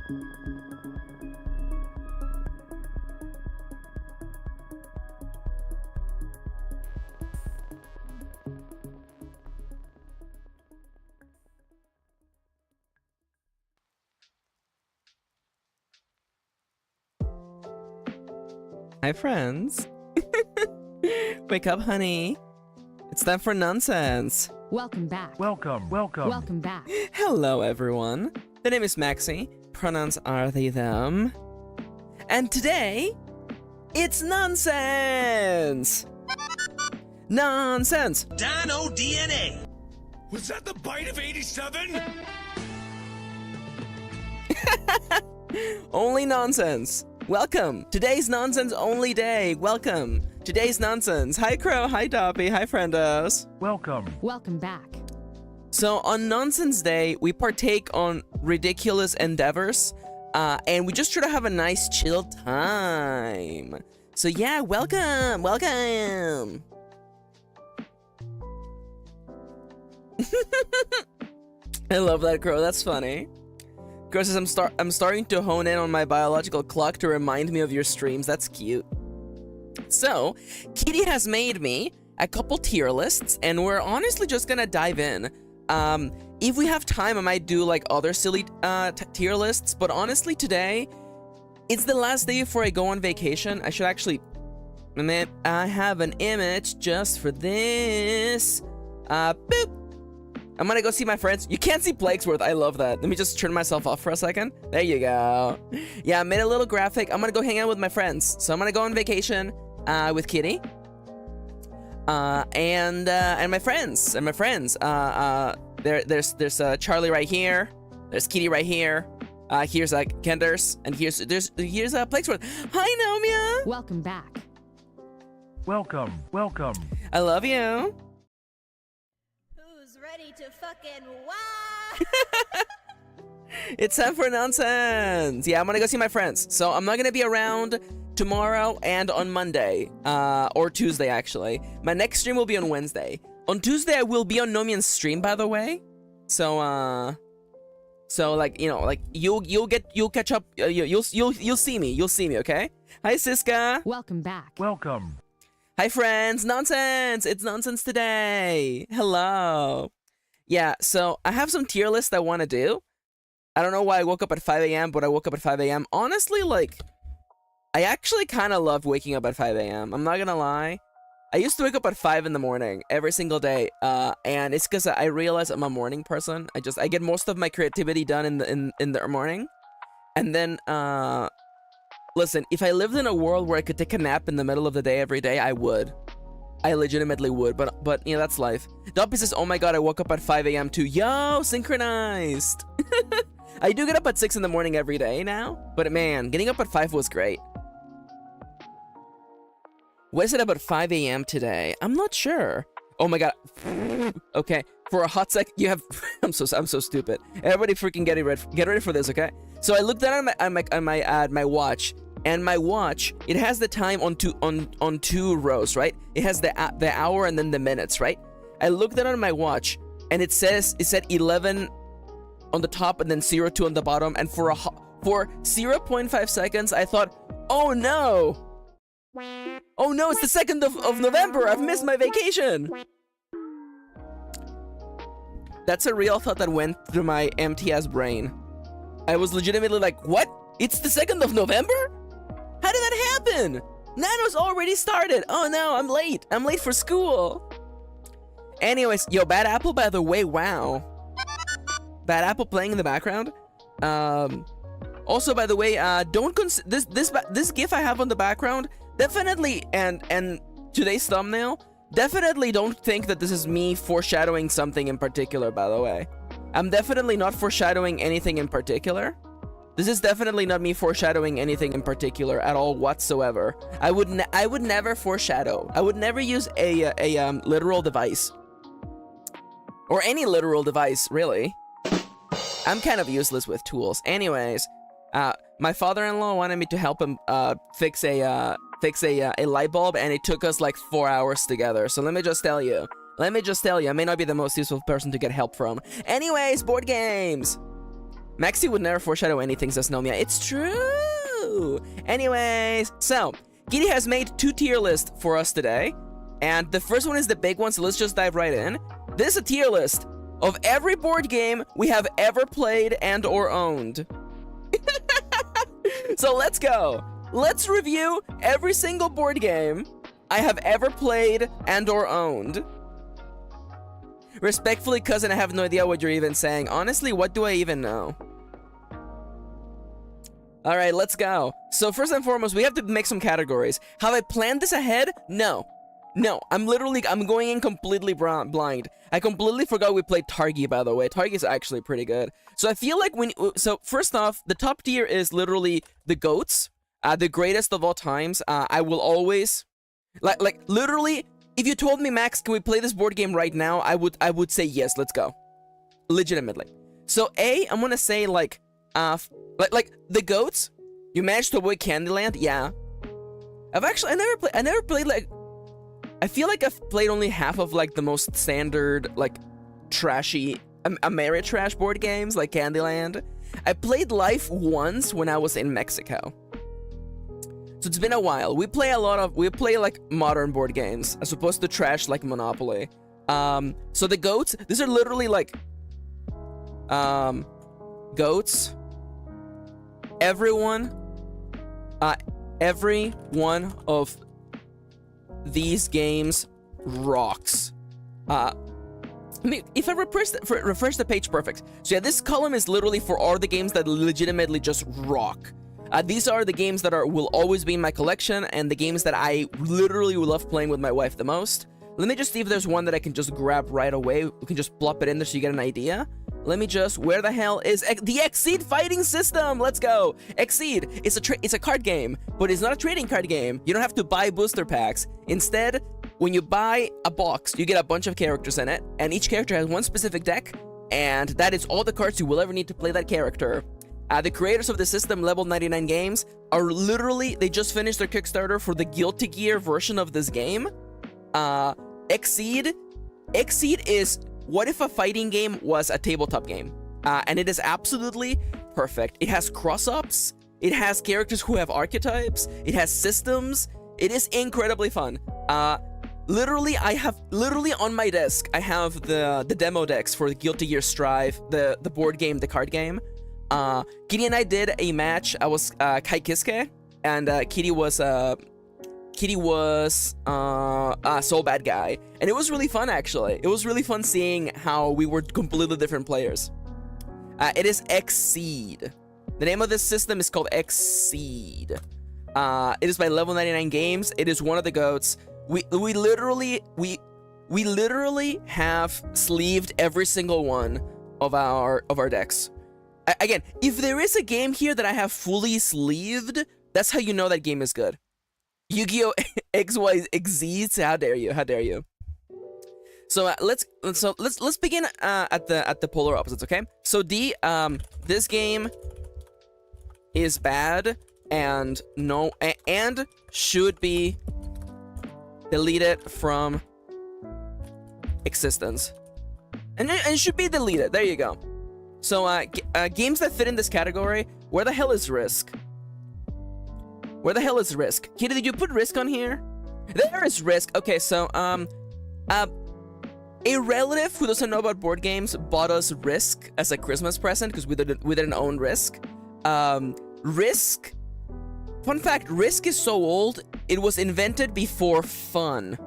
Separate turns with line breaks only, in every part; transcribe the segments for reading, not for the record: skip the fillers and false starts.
Hi, friends. Wake up, honey. It's time for nonsense.
Welcome back.
Welcome.
Welcome back.
Hello, everyone. The name is Maxi. Pronouns are they, them. And today, it's nonsense. Nonsense.
Dino DNA. Was that the bite of 87?
Only nonsense. Welcome. Today's nonsense only day. Welcome. Today's nonsense. Hi, Crow. Hi, Doppy. Hi, friendos.
Welcome.
Welcome back.
So on Nonsense Day, we partake on ridiculous endeavors, and we just try to have a nice chill time. So yeah, welcome. I love that, Crow. That's funny. Crow says, I'm starting to hone in on my biological clock to remind me of your streams. That's cute. So, Kitty has made me a couple tier lists, and we're honestly just gonna dive in. If we have time, I might do like other silly tier lists, but honestly today, it's the last day before I go on vacation. I should actually, I have an image just for this. Boop. I'm gonna go see my friends. You can't see Plaguesworth. I love that. Let me just turn myself off for a second. There you go. Yeah, I made a little graphic. I'm gonna go hang out with my friends. So I'm gonna go on vacation with Kitty. And my friends. There's Charlie right here. There's Kitty right here. Here's Kenders, and here's Plaguesworth. Hi, Nomia.
Welcome back.
Welcome.
I love you.
Who's ready to fucking wow?
It's time for nonsense. Yeah, I'm gonna go see my friends. So I'm not gonna be around tomorrow and on Monday, or Tuesday actually. My next stream will be on Wednesday. On Tuesday I will be on Nomian's stream, by the way. So like, you know, like you'll catch up. You'll see me. Okay. Hi, Siska.
Welcome back.
Welcome.
Hi, friends. Nonsense. It's nonsense today. Hello. Yeah. So I have some tier lists I want to do. I don't know why I woke up at 5 a.m., but I woke up at 5 a.m. Honestly, like, I actually kind of loved waking up at 5 a.m. I'm not gonna lie. I used to wake up at 5 in the morning every single day, and it's because I realize I'm a morning person. I get most of my creativity done in the morning, and then listen, if I lived in a world where I could take a nap in the middle of the day every day, I would. I legitimately would, but you know, that's life. Doppy says, oh my god, I woke up at 5 a.m. too. Yo, synchronized. I do get up at 6 in the morning every day now, but man, getting up at 5 was great. What is it about 5 a.m. today? I'm not sure. Oh my god. Okay, for a hot sec, you have. I'm so stupid. Everybody, freaking get ready for this, okay? So I looked down at my watch, and my watch, it has the time on two rows, right? It has the hour and then the minutes, right? I looked down at my watch, and it said 11 on the top and then 02 on the bottom, and for 0.5 seconds I thought, oh no, it's the 2nd of November. I've missed my vacation. That's a real thought that went through my empty-ass brain. I was legitimately like, what? It's the 2nd of November? How did that happen? Nano's already started. Oh no, I'm late. I'm late for school. Anyways, yo, Bad Apple, by the way, wow. Bad Apple playing in the background. Also, by the way, don't this GIF I have on the background, definitely, and today's thumbnail, definitely don't think that this is me foreshadowing something in particular, by the way. I'm definitely not foreshadowing anything in particular. This is definitely not me foreshadowing anything in particular at all whatsoever. I would never foreshadow. I would never use a literal device. Or any literal device, really. I'm kind of useless with tools. Anyways, my father-in-law wanted me to help him fix a light bulb, and it took us like 4 hours together. So let me just tell you, I may not be the most useful person to get help from. Anyways, board games. Maxi would never foreshadow anything, says Nomia. It's true! Anyways, so, Kitty has made 2 tier lists for us today. And the first one is the big one, so let's just dive right in. This is a tier list of every board game we have ever played and or owned. So let's go. Let's review every single board game I have ever played and or owned. Respectfully, cousin, I have no idea what you're even saying. Honestly, what do I even know? All right, let's go. So first and foremost, we have to make some categories. Have I planned this ahead? No. No, I'm going in completely blind. I completely forgot we played Targi, by the way. Targi is actually pretty good. So I feel like so first off, the top tier is literally the GOATs, the greatest of all times. I will always, like literally, if you told me, Max, can we play this board game right now? I would say yes, let's go. Legitimately. So I'm gonna say like the GOATs. You managed to avoid Candyland, yeah. I never played like. I feel like I've played only half of like the most standard, like trashy Ameritrash board games like Candyland. I played Life once when I was in Mexico. So it's been a while. We play like modern board games as opposed to trash like Monopoly. So the GOATs, these are literally like GOATs. Every one of these games rocks. I mean, if I refresh the page, perfect. So yeah, this column is literally for all the games that legitimately just rock. These are the games that will always be in my collection, and the games that I literally love playing with my wife the most. Let me just see if there's one that I can just grab right away. We can just plop it in there so you get an idea. Let me just, where the hell is the Exceed fighting system? Let's go. Exceed, it's a card game, but it's not a trading card game. You don't have to buy booster packs. Instead, when you buy a box, you get a bunch of characters in it, and each character has one specific deck, and that is all the cards you will ever need to play that character. The creators of the system, Level 99 Games, are literally, they just finished their Kickstarter for the Guilty Gear version of this game. Exceed is, what if a fighting game was a tabletop game? And it is absolutely perfect. It has cross-ups, it has characters who have archetypes, it has systems, it is incredibly fun. Literally on my desk, I have the demo decks for the Guilty Gear Strive, the board game, the card game. Kitty and I did a match. I was Kai Kiske, and Kitty was Soul Bad Guy, and it was really fun, actually. It was really fun seeing how we were completely different players. It is Exceed. The name of this system is called Exceed. It is by Level 99 Games. It is one of the GOATs. We literally have sleeved every single one of our decks. Again, if there is a game here that I have fully sleeved, that's how you know that game is good. Yu-Gi-Oh! XY Exceeds. How dare you? How dare you? So let's begin at the polar opposites. Okay. So this game is bad and should be deleted from existence, and should be deleted. There you go. So games that fit in this category. Where the hell is Risk? Where the hell is Risk? Kitty, did you put Risk on here? There is Risk. Okay, so a relative who doesn't know about board games bought us Risk as a Christmas present because we didn't own Risk. Risk. Fun fact: Risk is so old it was invented before fun.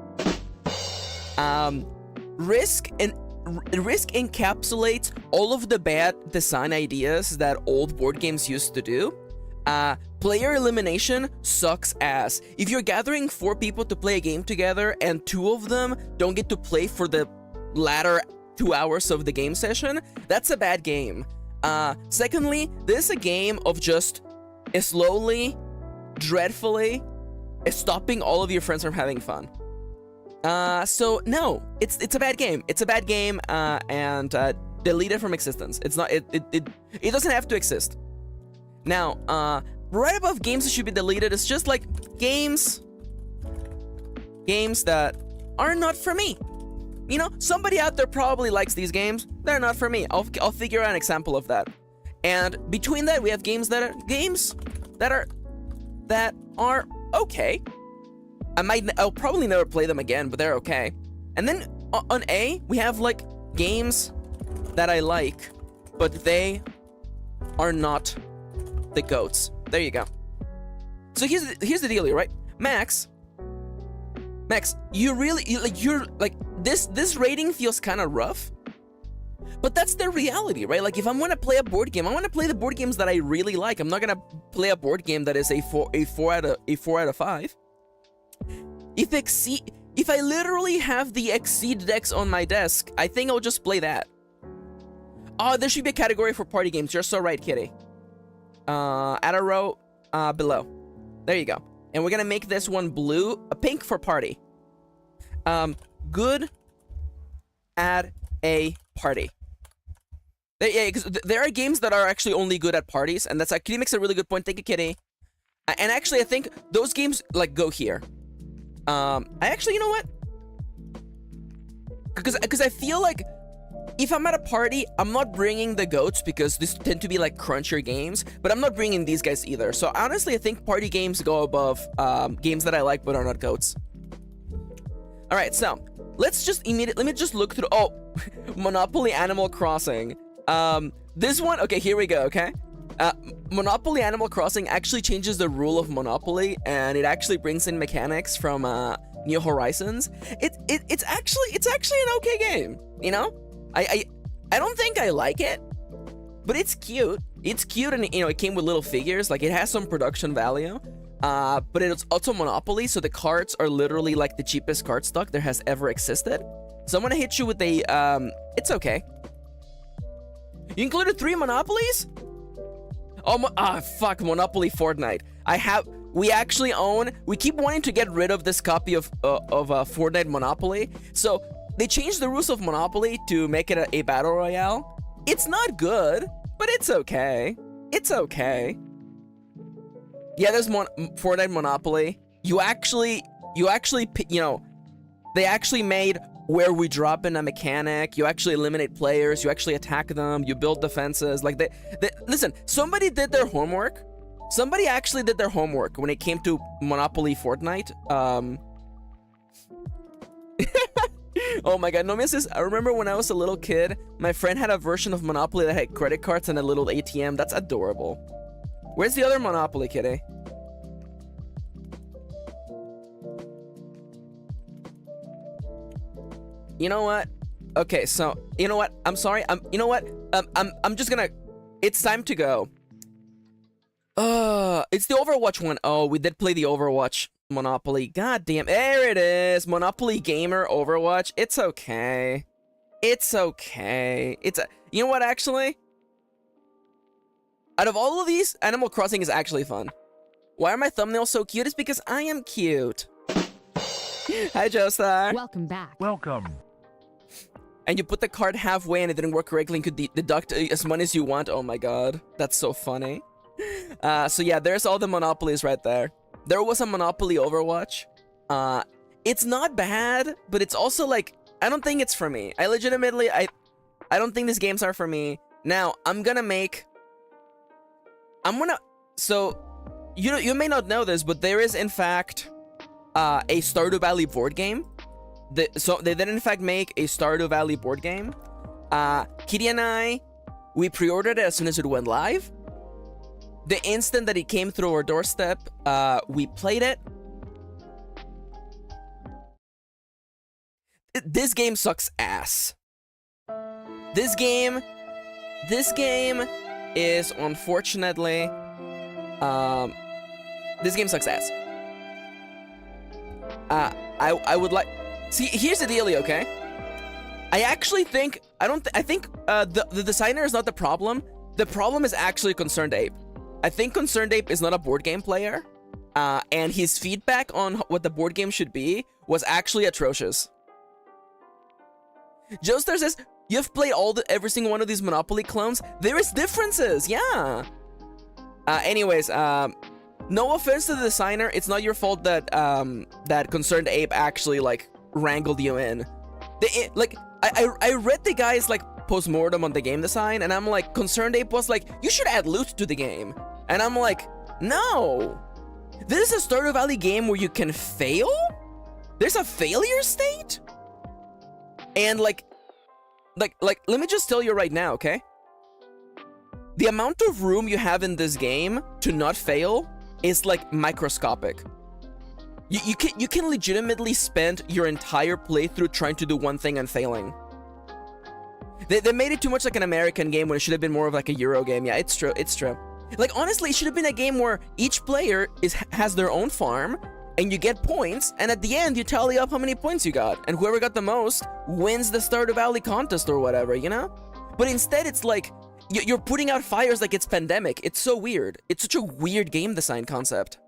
Risk encapsulates all of the bad design ideas that old board games used to do. Player elimination sucks ass. If you're gathering 4 people to play a game together and 2 of them don't get to play for the latter 2 hours of the game session, that's a bad game. Secondly, this is a game of just slowly, dreadfully stopping all of your friends from having fun. So no, it's a bad game. It's a bad game, and delete it from existence. It's not. It doesn't have to exist. Now, right above games that should be deleted is just like games that are not for me. You know, somebody out there probably likes these games. They're not for me. I'll figure out an example of that. And between that, we have games that are okay. I'll probably never play them again, but they're okay. And then on A, we have like games that I like, but they are not the GOATs. There you go. So here's the deal, right? Max, you're like this rating feels kind of rough, but that's the reality, right? Like if I'm gonna play a board game, I want to play the board games that I really like. I'm not gonna play a board game that is a 4 out of 5. If I literally have the Exceed decks on my desk, I think I'll just play that. Oh, there should be a category for party games. You're so right, Kitty. Add a row below. There you go. And we're gonna make this one blue, a pink for party. Good at a party. Yeah, because there are games that are actually only good at parties, and Kitty makes a really good point. Thank you, Kitty. And actually, I think those games like go here. I actually, you know what? Because I feel like if I'm at a party, I'm not bringing the GOATs because these tend to be like crunchier games, but I'm not bringing these guys either. So honestly, I think party games go above games that I like but are not GOATs. All right, so let me just look through. Oh, Monopoly Animal Crossing. This one, okay, here we go, okay? Monopoly Animal Crossing actually changes the rule of Monopoly, and it actually brings in mechanics from New Horizons. It's actually an okay game, you know? I don't think I like it, but it's cute. It's cute, and you know, it came with little figures. Like, it has some production value. But it's also Monopoly, so the cards are literally like the cheapest card stock there has ever existed. So I'm gonna hit you with a it's okay. You included 3 Monopolies? Oh, fuck, Monopoly Fortnite. We keep wanting to get rid of this copy of Fortnite Monopoly. So they changed the rules of Monopoly to make it a battle royale. It's not good, but it's okay. It's okay. Yeah, there's Fortnite Monopoly. You know, they actually made where we drop in a mechanic. You actually eliminate players. You actually attack them. You build defenses. Like listen, somebody did their homework. Somebody actually did their homework when it came to Monopoly Fortnite. Oh my god, Nomia says, I remember when I was a little kid, my friend had a version of Monopoly that had credit cards and a little ATM. That's adorable. Where's the other Monopoly, Kitty? You know what? Okay, so you know what? I'm sorry. You know what? I'm just gonna. It's time to go. It's the Overwatch one. Oh, we did play the Overwatch Monopoly. God damn. There it is. Monopoly Gamer Overwatch. It's okay. It's okay. You know what? Actually, out of all of these, Animal Crossing is actually fun. Why are my thumbnails so cute? It's because I am cute. Hi, Joestar.
Welcome back.
Welcome.
And you put the card halfway and it didn't work correctly and could deduct as money as you want. Oh my god. That's so funny. So yeah, there's all the Monopolies right there. There was a Monopoly Overwatch. It's not bad, but it's also like, I don't think it's for me. I don't think these games are for me. Now, so, you may not know this, but there is in fact a Stardew Valley board game. So they did in fact make a Stardew Valley board game. Kitty and I, we pre-ordered it as soon as it went live. The instant that it came through our doorstep, we played it. This game sucks ass. This game is unfortunately, this game sucks ass. I would like. See, here's the dealio, okay? I actually think I think the designer is not the problem. The problem is actually Concerned Ape. I think Concerned Ape is not a board game player, and his feedback on what the board game should be was actually atrocious. Joestar says, you've played every single one of these Monopoly clones? There is differences, yeah. Anyways, no offense to the designer, it's not your fault that that Concerned Ape actually like wrangled you in. I read the guy's like post-mortem on the game design, and I'm like, Concerned Ape was like, you should add loot to the game. And I'm like, no. This is a Stardew Valley game where you can fail? There's a failure state? And like, let me just tell you right now, okay? The amount of room you have in this game to not fail is like microscopic. You can legitimately spend your entire playthrough trying to do one thing and failing. They made it too much like an American game when it should have been more of like a Euro game. Yeah, it's true, it's true. Like, honestly, it should have been a game where each player has their own farm, and you get points, and at the end, you tally up how many points you got, and whoever got the most wins the Stardew Valley contest or whatever, you know? But instead, it's like, you're putting out fires like it's pandemic. It's so weird. It's such a weird game design concept.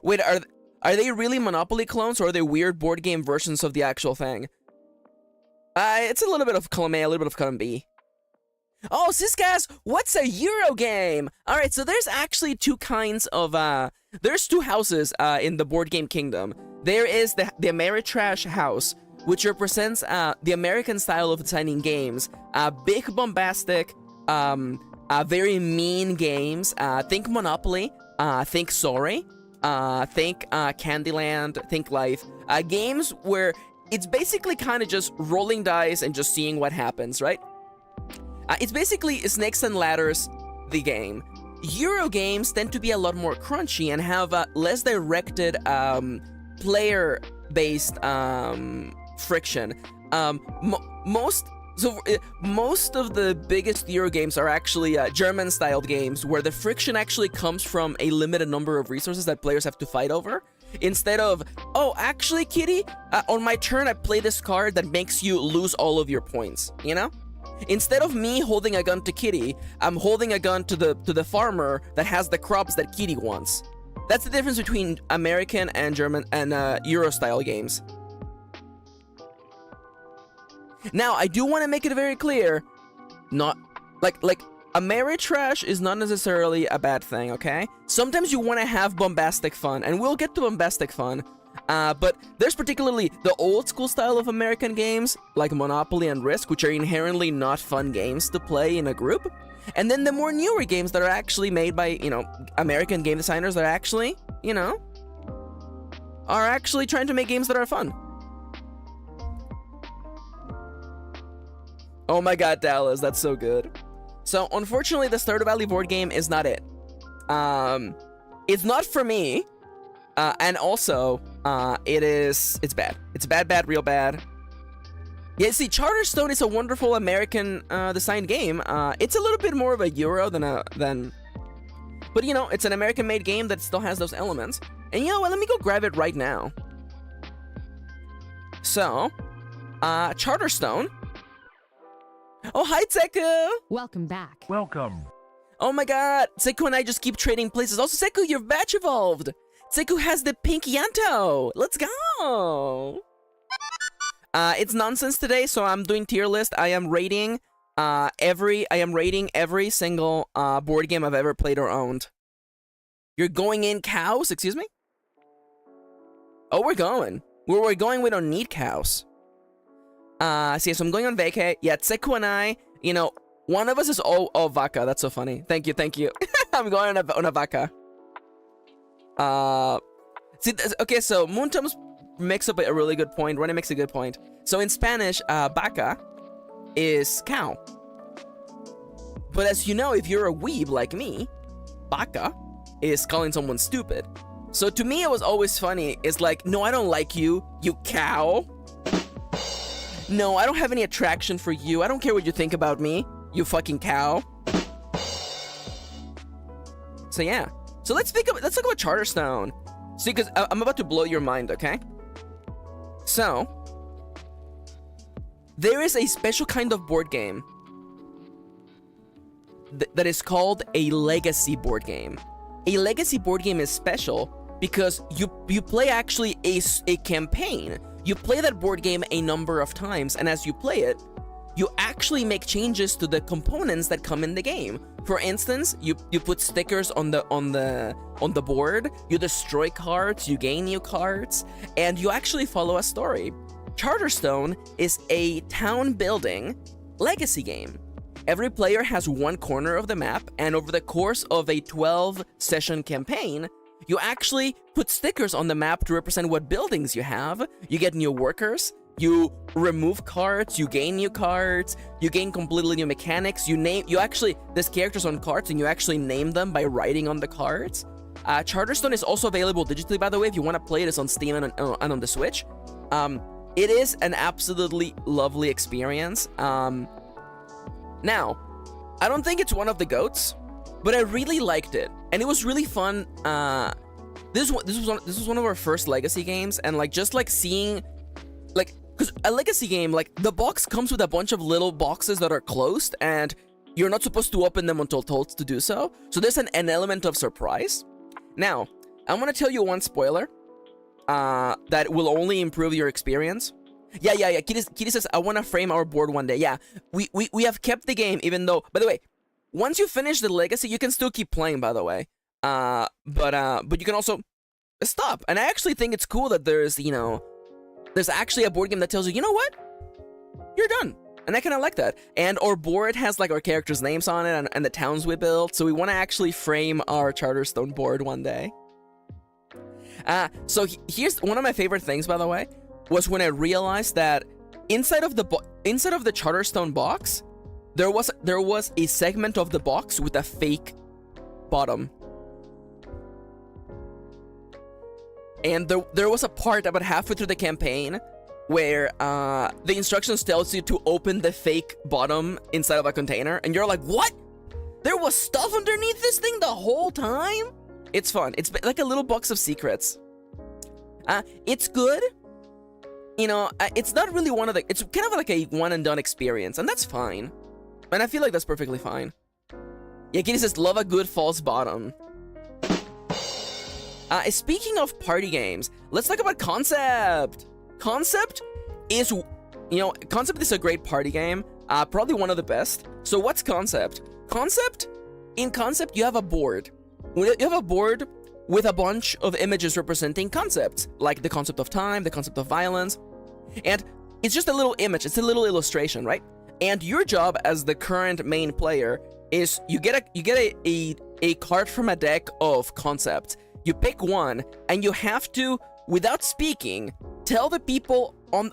Wait, are they really Monopoly clones, or are they weird board game versions of the actual thing? It's a little bit of column A, a little bit of column B. Oh, Siskas, what's a Euro game? Alright, so there's actually two kinds of, there's two houses in the board game kingdom. There is the Ameritrash house, which represents the American style of designing games. Big, bombastic, very mean games. Think Monopoly, think Sorry, think Candyland, think Life. Games where it's basically kind of just rolling dice and just seeing what happens, right? It's basically Snakes and Ladders, the game. Euro games tend to be a lot more crunchy and have less directed player-based friction. Most of the biggest Euro games are actually German-styled games where the friction actually comes from a limited number of resources that players have to fight over. Instead of, oh, actually, kitty, on my turn I play this card that makes you lose all of your points, you know? Instead of me holding a gun to Kitty, I'm holding a gun to the farmer that has the crops that Kitty wants. That's the difference between American and German and Euro-style games. Now, I do want to make it very clear, not like Ameritrash is not necessarily a bad thing, okay? Sometimes you want to have bombastic fun, and we'll get to bombastic fun. But there's particularly the old school style of American games, like Monopoly and Risk, which are inherently not fun games to play in a group. And then the more newer games that are actually made by, you know, American game designers that are actually, you know, are actually trying to make games that are fun. Oh my god, Dallas, that's so good. So, unfortunately, the Stardew Valley board game is not it. It's not for me. And also, it's bad. It's bad, real bad. Yeah, see, Charterstone is a wonderful American designed game. It's a little bit more of a Euro than... But, you know, it's an American-made game that still has those elements. And you know what, let me go grab it right now. So, Charterstone. Oh, hi, Seku!
Welcome back.
Welcome.
Oh my god, Seku and I just keep trading places. Also, Seku, your batch evolved! Seku has the pink Yanto! Let's go! It's nonsense today, so I'm doing tier list. I am rating every single board game I've ever played or owned. You're going in cows? Excuse me? Oh, we're going. Where we're going, we don't need cows. So I'm going on vacay. Yeah, Tseku and I, you know, one of us is vaca. That's so funny. Thank you. I'm going on a vaca. Okay, so Moontum's makes up a really good point. Ronnie makes a good point. So in Spanish, vaca is cow. But as you know, if you're a weeb like me, vaca is calling someone stupid. So to me, it was always funny. It's like, no, I don't like you, you cow. No, I don't have any attraction for you. I don't care what you think about me, you fucking cow. So yeah. So let's talk about Charterstone. See, because I'm about to blow your mind, okay? So, there is a special kind of board game that is called a legacy board game. A legacy board game is special because you play actually a campaign. You play that board game a number of times, and as you play it, you actually make changes to the components that come in the game. For instance, you put stickers on the board, you destroy cards, you gain new cards, and you actually follow a story. Charterstone is a town-building legacy game. Every player has one corner of the map, and over the course of a 12-session campaign, you actually put stickers on the map to represent what buildings you have. You get new workers, you remove cards, you gain new cards, you gain completely new mechanics, there's characters on cards, and you actually name them by writing on the cards. Charterstone is also available digitally, by the way, if you want to play it. It's on Steam and on the Switch. It is an absolutely lovely experience. Now, I don't think it's one of the GOATs, but I really liked it, and it was really fun. This was one of our first legacy games, and seeing, because a legacy game, the box comes with a bunch of little boxes that are closed, and you're not supposed to open them until told to do so. So there's an element of surprise. Now, I'm gonna tell you one spoiler that will only improve your experience. Yeah. Kitty says, I want to frame our board one day. Yeah, we have kept the game, even though, by the way, once you finish the legacy, you can still keep playing, by the way. But you can also stop. And I actually think it's cool that there's actually a board game that tells you, you know what? You're done. And I kind of like that. And our board has our characters' names on it and the towns we built. So we want to actually frame our Charterstone board one day. So here's one of my favorite things, by the way, was when I realized that inside of the Charterstone box, there was a segment of the box with a fake bottom. And there was a part about halfway through the campaign where the instructions tells you to open the fake bottom inside of a container, and you're like, what? There was stuff underneath this thing the whole time? It's fun. It's like a little box of secrets. It's good. It's not really it's kind of like a one and done experience, and that's fine. And I feel like that's perfectly fine. Yeah, Kitty says, love a good false bottom. Speaking of party games, let's talk about Concept. Concept is a great party game. Probably one of the best. So what's Concept? In Concept, you have a board. You have a board with a bunch of images representing concepts, like the concept of time, the concept of violence. And it's just a little image. It's a little illustration, right? And your job as the current main player is you get a card from a deck of concepts. You pick one, and you have to, without speaking, tell the people on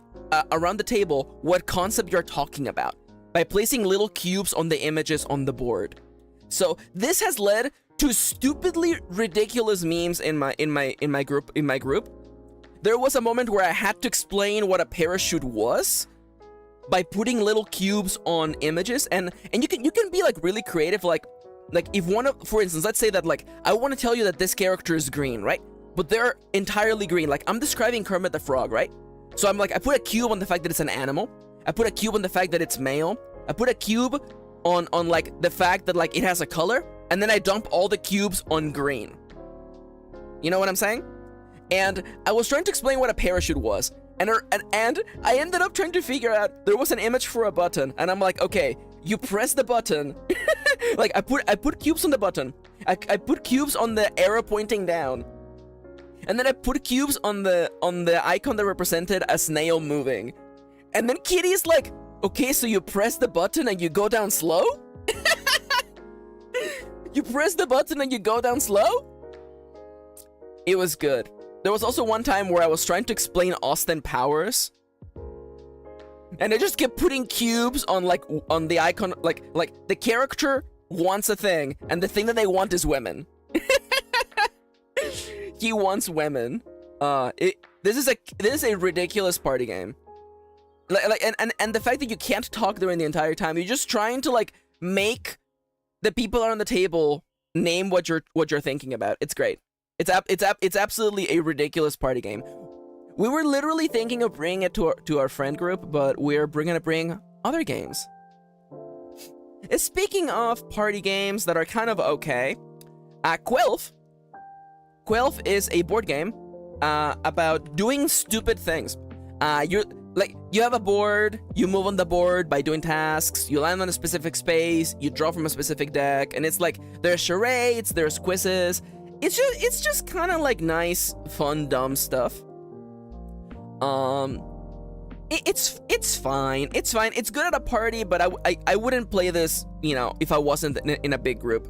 around the table what concept you're talking about by placing little cubes on the images on the board. So this has led to stupidly ridiculous memes in my group. There was a moment where I had to explain what a parachute was by putting little cubes on images, and you can be really creative, like if for instance, let's say that I want to tell you that this character is green, right? But they're entirely green. I'm describing Kermit the Frog, right? So I'm I put a cube on the fact that it's an animal. I put a cube on the fact that it's male. I put a cube on the fact that it has a color, and then I dump all the cubes on green. You know what I'm saying? And I was trying to explain what a parachute was, and I ended up trying to figure out there was an image for a button, and I'm like, okay, you press the button. I put cubes on the button. I put cubes on the arrow pointing down. And then I put cubes on the icon that represented a snail moving. And then Kitty's like, okay, so you press the button and you go down slow? You press the button and you go down slow? It was good. There was also one time where I was trying to explain Austin Powers, and I just kept putting cubes on on the icon, the character wants a thing, and the thing that they want is women. He wants women. This is a ridiculous party game. And the fact that you can't talk during the entire time, you're just trying to make the people around the table name what you're thinking about. It's great. It's absolutely a ridiculous party game. We were literally thinking of bringing it to our friend group, but we're gonna bring other games. Speaking of party games that are kind of okay, Quelf is a board game about doing stupid things. You have a board, you move on the board by doing tasks, you land on a specific space, you draw from a specific deck, and it's there's charades, there's quizzes. It's just kind of nice, fun, dumb stuff. It's fine. It's fine. It's good at a party, but I wouldn't play this, you know, if I wasn't in a big group.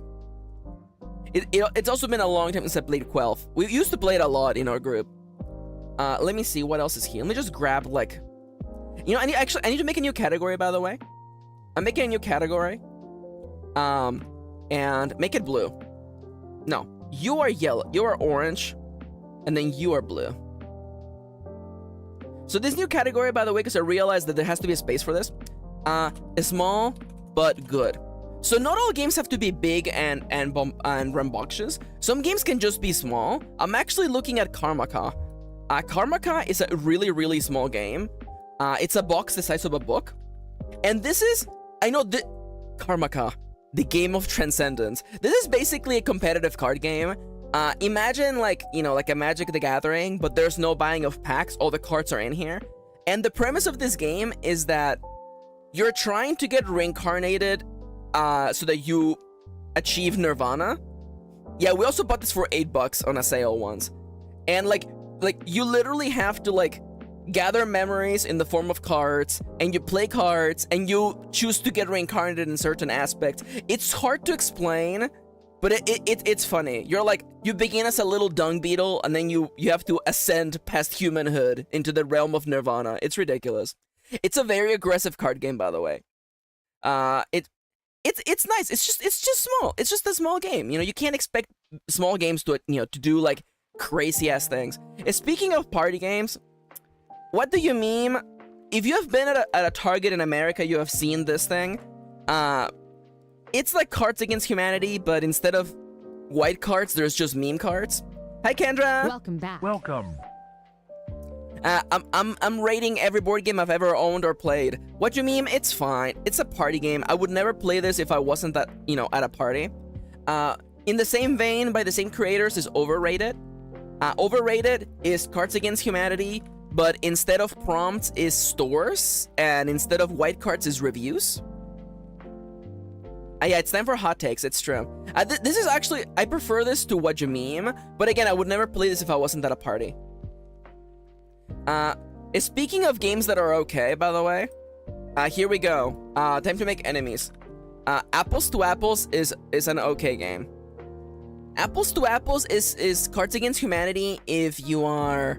It's also been a long time since I played Quelf. We used to play it a lot in our group. Let me see what else is here. Let me just grab, like, you know, I need to make a new category, by the way. I'm making a new category. And make it blue. No, you are yellow, you are orange, and then you are blue. So this new category, by the way, because I realized that there has to be a space for this, is small but good. So not all games have to be big and rambunctious. Some games can just be small. I'm actually looking at Karmaka. Karmaka is a really, really small game. It's a box the size of a book. And this is, I know, Karmaka, the game of transcendence. This is basically a competitive card game. Imagine, like, you know, like a Magic the Gathering, but there's no buying of packs. All the cards are in here. And the premise of this game is that you're trying to get reincarnated so that you achieve nirvana. Yeah, we also bought this for $8 on a sale once. And like you literally have to, like, gather memories in the form of cards, and you play cards, and you choose to get reincarnated in certain aspects. It's hard to explain, but it's funny. You're like, you begin as a little dung beetle, and then you have to ascend past humanhood into the realm of nirvana. It's ridiculous. It's a very aggressive card game, by the way. It's nice. It's just small. It's just a small game. You know, you can't expect small games to, you know, to do like crazy ass things. And speaking of party games, what do you meme? If you have been at a Target in America, you have seen this thing. It's like Cards Against Humanity, but instead of white cards, there's just meme cards. Hi, Kendra.
Welcome back.
Welcome.
I'm rating every board game I've ever owned or played. What you meme? It's fine. It's a party game. I would never play this if I wasn't at, you know, at a party. In the same vein, by the same creators, is Overrated. Overrated is Cards Against Humanity, but instead of prompts is stores, and instead of white cards is reviews. Yeah, it's time for hot takes. It's true. This is actually, I prefer this to What You Meme, but again, I would never play this if I wasn't at a party. Speaking of games that are okay, by the way, here we go. Time to make enemies. Apples to Apples is an okay game. Apples to Apples is Cards Against Humanity if you are,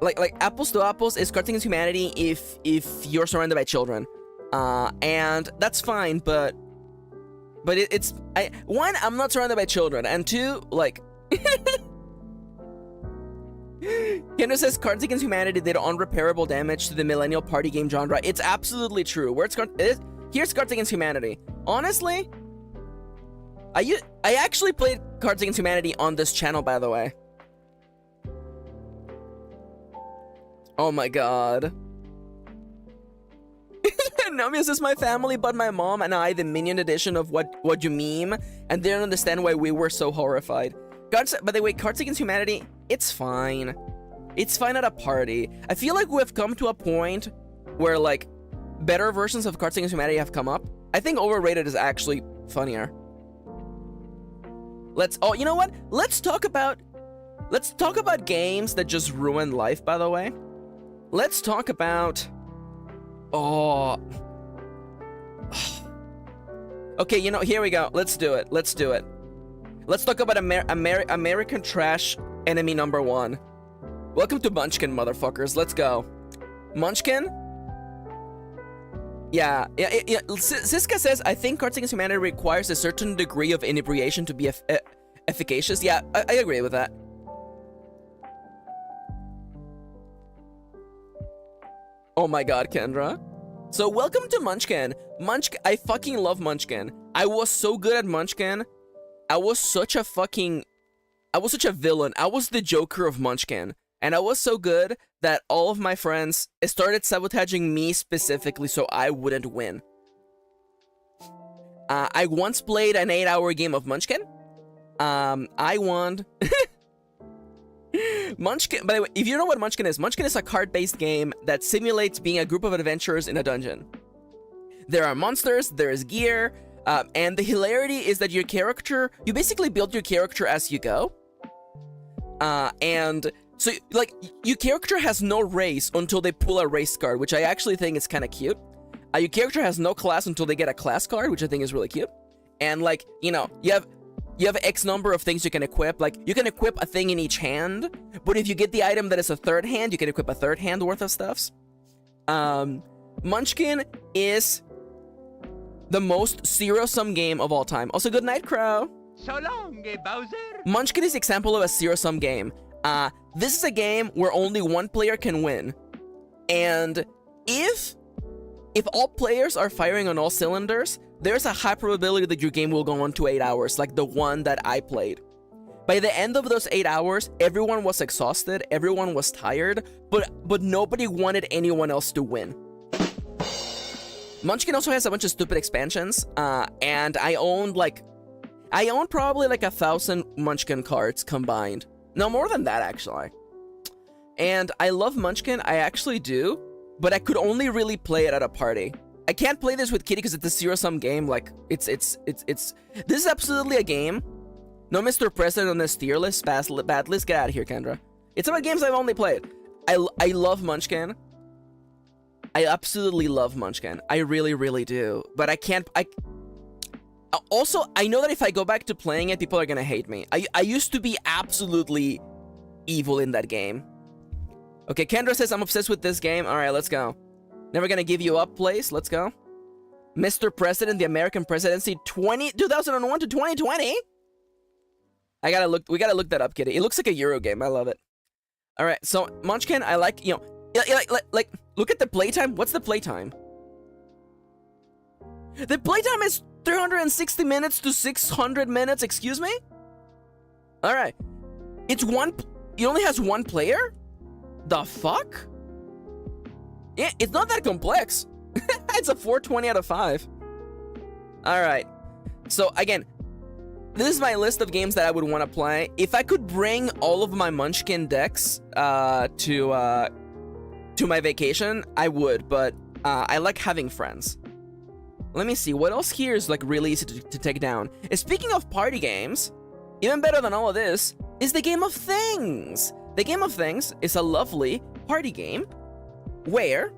like Apples to Apples is Cards Against Humanity if you're surrounded by children. And that's fine, but one, I'm not surrounded by children, and two, like, Kendra says Cards Against Humanity did unrepairable damage to the millennial party game genre. It's absolutely true. Here's Cards Against Humanity. Honestly, I actually played Cards Against Humanity on this channel, by the way. Oh my god. Namia says my family, but my mom and I, the Minion edition of What You Meme, and didn't understand why we were so horrified. By the way, Cards Against Humanity, it's fine. It's fine at a party. I feel like we have come to a point where, like, better versions of Cards Against Humanity have come up. I think Overrated is actually funnier. Oh, you know what? Let's talk about games that just ruin life, by the way. Let's talk about... Oh... Okay, you know, here we go. Let's do it. Let's talk about American trash enemy number 1. Welcome to Munchkin, motherfuckers. Let's go. Munchkin? Yeah. Siska says, I think Cards Against Humanity requires a certain degree of inebriation to be efficacious. Yeah, I agree with that. Oh my god, Kendra. So welcome to Munchkin. I fucking love Munchkin. I was so good at Munchkin. I was such a villain. I was the Joker of Munchkin. And I was so good that all of my friends started sabotaging me specifically so I wouldn't win. I once played an 8-hour game of Munchkin. I won. Munchkin, by the way, if you know what Munchkin is a card-based game that simulates being a group of adventurers in a dungeon. There are monsters, there is gear, and the hilarity is that you basically build your character as you go. And So, like, your character has no race until they pull a race card, which I actually think is kind of cute. Your character has no class until they get a class card, which I think is really cute. And, like, you know, you have X number of things you can equip. Like, you can equip a thing in each hand, but if you get the item that is a third hand, you can equip a third hand worth of stuffs. Munchkin is the most zero-sum game of all time. Also, good night, Crow.
So long, Bowser.
Munchkin is an example of a zero-sum game. This is a game where only one player can win. And if all players are firing on all cylinders, there's a high probability that your game will go on to 8 hours, like the one that I played. By the end of those 8 hours, everyone was exhausted, everyone was tired, but nobody wanted anyone else to win. Munchkin also has a bunch of stupid expansions, and I own probably like 1,000 Munchkin cards combined. No, more than that, actually. And I love Munchkin, I actually do, but I could only really play it at a party. I can't play this with Kitty because it's a zero-sum game. Like, this is absolutely a game. No Mr. President on this tier list, bad list, get out of here, Kendra. It's about games I've only played. I love Munchkin. I absolutely love Munchkin. I really, really do. But I can't, also, I know that if I go back to playing it, people are gonna hate me. I used to be absolutely evil in that game. Okay, Kendra says, I'm obsessed with this game. All right, let's go. Never gonna give you up, place. Let's go. Mr. President, the American presidency, 2001 to 2020? We gotta look that up, Kitty. It looks like a Euro game. I love it. All right, so Munchkin, I like, you know, like, look at the playtime. What's the playtime? The playtime is 360 minutes to 600 minutes, excuse me? All right. It only has one player? The fuck? Yeah, it's not that complex. It's a 420 out of 5. All right. So again, this is my list of games that I would want to play. If I could bring all of my Munchkin decks to my vacation, I would, but I like having friends. Let me see, what else here is like really easy to take down? And speaking of party games, even better than all of this is the Game of Things. The Game of Things is a lovely party game where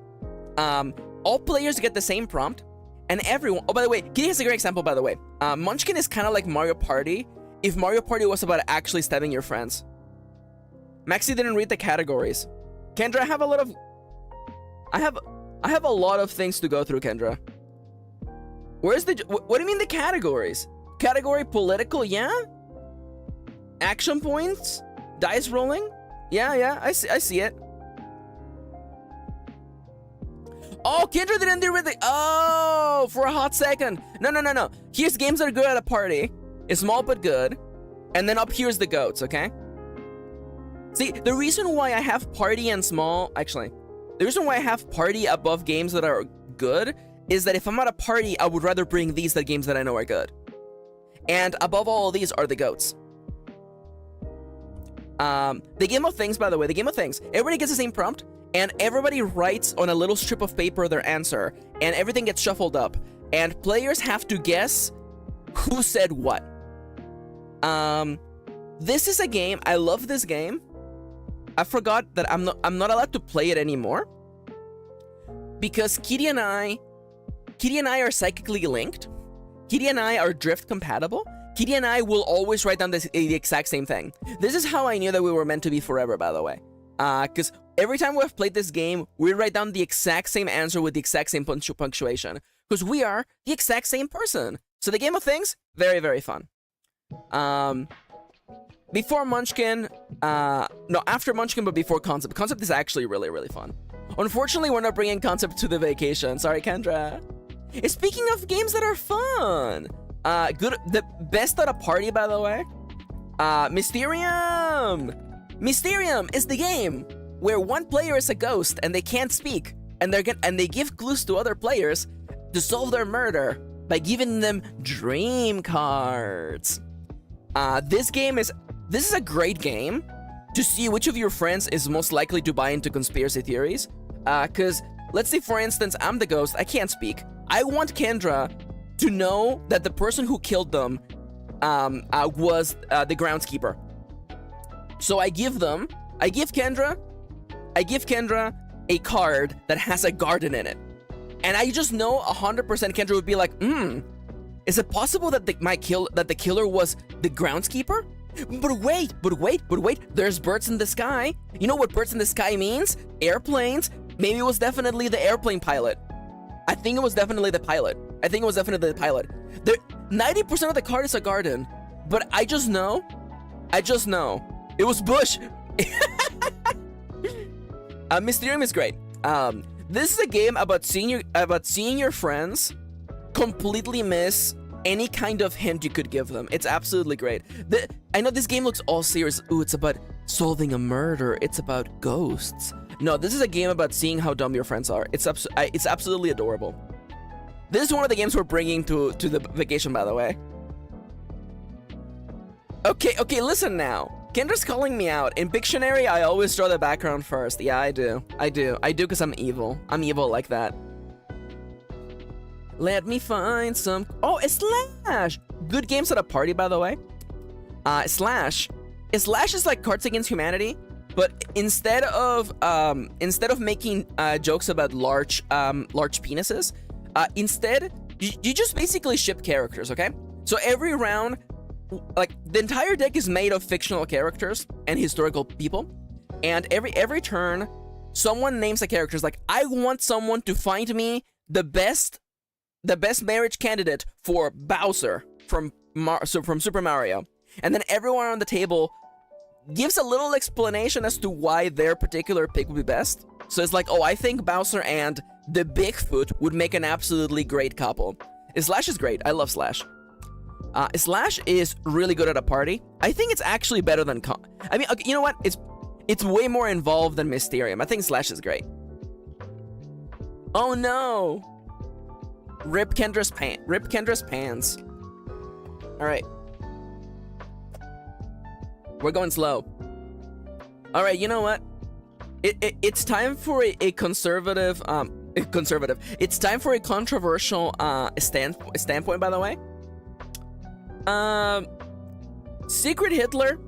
all players get the same prompt and everyone... Oh, by the way, Kitty has a great example, by the way. Munchkin is kind of like Mario Party if Mario Party was about actually stabbing your friends. Maxi didn't read the categories. Kendra, I have a lot of... I have a lot of things to go through, Kendra. Where's the... What do you mean the categories? Category political, yeah? Action points? Dice rolling? Yeah, I see it. Oh, Kendra didn't do it. Oh, for a hot second. No. Here's games that are good at a party. It's small but good. And then up here's the goats, okay? See, the reason why I have party and small... Actually, the reason why I have party above games that are good is that if I'm at a party, I would rather bring these than games that I know are good. And above all of these are the goats. The Game of Things, by the way, the Game of Things. Everybody gets the same prompt, and everybody writes on a little strip of paper their answer, and everything gets shuffled up. And players have to guess who said what. This is a game, I love this game. I forgot that I'm not allowed to play it anymore. Because Kitty and I are psychically linked. Kitty and I are drift compatible. Kitty and I will always write down the exact same thing. This is how I knew that we were meant to be forever, by the way. Because every time we've played this game, we write down the exact same answer with the exact same punctuation. Because we are the exact same person. So the Game of Things, very, very fun. Before Munchkin, no, after Munchkin, but before Concept. Concept is actually really, really fun. Unfortunately, we're not bringing Concept to the vacation. Sorry, Kendra. Speaking of games that are fun, the best at a party, by the way, Mysterium. Mysterium is the game where one player is a ghost and they can't speak, and they give clues to other players to solve their murder by giving them dream cards. This is a great game to see which of your friends is most likely to buy into conspiracy theories. Because let's say, for instance, I'm the ghost, I can't speak. I want Kendra to know that the person who killed them was the groundskeeper. So I give them I give Kendra a card that has a garden in it. And I just know 100% Kendra would be like, is it possible that the killer was the groundskeeper? But wait, there's birds in the sky. You know what birds in the sky means? Airplanes. Maybe it was definitely the airplane pilot. I think it was definitely the pilot. 90% of the card is a garden, but I just know it was Bush. Mysterium is great. This is a game about seeing your friends completely miss any kind of hint you could give them. It's absolutely great. I know this game looks all serious. Ooh, it's about solving a murder. It's about ghosts. No, this is a game about seeing how dumb your friends are. It's absolutely adorable. This is one of the games we're bringing to the vacation, by the way. Okay, listen now. Kendra's calling me out. In Pictionary, I always draw the background first. Yeah, I do because I'm evil. I'm evil like that. Let me find some... Oh, a Slash! Good games at a party, by the way. Slash is like Cards Against Humanity, but instead of making jokes about large penises, instead you just basically ship characters, okay? So every round, like, the entire deck is made of fictional characters and historical people, and every turn, someone names a character. It's like, I want someone to find me the best marriage candidate for Bowser from Super Mario. And then everyone on the table gives a little explanation as to why their particular pick would be best. So it's like, oh, I think Bowser and the Bigfoot would make an absolutely great couple. Slash is great. I love Slash. Slash is really good at a party. I think it's actually better than I mean, okay, you know what? It's way more involved than Mysterium. I think Slash is great. Oh no! Rip Kendra's pants. All right. We're going slow. All right, you know what? It's time for a conservative. It's time for a controversial standpoint. By the way, Secret Hitler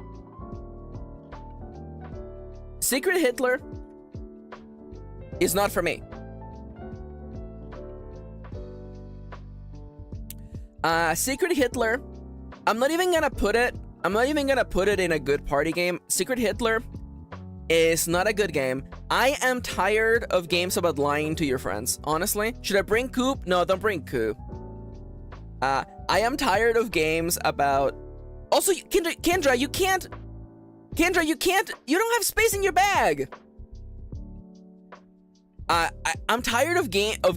is not for me. Secret Hitler, I'm not even gonna put it in a good party game. Secret Hitler is not a good game. I am tired of games about lying to your friends. Honestly, should I bring Coop? No, don't bring Coop. I am tired of games about... Also, Kendra, you can't... You don't have space in your bag! I'm tired of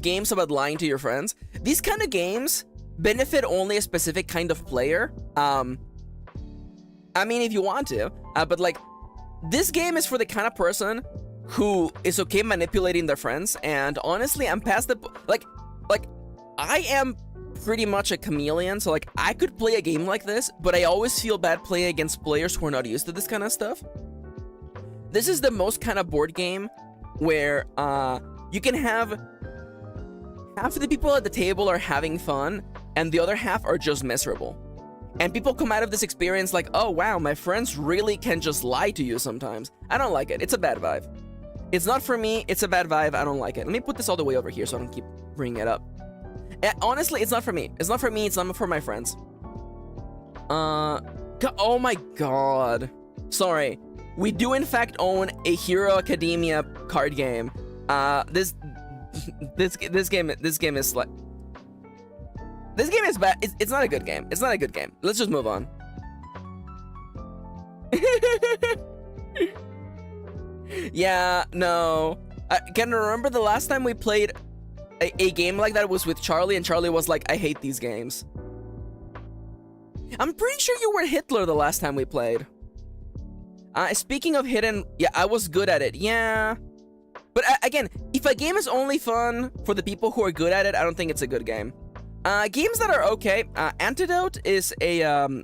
games about lying to your friends. These kind of games benefit only a specific kind of player. I mean, if you want to, but like, this game is for the kind of person who is okay manipulating their friends. And honestly, I'm past the like I am pretty much a chameleon, so like I could play a game like this, but I always feel bad playing against players who are not used to this kind of stuff. This is the most kind of board game where you can have half of the people at the table are having fun and the other half are just miserable. And people come out of this experience like, oh wow, my friends really can just lie to you sometimes. I don't like it. It's a bad vibe. It's not for me. It's a bad vibe. I don't like it. Let me put this all the way over here so I don't keep bringing it up. Honestly, it's not for me. It's not for me. It's not for my friends. Oh my god. Sorry. We do in fact own a Hero Academia card game. This game is like... This game is bad. It's not a good game. It's not a good game. Let's just move on. Yeah, no. Can I remember the last time we played a game like that was with Charlie, and Charlie was like, I hate these games. I'm pretty sure you were Hitler the last time we played. Speaking of hidden, yeah, I was good at it. Yeah. But again, if a game is only fun for the people who are good at it, I don't think it's a good game. Games that are okay. Antidote is a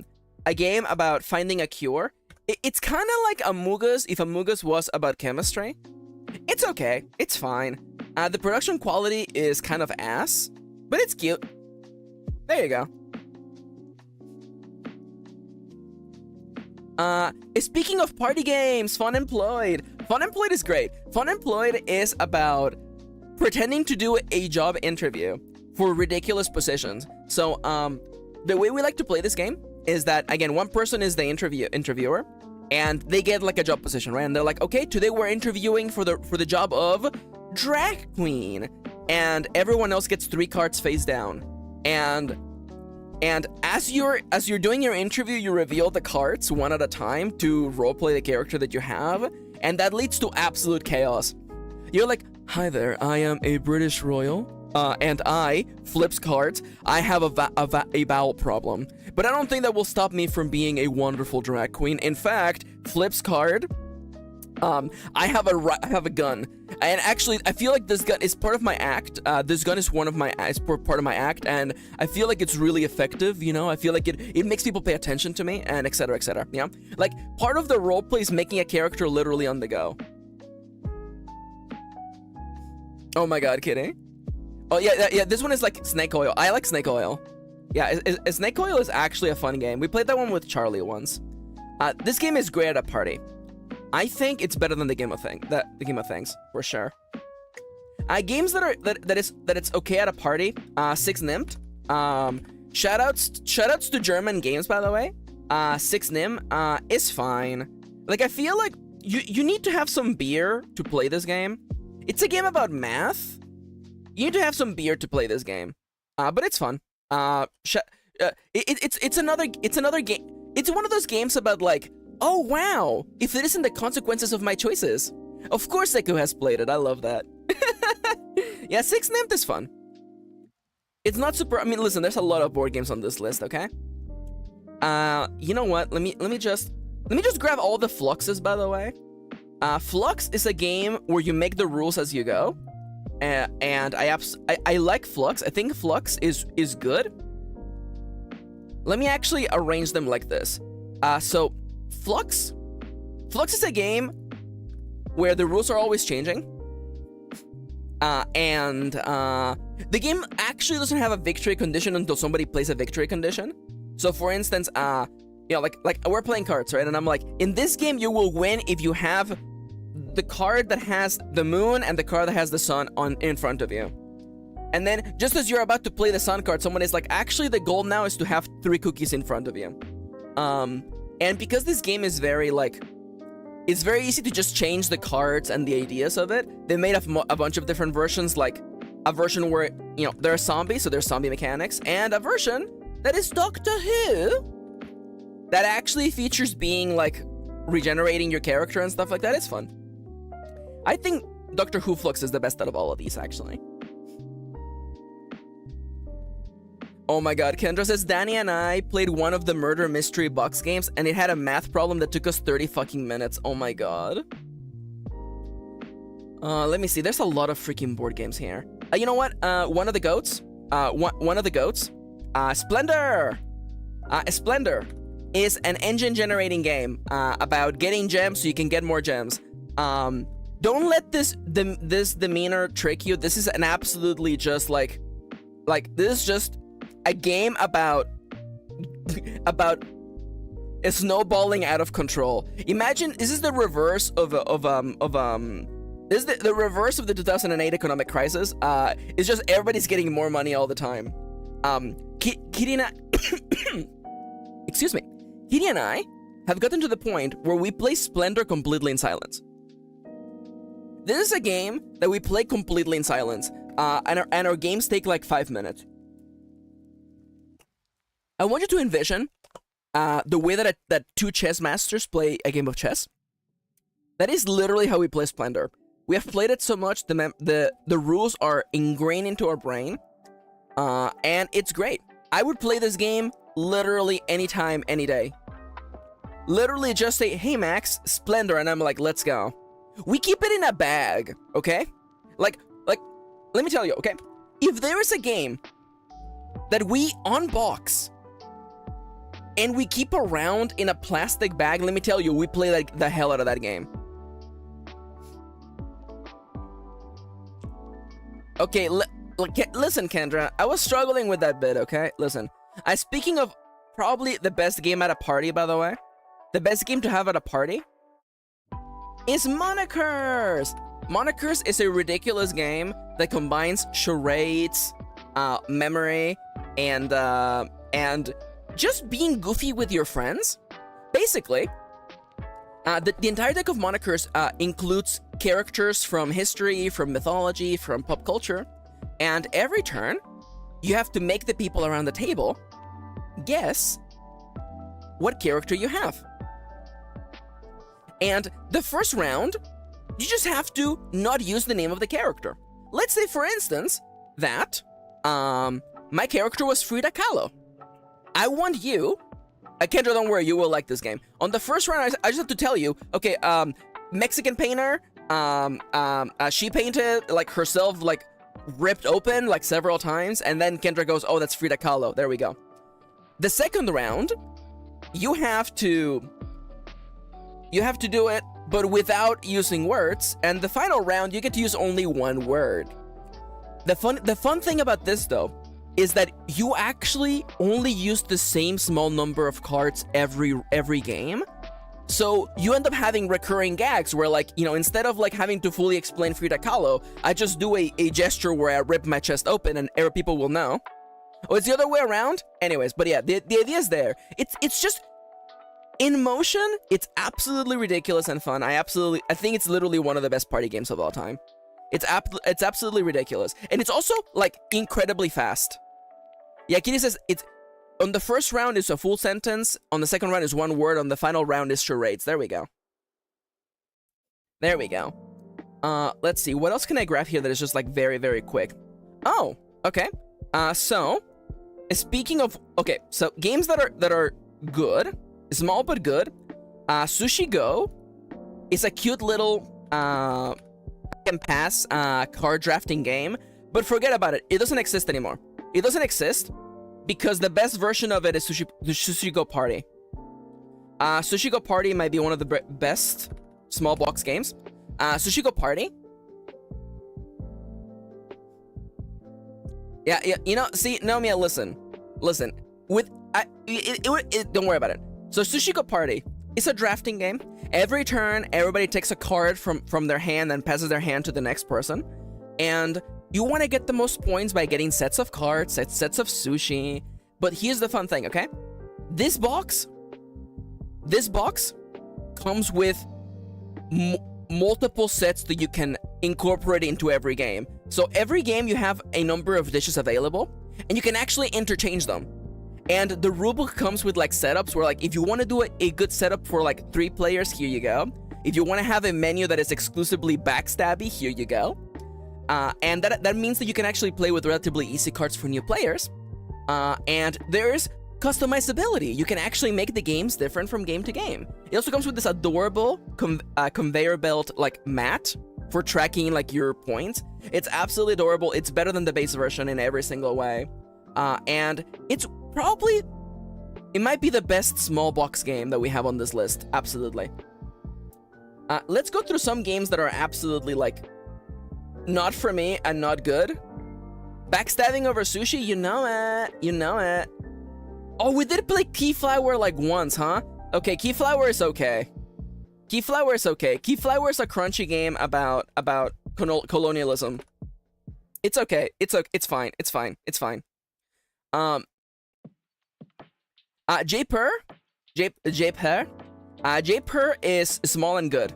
game about finding a cure. It's kind of like Amogus if Amogus was about chemistry. It's okay. It's fine. The production quality is kind of ass, but it's cute. There you go. Speaking of party games, Fun Employed. Fun Employed is great. Fun Employed is about pretending to do a job interview for ridiculous positions. So, the way we like to play this game is that, again, one person is the interviewer, and they get like a job position, right? And they're like, okay, today we're interviewing for the job of drag queen, and everyone else gets 3 cards face down, and as you're doing your interview, you reveal the cards one at a time to roleplay the character that you have, and that leads to absolute chaos. You're like, hi there, I am a British royal, and I, flips cards, I have a bowel problem. But I don't think that will stop me from being a wonderful drag queen. In fact, flips card, I have a gun. And actually, I feel like this gun is part of my act. This gun is part of my act, and I feel like it's really effective, you know? I feel like it makes people pay attention to me, and etc, etc, yeah? Like, part of the roleplay is making a character literally on the go. Oh my god, kidding? Oh, yeah, this one is like Snake Oil. I like Snake Oil. Yeah, Snake Oil is actually a fun game. We played that one with Charlie once. This game is great at a party. I think it's better than the Game of Things, for sure. Games that it's okay at a party. 6 Nimmt. Shoutouts to German games, by the way. 6 Nim is fine. Like, I feel like you need to have some beer to play this game. It's a game about math. You need to have some beer to play this game. But it's fun. It's another game. It's one of those games about like, oh wow, if it isn't the consequences of my choices. Of course Seku has played it. I love that. Yeah, 6 Nimmt is fun. It's not super. I mean, listen, there's a lot of board games on this list. Okay. You know what? Let me just grab all the Fluxes, by the way. Flux is a game where you make the rules as you go. And I like Flux. I think Flux is good. Let me actually arrange them like this. So Flux is a game where the rules are always changing. And the game actually doesn't have a victory condition until somebody plays a victory condition. So for instance, you know, like we're playing cards, right? And I'm like, in this game you will win if you have the card that has the moon and the card that has the sun in front of you. And then just as you're about to play the sun card, someone is like, actually the goal now is to have 3 cookies in front of you. And because this game is very like, it's very easy to just change the cards and the ideas of it. They made a bunch of different versions, like a version where, you know, there are zombies, so there's zombie mechanics, and a version that is Doctor Who that actually features being like regenerating your character and stuff like that. It's fun. I think Doctor Who Flux is the best out of all of these, actually. Oh my god, Kendra says, Danny and I played one of the murder mystery box games, and it had a math problem that took us 30 fucking minutes. Oh my god. Let me see. There's a lot of freaking board games here. You know what? One of the goats. Splendor! Splendor is an engine generating game about getting gems so you can get more gems. Don't let this demeanor trick you. This is an absolutely just like this is just a game about a snowballing out of control. Imagine this is the reverse of this is the reverse of the 2008 economic crisis. It's just everybody's getting more money all the time. Kirin excuse me. Kirin and I have gotten to the point where we play Splendor completely in silence. This is a game that we play completely in silence, and our games take like 5 minutes. I want you to envision the way that 2 chess masters play a game of chess. That is literally how we play Splendor. We have played it so much, the rules are ingrained into our brain, and it's great. I would play this game literally anytime, any day. Literally just say, hey Max, Splendor, and I'm like, let's go. We keep it in a bag, okay? Like, let me tell you, okay? If there is a game that we unbox and we keep around in a plastic bag, let me tell you, we play like the hell out of that game. Okay, listen, Kendra, I was struggling with that bit, okay? Listen, speaking of probably the best game at a party, by the way, the best game to have at a party is Monikers. Monikers is a ridiculous game that combines charades, memory, and just being goofy with your friends. Basically, the entire deck of Monikers includes characters from history, from mythology, from pop culture, and every turn, you have to make the people around the table guess what character you have. And the first round, you just have to not use the name of the character. Let's say, for instance, that my character was Frida Kahlo. I want you, Kendra, don't worry, you will like this game. On the first round, I just have to tell you, okay, Mexican painter, she painted like herself, like ripped open like several times, and then Kendra goes, oh, that's Frida Kahlo. There we go. The second round, you have to do it, but without using words. And the final round, you get to use only one word. The fun thing about this, though, is that you actually only use the same small number of cards every game. So you end up having recurring gags where, like, you know, instead of like having to fully explain Frida Kahlo, I just do a gesture where I rip my chest open and people will know. Oh, it's the other way around? Anyways, but yeah, the idea is there. It's just, in motion, it's absolutely ridiculous and fun. I think it's literally one of the best party games of all time. It's absolutely ridiculous. And it's also, like, incredibly fast. Yeah, Kitty says, it's on the first round is a full sentence, on the second round is one word, on the final round is charades. There we go. There we go. Let's see, what else can I grab here that is just, like, very, very quick? Oh, okay. So, speaking of, okay, so games that are good, small but good, Sushi Go is a cute little, can pass, card drafting game, but forget about it. It doesn't exist anymore. It doesn't exist because the best version of it is Sushi Go Party. Sushi Go Party might be one of the best small box games. Sushi Go Party. Yeah, you know, see, Naomi, listen. Don't worry about it. So Sushi Go Party is a drafting game. Every turn, everybody takes a card from their hand and passes their hand to the next person. And you want to get the most points by getting sets of cards, sets of sushi. But here's the fun thing, okay? This box comes with multiple sets that you can incorporate into every game. So every game you have a number of dishes available, and you can actually interchange them. And the rulebook comes with like setups where, like, if you want to do a good setup for like 3 players, here you go. If you want to have a menu that is exclusively backstabby, here you go. And that means that you can actually play with relatively easy cards for new players. And there's customizability. You can actually make the games different from game to game. It also comes with this adorable conveyor belt like mat for tracking like your points. It's absolutely adorable. It's better than the base version in every single way. And it's probably, it might be the best small box game that we have on this list. Absolutely. Let's go through some games that are absolutely like not for me and not good. Backstabbing over sushi, you know it. Oh, we did play Keyflower like once, huh? Okay, Keyflower is okay. Keyflower is a crunchy game about colonialism. It's okay. It's fine. J-Per is small and good.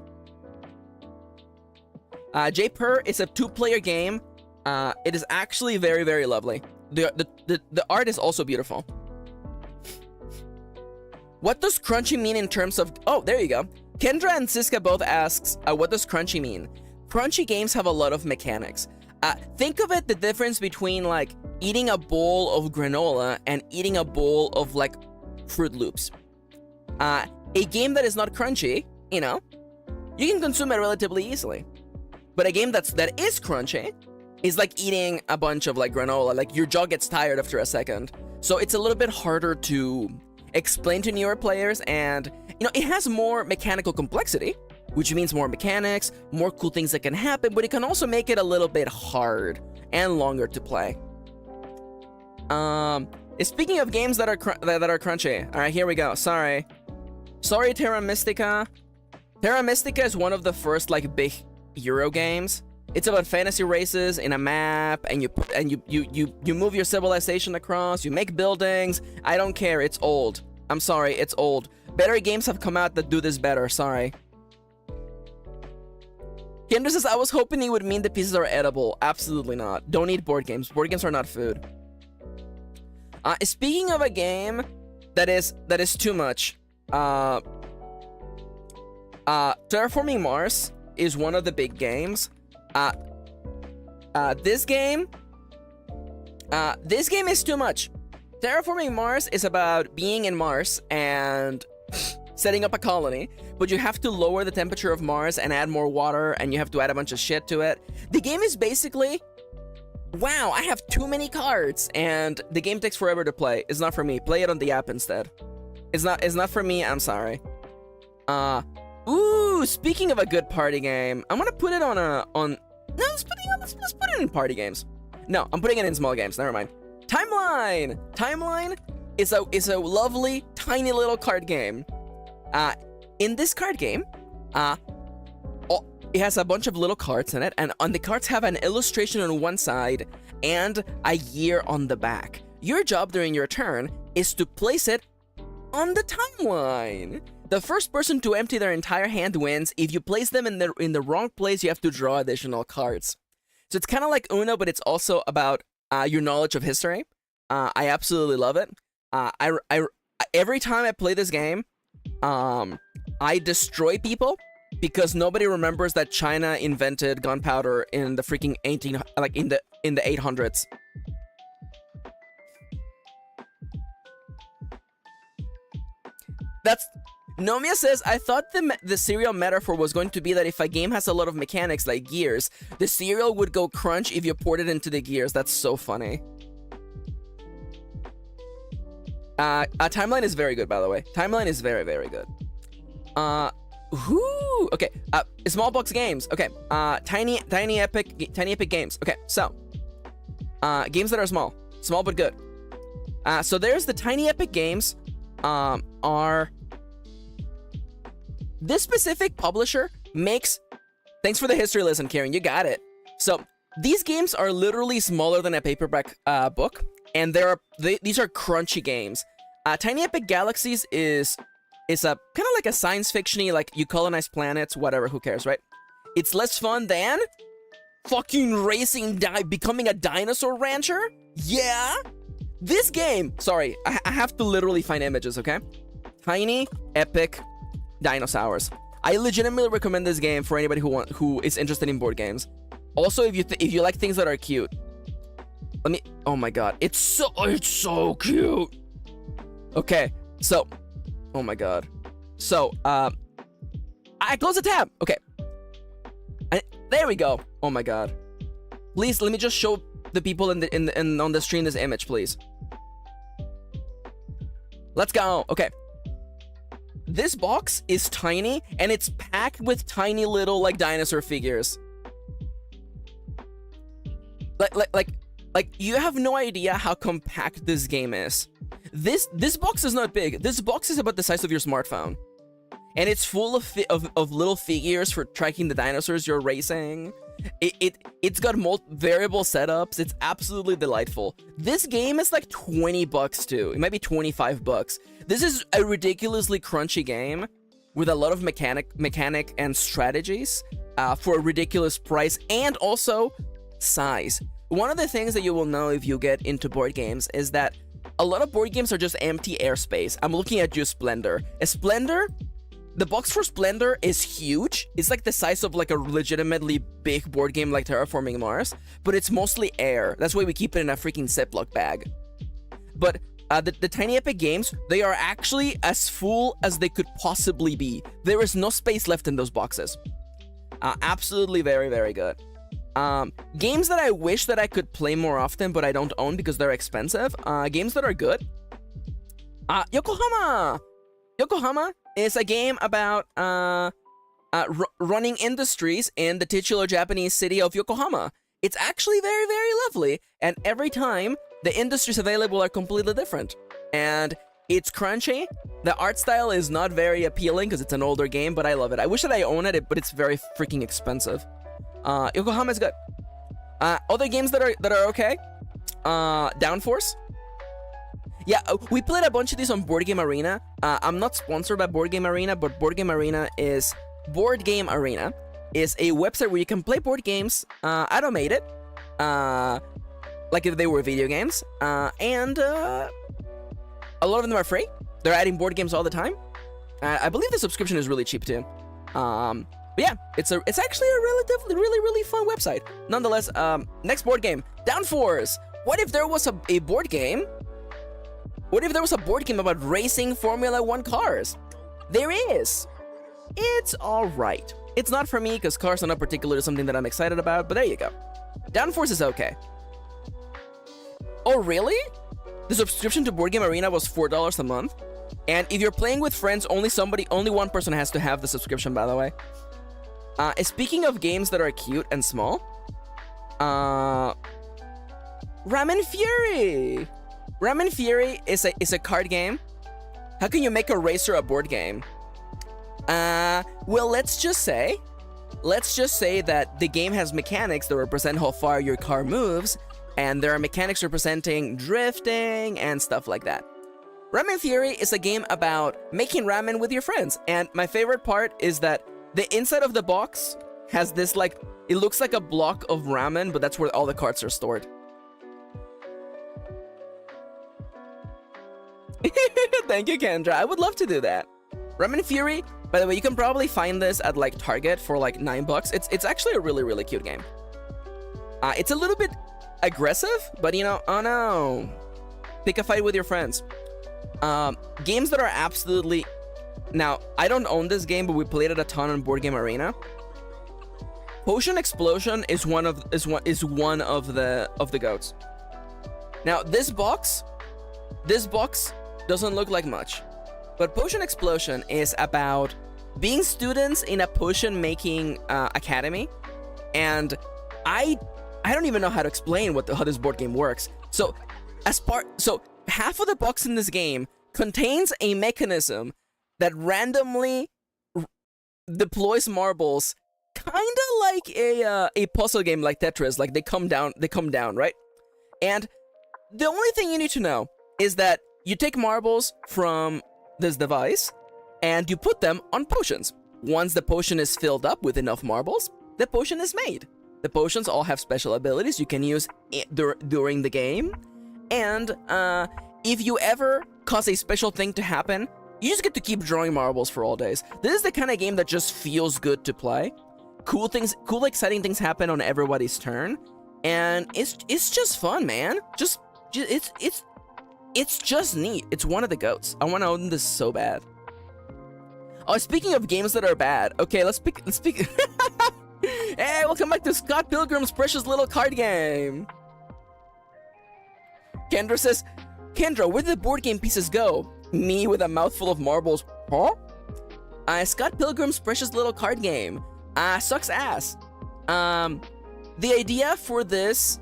J-Per is a 2-player game. It is actually very, very lovely. The art is also beautiful. What does crunchy mean in terms of... Oh, there you go. Kendra and Siska both asks, what does crunchy mean? Crunchy games have a lot of mechanics. Think of it, the difference between, like, eating a bowl of granola and eating a bowl of, like, Fruit Loops. A game that is not crunchy, you know, you can consume it relatively easily. But a game that is crunchy is like eating a bunch of, like, granola. Like, your jaw gets tired after a second. So it's a little bit harder to explain to newer players, and, you know, it has more mechanical complexity, which means more mechanics, more cool things that can happen, but it can also make it a little bit hard and longer to play. Speaking of games that are crunchy, all right, here we go. Sorry. Sorry, Terra Mystica. Terra Mystica is one of the first like big Euro games. It's about fantasy races in a map, and you move your civilization across. You make buildings. I don't care. It's old. I'm sorry. It's old. Better games have come out that do this better. Sorry. Kendra says, I was hoping it would mean the pieces are edible. Absolutely not. Don't eat board games. Board games are not food. Speaking of a game that is too much, Terraforming Mars is one of the big games. This game is too much. Terraforming Mars is about being in Mars and setting up a colony, but you have to lower the temperature of Mars and add more water, and you have to add a bunch of shit to it. The game is basically, wow, I have too many cards, and the game takes forever to play. It's not for me. Play it on the app instead. It's not for me. I'm sorry. Ooh, speaking of a good party game, I'm gonna put it let's put it in party games. No, I'm putting it in small games. Never mind. Timeline. Timeline is a lovely tiny little card game. In this card game, it has a bunch of little cards in it, and on the cards have an illustration on one side and a year on the back. Your job during your turn is to place it on the timeline. The first person to empty their entire hand wins. If you place them in the wrong place, you have to draw additional cards. So it's kind of like Uno, but it's also about your knowledge of history. I absolutely love it. Every time I play this game, I destroy people because nobody remembers that China invented gunpowder in the freaking in the 800s. Nomia says, I thought the cereal metaphor was going to be that if a game has a lot of mechanics like gears, the cereal would go crunch if you poured it into the gears. That's so funny. Timeline is very good, by the way. Timeline is very, very good. Okay. Small box games. Okay. Tiny epic games. Okay. So, games that are small but good. So there's the tiny epic games. This specific publisher makes... Thanks for the history lesson, Kirin. You got it. So, these games are literally smaller than a paperback book, and these are crunchy games. Tiny Epic Galaxies is a kind of like a science fiction-y, like you colonize planets, whatever, who cares, right? It's less fun than fucking becoming a dinosaur rancher? Yeah? This game... Sorry, I have to literally find images, okay? Tiny Epic Dinosaurs. I legitimately recommend this game for anybody who is interested in board games. Also, if you like things that are cute. Oh my god, it's so cute. Okay, so, oh my god. So, I close the tab. Okay, there we go. Oh my god. Please let me just show the people on the stream this image, please. Let's go. Okay. This box is tiny, and it's packed with tiny little, like, dinosaur figures. Like, you have no idea how compact this game is. This box is not big. This box is about the size of your smartphone. And it's full of little figures for tracking the dinosaurs you're racing. It's got variable setups. It's absolutely delightful. This game is like $20 too. It might be $25. This is a ridiculously crunchy game with a lot of mechanic and strategies for a ridiculous price and also size. One of the things that you will know if you get into board games is that a lot of board games are just empty airspace. I'm looking at you, Splendor. The box for Splendor is huge. It's like the size of like a legitimately big board game like Terraforming Mars, but it's mostly air. That's why we keep it in a freaking Ziploc bag. But the Tiny Epic games, they are actually as full as they could possibly be. There is no space left in those boxes. Absolutely very, very good. Games that I wish that I could play more often, but I don't own because they're expensive. Games that are good. Yokohama! Yokohama is a game about running industries in the titular Japanese city of Yokohama. It's actually very, very lovely, and every time the industries available are completely different. And It's crunchy. The art style is not very appealing because it's an older game, but I love it. I wish that I owned it, but it's very freaking expensive. Yokohama is good. Other games that are okay. Downforce. Yeah, we played a bunch of these on Board Game Arena. I'm not sponsored by Board Game Arena, but Board Game Arena is a website where you can play board games, automated, like if they were video games, and a lot of them are free. They're adding board games all the time. I believe the subscription is really cheap too. But yeah, it's actually a relatively really fun website. Nonetheless, next board game, Downforce. What if there was a board game? What if there was a board game about racing Formula 1 cars? There is. It's alright. It's not for me because cars are not particularly something that I'm excited about, but there you go. Downforce is okay. Oh, really? The subscription to Board Game Arena was $4 a month. And if you're playing with friends, only one person has to have the subscription, by the way. Speaking of games that are cute and small, Ramen Fury! Ramen Fury is a card game. How can you make a racer a board game? Well, let's just say that the game has mechanics that represent how far your car moves, and there are mechanics representing drifting and stuff like that. Ramen Fury is a game about making ramen with your friends, and my favorite part is that the inside of the box has this, like, it looks like a block of ramen, but that's where all the cards are stored. Thank you, Kendra. I would love to do that. Ramen Fury, by the way, you can probably find this at like Target for like $9. It's actually a really cute game. It's a little bit aggressive, but you know, oh no, pick a fight with your friends. Games that are absolutely. Now, I don't own this game, but we played it a ton on Board Game Arena. Potion Explosion is one of the goats. Now, this box doesn't look like much, but Potion Explosion is about being students in a potion making academy, and I don't even know how to explain how this board game works. So half of the box in this game contains a mechanism that randomly deploys marbles, kind of like a puzzle game like Tetris. Like they come down, right? And the only thing you need to know is that you take marbles from this device and you put them on potions. Once the potion is filled up with enough marbles, the potion is made. The potions all have special abilities you can use during the game. And if you ever cause a special thing to happen, you just get to keep drawing marbles for all days. This is the kind of game that just feels good to play. Cool, exciting things happen on everybody's turn. And it's just fun, man. It's just neat. It's one of the goats. I want to own this so bad. Oh, speaking of games that are bad, okay, let's speak. Hey, welcome back to Scott Pilgrim's Precious Little Card Game. Kendra says, Kendra, where did the board game pieces go? Me with a mouthful of marbles. Huh? Scott Pilgrim's Precious Little Card Game. Sucks ass. The idea for this...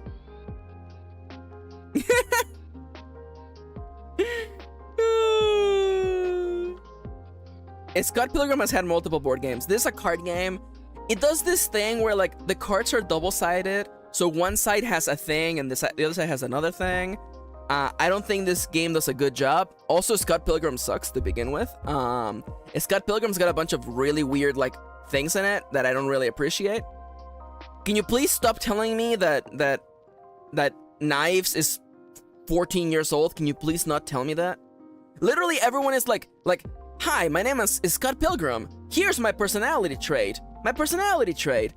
Scott Pilgrim has had multiple board games. This is a card game. It does this thing where like the cards are double-sided, so one side has a thing and the other side has another thing. I don't think this game does a good job. Also, Scott Pilgrim sucks to begin with. Scott Pilgrim's got a bunch of really weird like things in it that I don't really appreciate. Can you please stop telling me that Knives is 14 years old? Can you please not tell me that? Literally everyone is like, hi, my name is Scott Pilgrim. Here's my personality trait. My personality trait.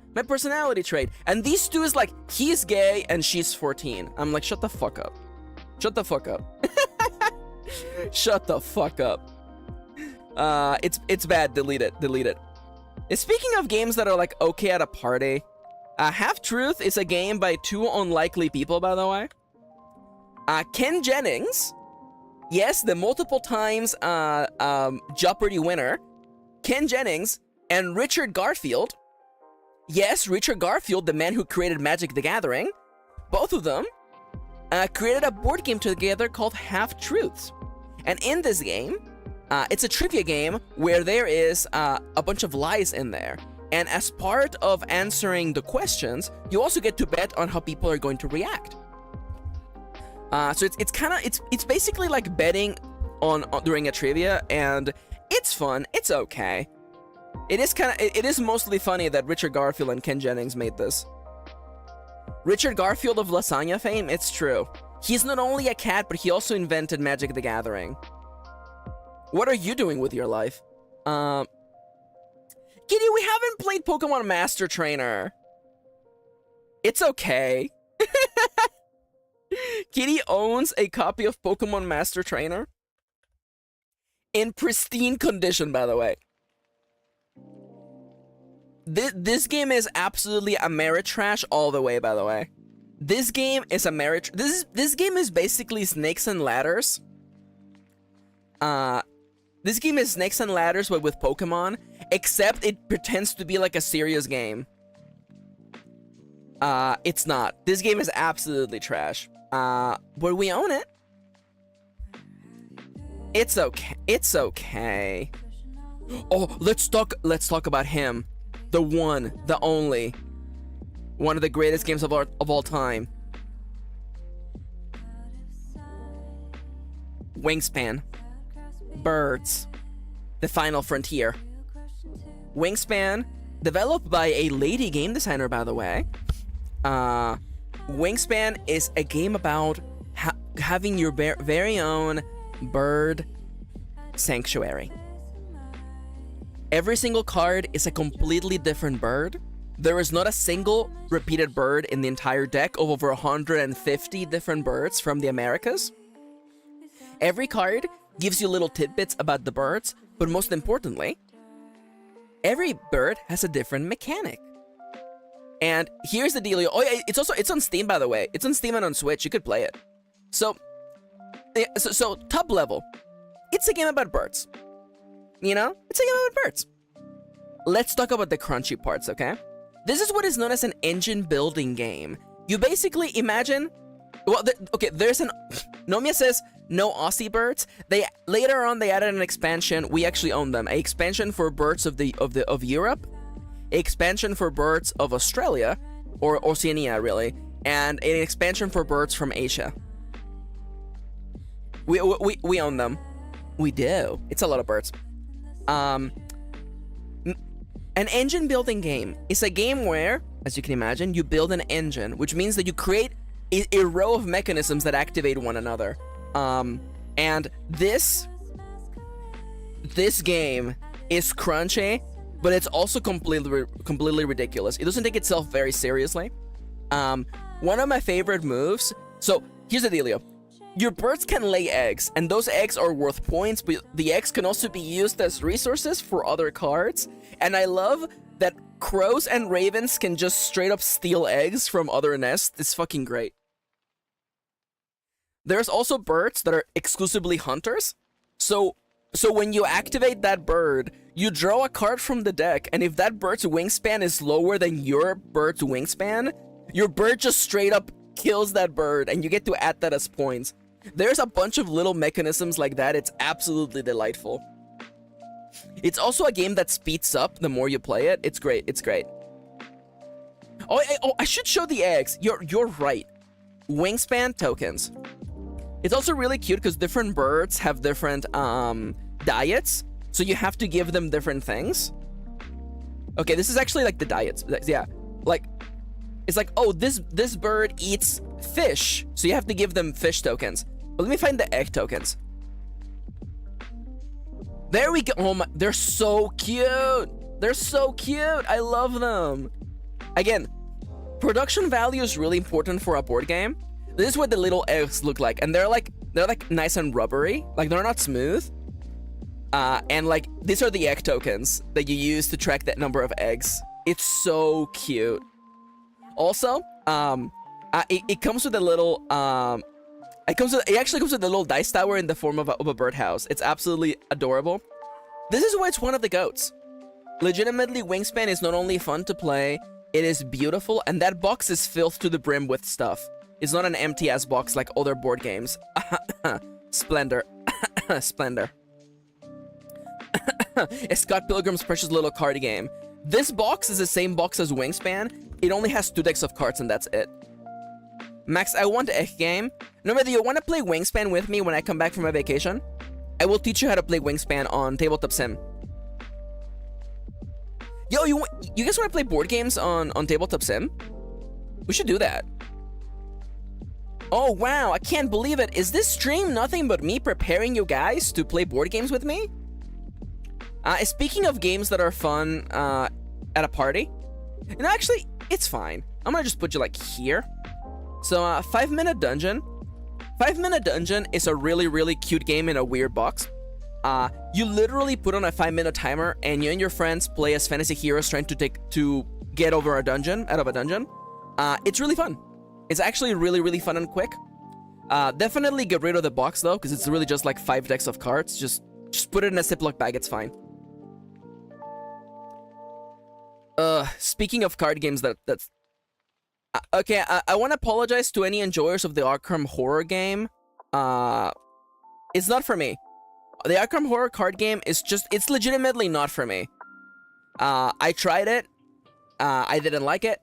And these two is like, he's gay and she's 14. I'm like, shut the fuck up. Shut the fuck up. Shut the fuck up. It's bad. Delete it. Speaking of games that are like okay at a party, Half-Truth is a game by two unlikely people, by the way. Ken Jennings, yes, the multiple times Jeopardy winner, Ken Jennings, and Richard Garfield. Yes, Richard Garfield, the man who created Magic the Gathering. Both of them created a board game together called Half-Truths. And in this game, it's a trivia game where there is a bunch of lies in there. And as part of answering the questions, you also get to bet on how people are going to react. So it's basically like betting on during a trivia, and it's fun. It's okay. It is mostly funny that Richard Garfield and Ken Jennings made this. Richard Garfield of lasagna fame, it's true. He's not only a cat, but he also invented Magic the Gathering. What are you doing with your life? Kitty, we haven't played Pokemon Master Trainer. It's okay. Kitty owns a copy of Pokemon Master Trainer. In pristine condition, by the way. This game is absolutely Ameritrash all the way, by the way. This game is this game is basically Snakes and Ladders. This game is Snakes and Ladders, but with Pokemon, except it pretends to be like a serious game. It's not. This game is absolutely trash. But we own it. It's okay. It's okay. Oh, let's talk about him. The one, the only. One of the greatest games of all time. Wingspan. Birds. The Final Frontier. Wingspan, developed by a lady game designer, by the way. Wingspan is a game about having your very own bird sanctuary. Every single card is a completely different bird. There is not a single repeated bird in the entire deck of over 150 different birds from the Americas. Every card gives you little tidbits about the birds, but most importantly, every bird has a different mechanic. And here's the deal. Oh yeah, it's on Steam, by the way. It's on Steam and on Switch. You could play it. So top level, it's a game about birds. You know, it's a game about birds. Let's talk about the crunchy parts, okay? This is what is known as an engine building game. You basically imagine, well, there's an Nomia says no Aussie birds. Later on they added an expansion. We actually own them. An expansion for birds of Europe, an expansion for birds of Australia or Oceania really, and an expansion for birds from Asia. We own them. We do. It's a lot of birds. An engine building game is a game where, as you can imagine, you build an engine, which means that you create a row of mechanisms that activate one another. And this game is crunchy, but it's also completely ridiculous. It doesn't take itself very seriously. One of my favorite moves. So here's the dealio. Your birds can lay eggs, and those eggs are worth points, but the eggs can also be used as resources for other cards. And I love that crows and ravens can just straight up steal eggs from other nests. It's fucking great. There's also birds that are exclusively hunters. So when you activate that bird, you draw a card from the deck, and if that bird's wingspan is lower than your bird's wingspan, your bird just straight up kills that bird, and you get to add that as points. There's a bunch of little mechanisms like that. It's absolutely delightful. It's also a game that speeds up the more you play it. It's great. It's great. Oh, I should show the eggs. You're right. Wingspan tokens. It's also really cute because different birds have different diets, so you have to give them different things. Okay, this is actually like the diets. Yeah, like it's like, oh, this bird eats fish, so you have to give them fish tokens. But let me find the egg tokens. There we go. Oh my, they're so cute. They're so cute. I love them. Again, production value is really important for a board game. This is what the little eggs look like, and they're like nice and rubbery. Like they're not smooth. And like these are the egg tokens that you use to track that number of eggs. It's so cute. Also, it comes with a little it actually comes with a little dice tower in the form of a birdhouse. It's absolutely adorable. This is why it's one of the GOATs. Legitimately, Wingspan is not only fun to play, it is beautiful, and that box is filled to the brim with stuff. It's not an empty ass box like other board games. Splendor. Splendor. A Scott Pilgrim's precious little card game. This box is the same box as Wingspan. It only has 2 decks of cards and that's it. Max, I want a game. No, do you want to play Wingspan with me when I come back from my vacation? I will teach you how to play Wingspan on Tabletop Sim. Yo, you guys want to play board games on Tabletop Sim? We should do that. Oh, wow, I can't believe it. Is this stream nothing but me preparing you guys to play board games with me? Speaking of games that are fun at a party, and actually, it's fine. I'm gonna just put you like here. So, 5-minute dungeon. 5-minute dungeon is a really, really cute game in a weird box. You literally put on a 5-minute timer, and you and your friends play as fantasy heroes trying to get over a dungeon, out of a dungeon. It's really fun. It's actually really, really fun and quick. Definitely get rid of the box though, because it's really just like 5 decks of cards. Just put it in a Ziploc bag. It's fine. Speaking of card games, that's okay. I want to apologize to any enjoyers of the Arkham Horror game. It's not for me. The Arkham Horror card game is it's legitimately not for me. I tried it. I didn't like it.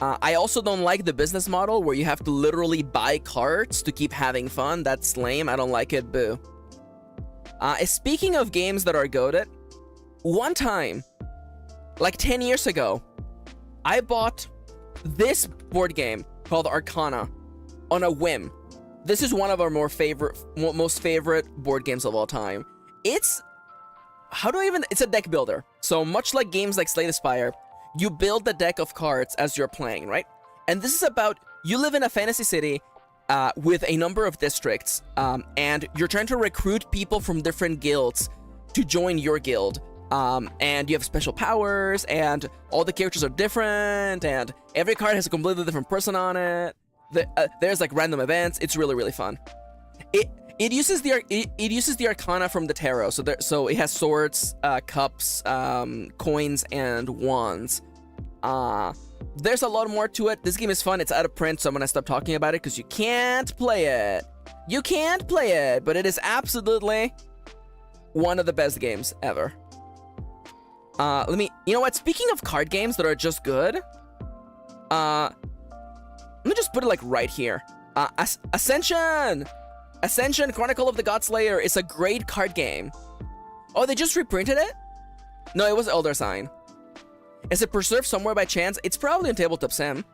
I also don't like the business model where you have to literally buy cards to keep having fun. That's lame. I don't like it. Boo. Speaking of games that are goated, one time, like 10 years ago, I bought this board game called Arcana on a whim. This is one of our most favorite board games of all time. It's a deck builder. So much like games like Slay the Spire, you build the deck of cards as you're playing, right? And this is about, you live in a fantasy city with a number of districts, and you're trying to recruit people from different guilds to join your guild. And you have special powers, and all the characters are different, and every card has a completely different person on it. There's like random events. It's really, really fun. It uses the Arcana from the tarot, so it has swords, cups, coins, and wands. There's a lot more to it. This game is fun. It's out of print, so I'm gonna stop talking about it because you can't play it. You can't play it, but it is absolutely one of the best games ever. You know what? Speaking of card games that are just good, let me just put it like right here. Ascension Chronicle of the Godslayer is a great card game. Oh, they just reprinted it? No, it was Elder Sign. Is it preserved somewhere by chance? It's probably on Tabletop Sim.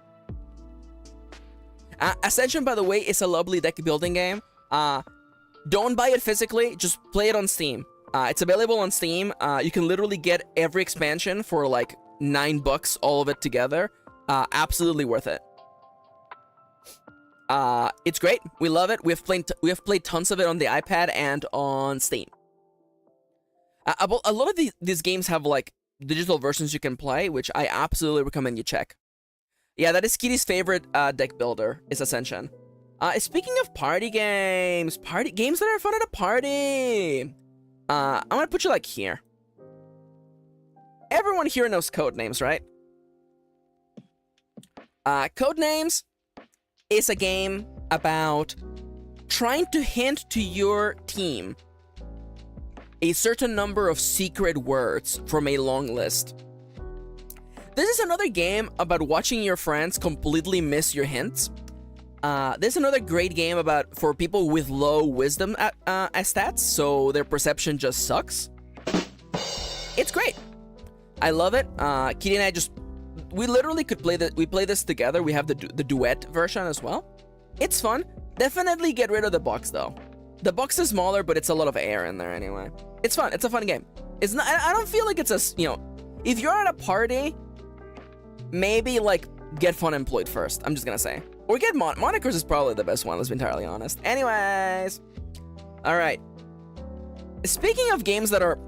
Ascension, by the way, is a lovely deck building game. Don't buy it physically, just play it on Steam. It's available on Steam. You can literally get every expansion for like $9, all of it together. Absolutely worth it. It's great. We love it. We have played tons of it on the iPad and on Steam. A lot of these games have like digital versions you can play, which I absolutely recommend you check. Yeah, that is Kitty's favorite deck builder, is Ascension. Speaking of party games that are fun at a party. I'm gonna put you like here. Everyone here knows Codenames, right? Codenames is a game about trying to hint to your team a certain number of secret words from a long list. This is another game about watching your friends completely miss your hints. This is another great game for people with low wisdom stats, so their perception just sucks. It's great. I love it. Kitty and I we literally could play we play this together. We have the duet version as well. It's fun. Definitely get rid of the box though. The box is smaller, but it's a lot of air in there anyway. It's fun. It's a fun game. It's not. I don't feel like it's if you're at a party, maybe like get Fun Employed first. I'm just gonna say. Or get Monikers is probably the best one, let's be entirely honest. Anyways. Alright. Speaking of games that are...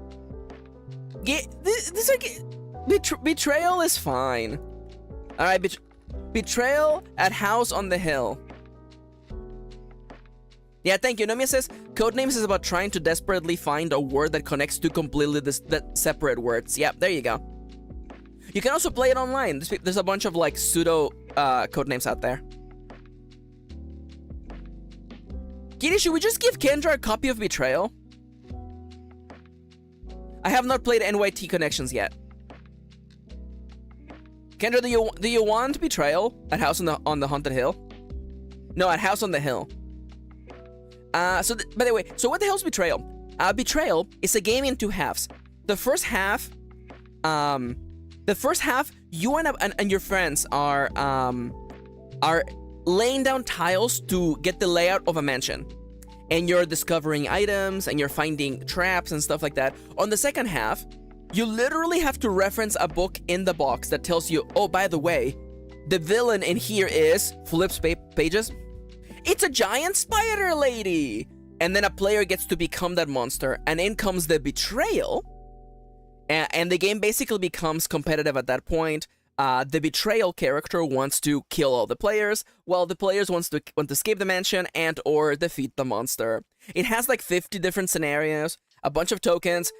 Betrayal is fine. Alright, Betrayal at House on the Hill. Yeah, thank you. Nomia says, Codenames is about trying to desperately find a word that connects to completely separate words. Yeah, there you go. You can also play it online. There's a bunch of like pseudo codenames out there. Kitty, should we just give Kendra a copy of Betrayal? I have not played NYT Connections yet. Kendra, do you want Betrayal at House on the Haunted Hill? No, at House on the Hill. By the way, so what the hell is Betrayal? Betrayal is a game in two halves. The first half, you and your friends are laying down tiles to get the layout of a mansion. And you're discovering items and you're finding traps and stuff like that. On the second half, you literally have to reference a book in the box that tells you, oh, by the way, the villain in here is, flips pages, it's a giant spider lady. And then a player gets to become that monster. And in comes the betrayal. And the game basically becomes competitive at that point. The betrayal character wants to kill all the players, while the players want to escape the mansion and or defeat the monster. It has like 50 different scenarios, a bunch of tokens.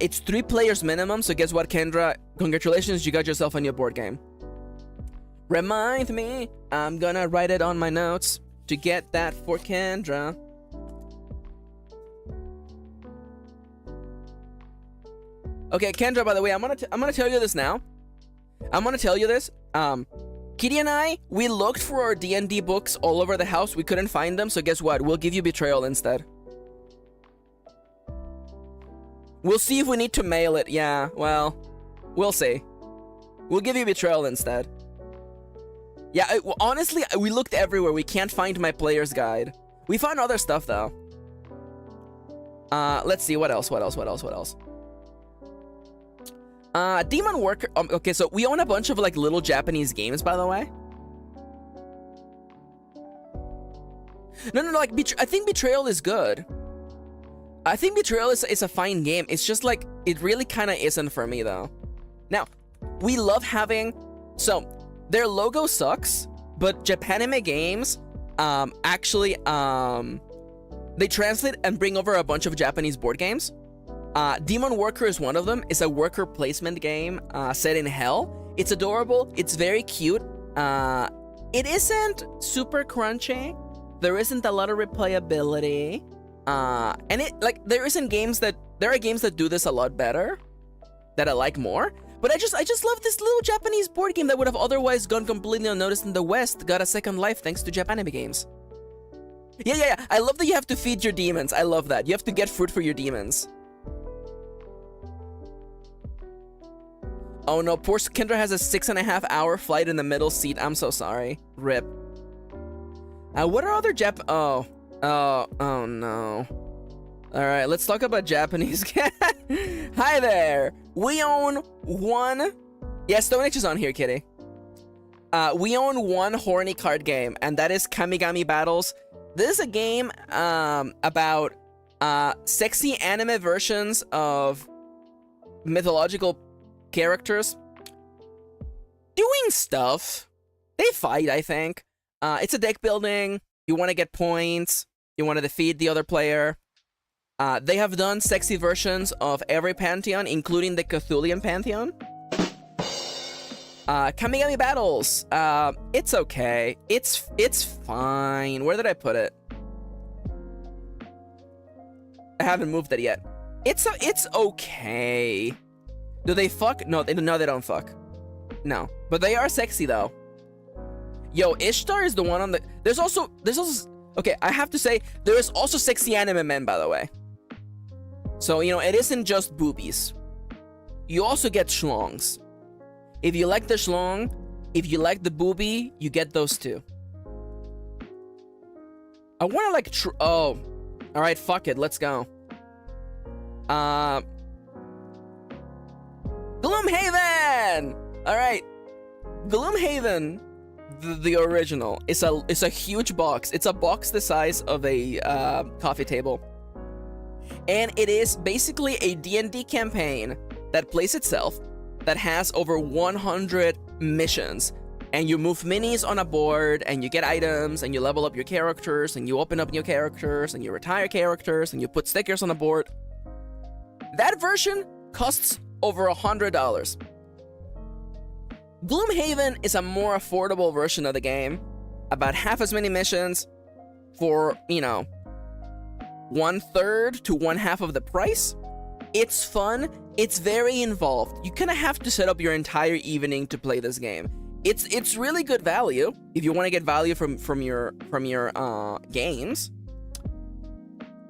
It's 3 players minimum, so guess what, Kendra? Congratulations, you got yourself a new board game. Remind me, I'm gonna write it on my notes to get that for Kendra. Okay, Kendra, by the way, I'm gonna tell you this now. I'm gonna tell you this. Kitty and I, we looked for our D&D books all over the house. We couldn't find them, so guess what? We'll give you Betrayal instead. We'll see if we need to mail it. Yeah, well, we'll see. We'll give you Betrayal instead. Yeah, honestly, we looked everywhere. We can't find my player's guide. We found other stuff, though. Let's see. What else? Demon Worker. Okay, so we own a bunch of like little Japanese games, by the way. No, like I think Betrayal is good. I think Betrayal is a fine game. It's just like it really kind of isn't for me though. Now, we love having their logo sucks, but Japanime games actually they translate and bring over a bunch of Japanese board games. Demon Worker is one of them. It's a worker placement game set in hell. It's adorable. It's very cute. It isn't super crunchy. There isn't a lot of replayability. And it there are games that do this a lot better, that I like more. But I just love this little Japanese board game that would have otherwise gone completely unnoticed in the West. Got a second life thanks to Japanime games. Yeah. I love that you have to feed your demons. I love that. You have to get food for your demons. Oh no, poor Kendra has a 6.5-hour flight in the middle seat. I'm so sorry. RIP. What are other oh no. Alright, let's talk about Japanese. Hi there. We own one. Yeah, Stone Age is on here, kitty. We own one horny card game, and that is Kamigami Battles. This is a game about sexy anime versions of mythological characters doing stuff. They fight, I think. It's a deck building. You want to get points. You want to defeat the other player. They have done sexy versions of every pantheon, including the Cthulian pantheon. Kamigami Battles. It's okay. It's fine. Where did I put it? I haven't moved it yet. It's okay. Do they fuck? No, they don't fuck. No, but they are sexy though. Yo, Ishtar is the one on the. There's also. Okay, I have to say there is also sexy anime men, by the way. So it isn't just boobies. You also get schlongs. If you like the schlong, if you like the boobie, you get those too. I want to oh, all right, fuck it, let's go. Gloomhaven! Alright. Gloomhaven, the original, is a huge box. It's a box the size of a coffee table. And it is basically a D&D campaign that plays itself, that has over 100 missions. And you move minis on a board, and you get items, and you level up your characters, and you open up new characters, and you retire characters, and you put stickers on the board. That version costs over $100. Gloomhaven is a more affordable version of the game, about half as many missions for, 1/3 to 1/2 of the price. It's fun. It's very involved. You kind of have to set up your entire evening to play this game. It's really good value if you want to get value from your games.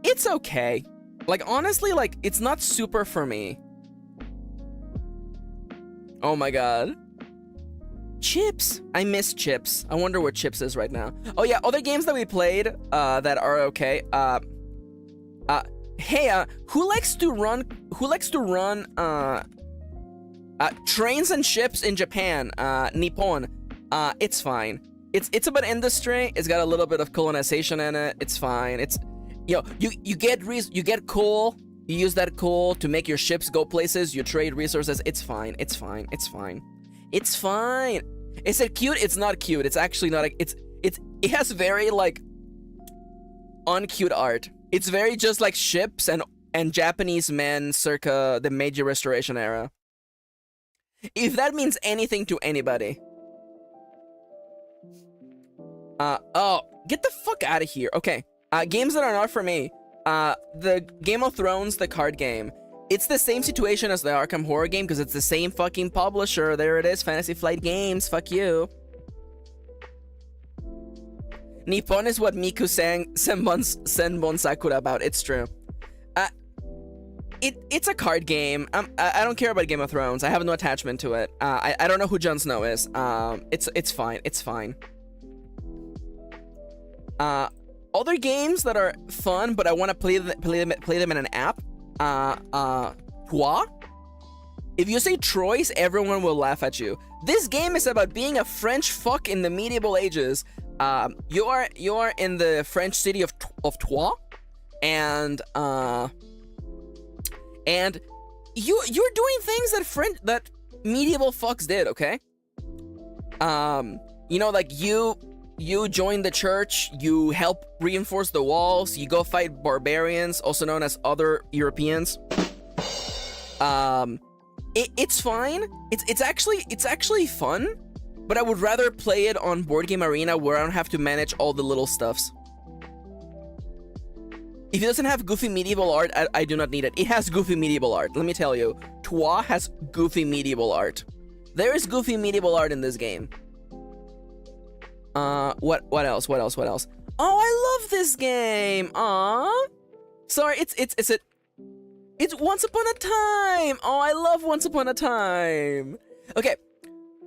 It's okay. Like, honestly, like, it's not super for me. Oh my god. Chips. I miss Chips. I wonder where Chips is right now. Oh yeah, other games that we played that are okay. Hey, who likes to run trains and ships in Japan? Nippon. It's fine. It's about industry. It's got a little bit of colonization in it. It's fine. It's, you know, you get coal. You use that coal to make your ships go places. You trade resources. It's fine. It's fine. It's fine. It's fine. Is it cute? It's not cute. It's actually not. It has very like uncute art. It's very just like ships and Japanese men circa the Meiji Restoration era. If that means anything to anybody. Oh, get the fuck out of here. Okay. Games that are not for me. The Game of Thrones, the card game. It's the same situation as the Arkham Horror game because it's the same fucking publisher. There it is, Fantasy Flight Games. Fuck you. Nippon is what Miku sang Senbon Sakura about. It's true. It's a card game. I don't care about Game of Thrones. I have no attachment to it. I don't know who Jon Snow is. It's fine. It's fine. Other games that are fun, but I want to play them in an app. Troyes? If you say Troyes, everyone will laugh at you. This game is about being a French fuck in the medieval ages. You are in the French city of Troyes, and you're doing things that medieval fucks did. Okay. You know, like you join the church, you help reinforce the walls, you go fight barbarians, also known as other Europeans. It's fine. It's actually fun, but I would rather play it on Board Game Arena where I don't have to manage all the little stuffs. If it doesn't have goofy medieval art, I do not need it. It has goofy medieval art. Let me tell you, Troyes has goofy medieval art. There is goofy medieval art in this game. What else? Oh, I love this game. Aw. Sorry, it's Once Upon a Time. Oh, I love Once Upon a Time. Okay.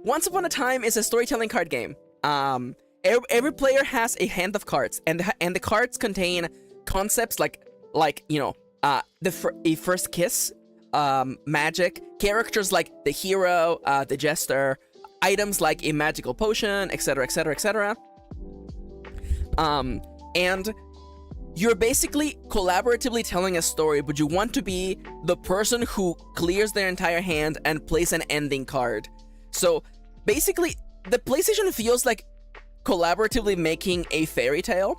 Once Upon a Time is a storytelling card game. Every player has a hand of cards, and the cards contain concepts like you know, a first kiss, magic, characters like the hero, the jester, items like a magical potion, etc., etc., etc. And you're basically collaboratively telling a story, but you want to be the person who clears their entire hand and plays an ending card. So basically, the PlayStation feels like collaboratively making a fairy tale,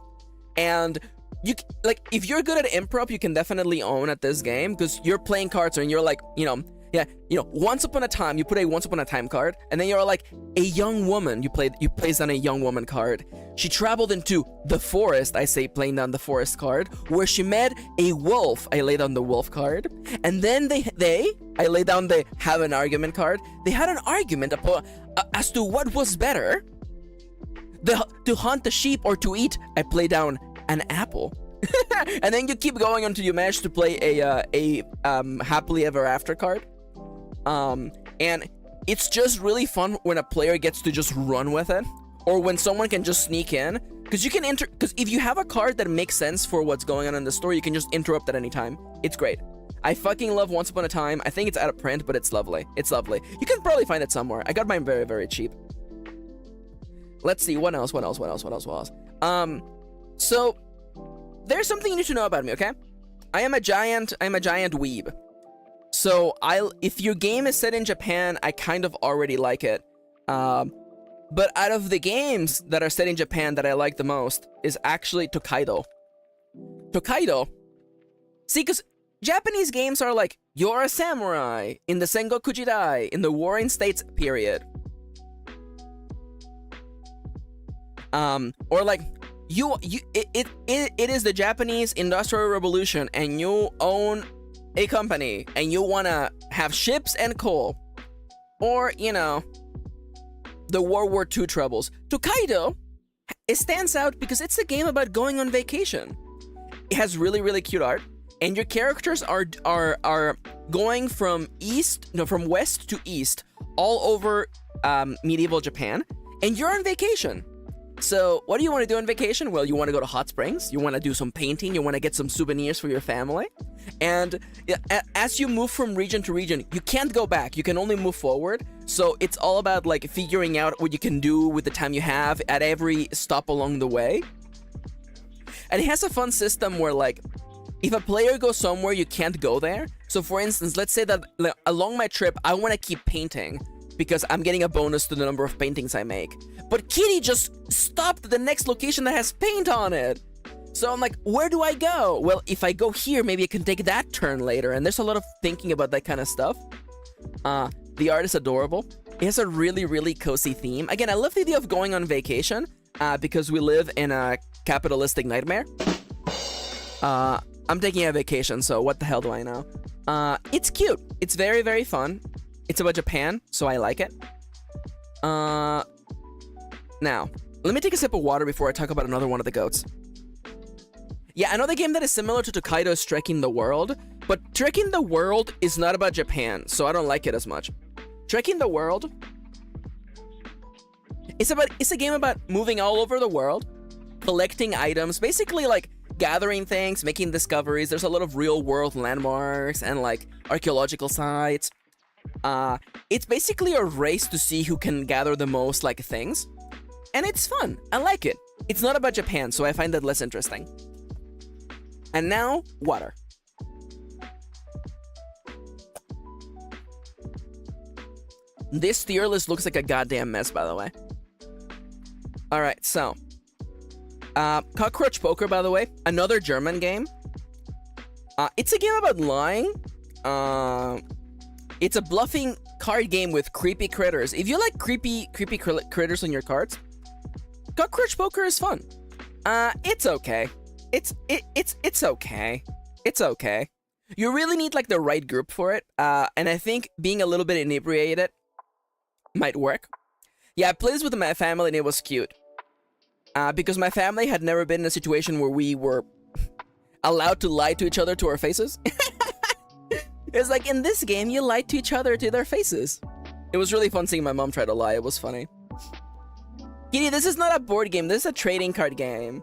and you like, if you're good at improv, you can definitely own at this game because you're playing cards and you're like, you know, yeah, you know, once upon a time, you put a once upon a time card, and then you're like a young woman. You place down a young woman card. She traveled into the forest. I say playing down the forest card, where she met a wolf. I lay down the wolf card, and then I lay down the have an argument card. They had an argument as to what was better, to hunt the sheep or to eat. I play down an apple. And then you keep going until you manage to play a happily ever after card. And it's just really fun when a player gets to just run with it, or when someone can just sneak in, because you can because if you have a card that makes sense for what's going on in the story, you can just interrupt at any time. It's great. I fucking love Once Upon a Time. I think it's out of print, but it's lovely. It's lovely. You can probably find it somewhere. I got mine very, very cheap. Let's see, what else? So there's something you need to know about me, okay? I'm a giant weeb. So if your game is set in Japan, I kind of already like it. But out of the games that are set in Japan that I like the most is actually Tokaido. See, because Japanese games are like, you're a samurai in the Sengoku Jidai, in the Warring States period. Or like, it is the Japanese Industrial Revolution, and you own a company, and you want to have ships and coal, or, you know, the World War II troubles. Tokaido, it stands out because it's a game about going on vacation. It has really, really cute art, and your characters are going from west to east, all over medieval Japan, and you're on vacation. So what do you want to do on vacation? Well, you want to go to hot springs, you want to do some painting, you want to get some souvenirs for your family, and as you move from region to region, you can't go back, you can only move forward. So it's all about like figuring out what you can do with the time you have at every stop along the way. And it has a fun system where, like, if a player goes somewhere, you can't go there. So for instance, let's say that along my trip, I want to keep painting because I'm getting a bonus to the number of paintings I make. But Kitty just stopped at the next location that has paint on it. So I'm like, where do I go? Well, if I go here, maybe I can take that turn later. And there's a lot of thinking about that kind of stuff. The art is adorable. It has a really, really cozy theme. Again, I love the idea of going on vacation because we live in a capitalistic nightmare. I'm taking a vacation, so what the hell do I know? It's cute. It's very, very fun. It's about Japan, so I like it. Now, let me take a sip of water before I talk about another one of the goats. Yeah, another game that is similar to Tokaido is Trekking the World, but Trekking the World is not about Japan, so I don't like it as much. Trekking the World, it's a game about moving all over the world, collecting items, basically like gathering things, making discoveries. There's a lot of real world landmarks and like archaeological sites. It's basically a race to see who can gather the most like things, and it's fun. I like it. It's not about Japan, so I find that less interesting. And now, water. This tier list looks like a goddamn mess, by the way. Alright, so Cockroach Poker, by the way, another German game. It's a game about lying. It's a bluffing card game with creepy critters. If you like creepy critters on your cards, Cockroach Poker is fun. It's okay. It's okay. It's okay. You really need like the right group for it. And I think being a little bit inebriated might work. Yeah, I played this with my family and it was cute. Because my family had never been in a situation where we were allowed to lie to each other to our faces. It's like, in this game, you lie to each other to their faces. It was really fun seeing my mom try to lie. It was funny. Kitty, this is not a board game. This is a trading card game.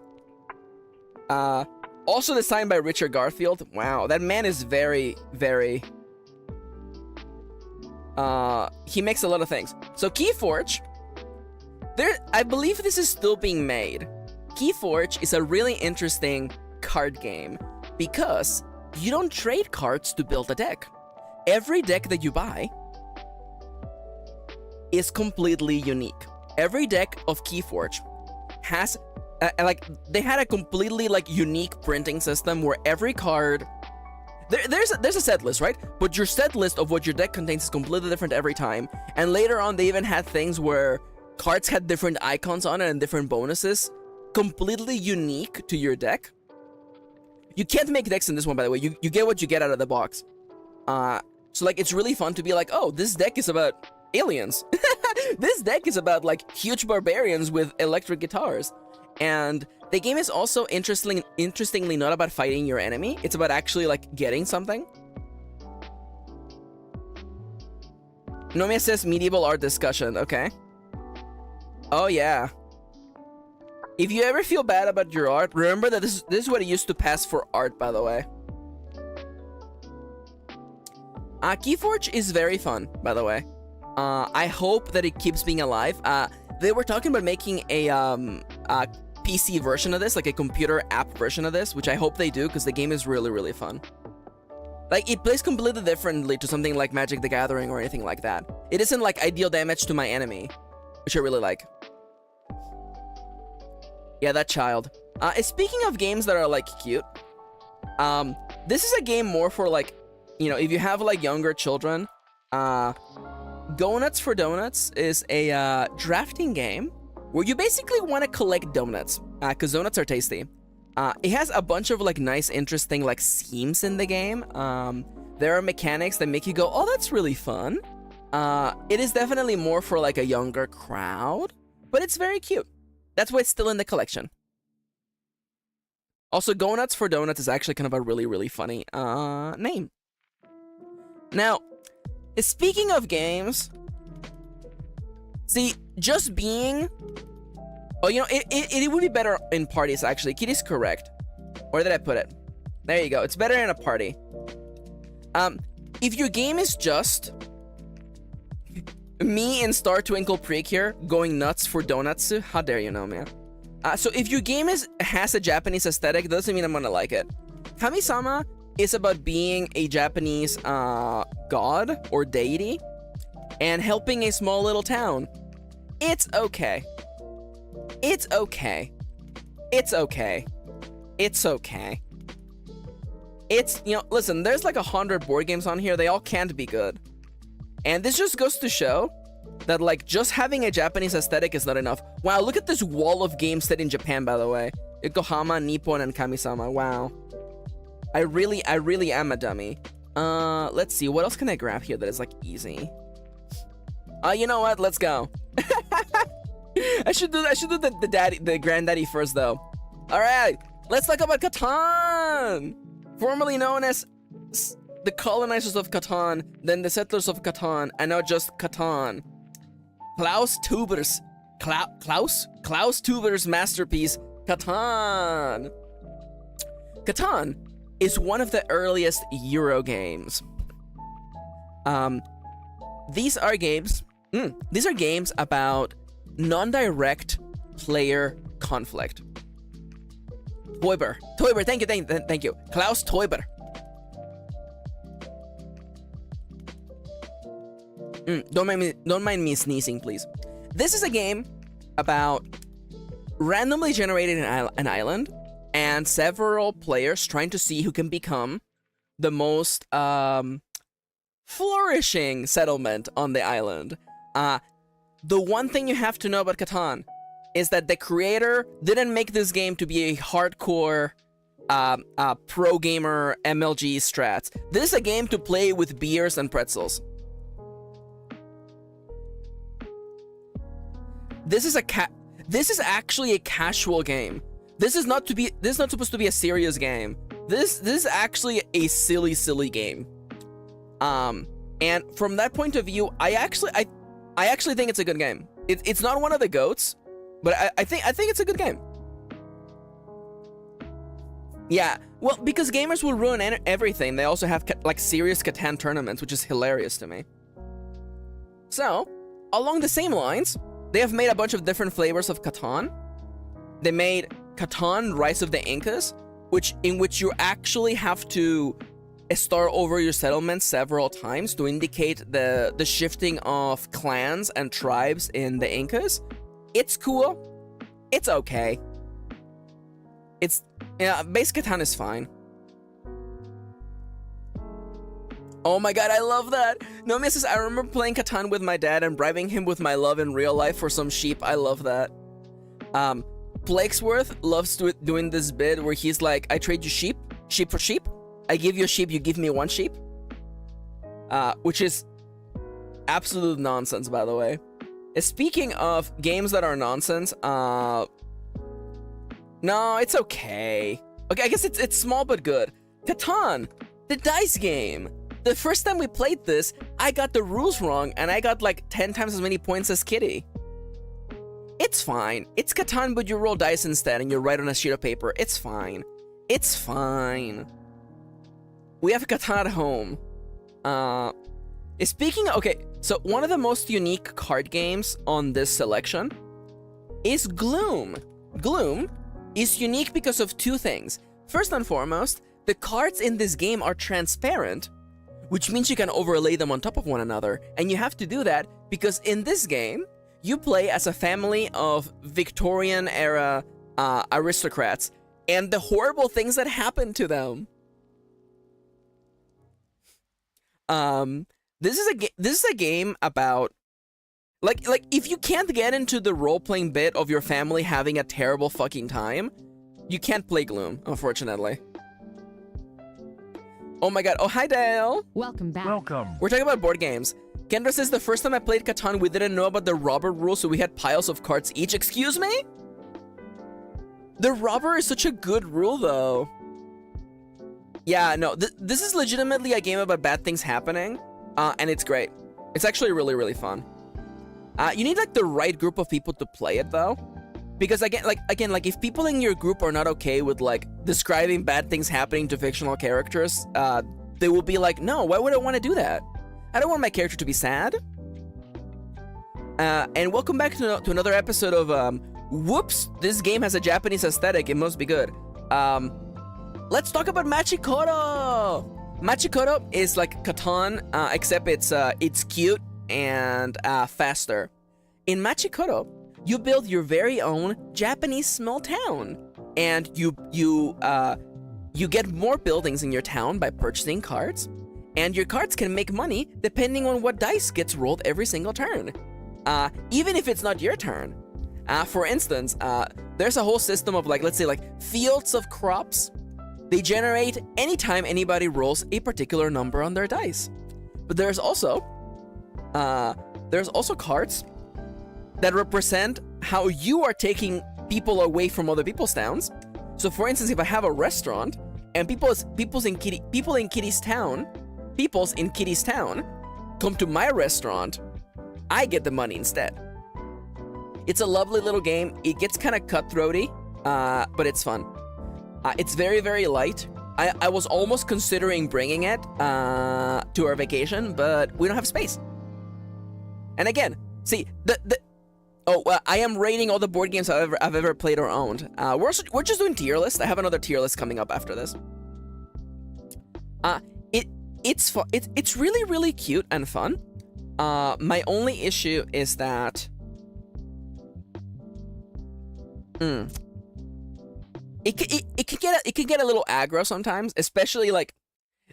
Also designed by Richard Garfield. Wow, that man is very, very... he makes a lot of things. So Keyforge... I believe this is still being made. Keyforge is a really interesting card game because you don't trade cards to build a deck. Every deck that you buy is completely unique. Every deck of Keyforge has they had a completely like unique printing system where every card there's a set list, right? But your set list of what your deck contains is completely different every time. And later on, they even had things where cards had different icons on it and different bonuses, completely unique to your deck. You can't make decks in this one, by the way. You get what you get out of the box. So like, it's really fun to be like, oh, this deck is about aliens. This deck is about like huge barbarians with electric guitars. And the game is also interestingly not about fighting your enemy. It's about actually like getting something. Nomia says medieval art discussion. Okay. Oh yeah. If you ever feel bad about your art, remember that this is what it used to pass for art, by the way. Keyforge is very fun, by the way. I hope that it keeps being alive. They were talking about making a PC version of this, like a computer app version of this, which I hope they do, because the game is really, really fun. Like, it plays completely differently to something like Magic the Gathering or anything like that. It isn't like I deal damage to my enemy, which I really like. Yeah, that child. Speaking of games that are, like, cute, this is a game more for, like, you know, if you have, like, younger children. Go Nuts for Donuts is a drafting game where you basically want to collect donuts, because donuts are tasty. It has a bunch of like nice, interesting like schemes in the game. There are mechanics that make you go, oh, that's really fun. It is definitely more for like a younger crowd, but it's very cute. That's why it's still in the collection. Also, Go Nuts for Donuts is actually kind of a really, really funny name. Now, speaking of games, see, just being... Oh, you know, it would be better in parties, actually. Kitty's correct. Where did I put it? There you go. It's better in a party. If your game is just me in Star Twinkle Precure going nuts for donuts, how dare you know, man? So if your game has a Japanese aesthetic, doesn't mean I'm gonna like it. Kami-sama is about being a Japanese god or deity and helping a small little town. It's okay. It's okay. It's okay. It's okay. It's, you know, listen, there's like 100 board games on here. They all can't be good. And this just goes to show that, like, just having a Japanese aesthetic is not enough. Wow, look at this wall of games set in Japan, by the way. Yokohama, Nippon, and Kami-sama. Wow. I really am a dummy. Let's see. What else can I grab here that is, like, easy? You know what? Let's go. I should do the granddaddy first, though. All right, let's talk about Catan, formerly known as the colonizers of Catan, then the settlers of Catan, and now just Catan. Klaus Teuber's masterpiece, Catan. Catan is one of the earliest Euro games. These are games about non-direct player conflict. Teuber, thank you. Klaus Teuber. Don't mind me sneezing, please. This is a game about randomly generating an island and several players trying to see who can become the most flourishing settlement on the island. The one thing you have to know about Catan is that the creator didn't make this game to be a hardcore pro gamer MLG strats. This is a game to play with beers and pretzels. This is actually a casual game. This is not supposed to be a serious game. This is actually a silly game. And from that point of view, I actually think it's a good game. It's not one of the GOATs, but I think it's a good game. Yeah, well, because gamers will ruin everything. They also have like serious Catan tournaments, which is hilarious to me. So, along the same lines, they have made a bunch of different flavors of Catan. They made Catan Rise of the Incas, in which you actually have to start over your settlement several times to indicate the shifting of clans and tribes in the Incas. It's cool. It's okay. Base Catan is fine. Oh my god, I love that. Nomia says, I remember playing Catan with my dad and bribing him with my love in real life for some sheep. I love that. Blakesworth loves doing this bit where he's like, I trade you sheep for sheep. I give you a sheep, you give me one sheep. Which is absolute nonsense, by the way. Speaking of games that are nonsense, no, it's okay. Okay, I guess it's small but good. Catan, the dice game. The first time we played this, I got the rules wrong, and I got like 10 times as many points as Kitty. It's fine. It's Catan, but you roll dice instead, and you write on a sheet of paper. It's fine. It's fine. We have Catan at home. Okay, so one of the most unique card games on this selection is Gloom. Gloom is unique because of two things. First and foremost, the cards in this game are transparent, which means you can overlay them on top of one another. And you have to do that because in this game, you play as a family of Victorian-era aristocrats and the horrible things that happen to them. This is a game about Like if you can't get into the role-playing bit of your family having a terrible fucking time, you can't play Gloom, unfortunately. Oh my god. Oh, hi, Dale.
Welcome back.
Welcome.
We're talking about board games. Kendra says, the first time I played Catan, we didn't know about the robber rule, so we had piles of cards each. Excuse me? The robber is such a good rule, though. Yeah, no, this is legitimately a game about bad things happening, and it's great. It's actually really, really fun. You need, like, the right group of people to play it, though. Because, again, if people in your group are not okay with, like, describing bad things happening to fictional characters, they will be like, no, why would I want to do that? I don't want my character to be sad. And welcome back to another episode of, whoops, this game has a Japanese aesthetic, it must be good. Let's talk about Machikoto! Machikoto is like Catan, except it's cute and faster. In Machikoto, you build your very own Japanese small town, and you get more buildings in your town by purchasing cards, and your cards can make money depending on what dice gets rolled every single turn, even if it's not your turn. For instance, there's a whole system of, like, let's say, like, fields of crops. They generate anytime anybody rolls a particular number on their dice. But there's also cards that represent how you are taking people away from other people's towns. So, for instance, if I have a restaurant and people in Kitty's town come to my restaurant, I get the money instead. It's a lovely little game. It gets kind of cutthroaty, but it's fun. It's very, very light. I was almost considering bringing it to our vacation, but we don't have space. And again, see, I am rating all the board games I've ever played or owned. We're just doing tier list. I have another tier list coming up after this. It's fun. It's really, really cute and fun. My only issue is that it can get a little aggro sometimes, especially, like,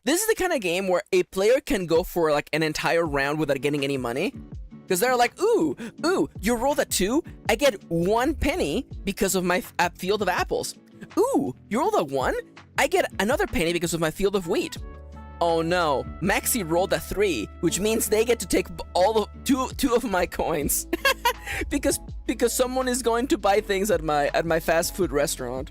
this is the kind of game where a player can go for, like, an entire round without getting any money. Because they're like, ooh, you rolled a 2, I get 1 penny because of my field of apples. Ooh, you rolled a 1, I get another penny because of my field of wheat. Oh no, Maxi rolled a 3, which means they get to take all of two of my coins. because someone is going to buy things at my fast food restaurant.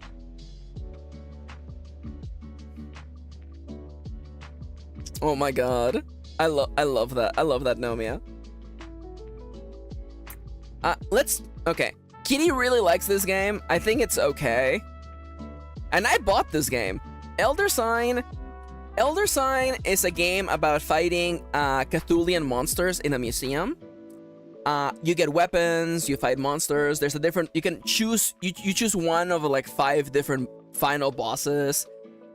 Oh my god. I love that. I love that, Nomia. Okay. Kitty really likes this game. I think it's okay. And I bought this game. Elder Sign is a game about fighting Cthulhian monsters in a museum. You get weapons, you fight monsters. There's a different, you can choose, you choose one of, like, 5 different final bosses.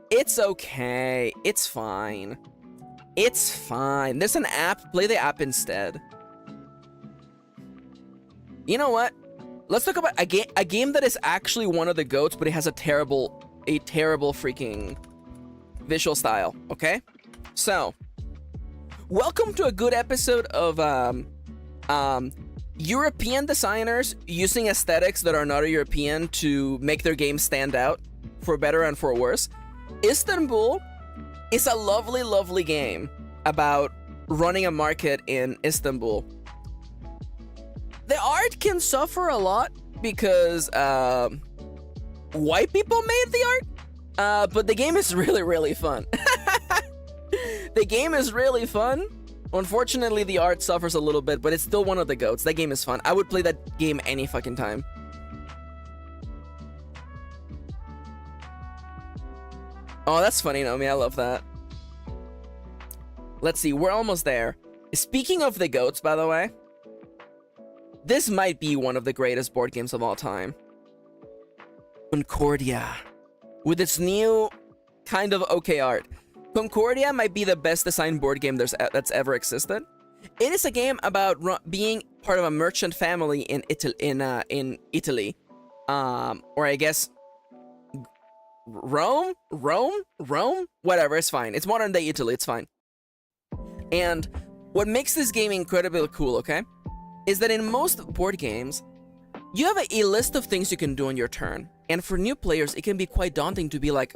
It's okay. It's fine. It's fine. There's an app. Play the app instead. You know what? Let's talk about a game that is actually one of the GOATs, but it has a terrible freaking visual style, okay? So, welcome to a good episode of European designers using aesthetics that are not European to make their game stand out, for better and for worse. Istanbul is a lovely, lovely game about running a market in Istanbul. The art can suffer a lot because white people made the art, but the game is really, really fun. The game is really fun. Unfortunately, the art suffers a little bit, but it's still one of the GOATs. That game is fun. I would play that game any fucking time. Oh, that's funny, Naomi. I love that. Let's see. We're almost there. Speaking of the GOATs, by the way, this might be one of the greatest board games of all time. Concordia. With its new kind of okay art. Concordia might be the best designed board game that's ever existed. It is a game about being part of a merchant family in Italy. Or I guess Rome? Whatever, it's fine. It's modern day Italy, it's fine. And what makes this game incredibly cool, okay? is that in most board games, you have a list of things you can do on your turn. And for new players, it can be quite daunting to be like,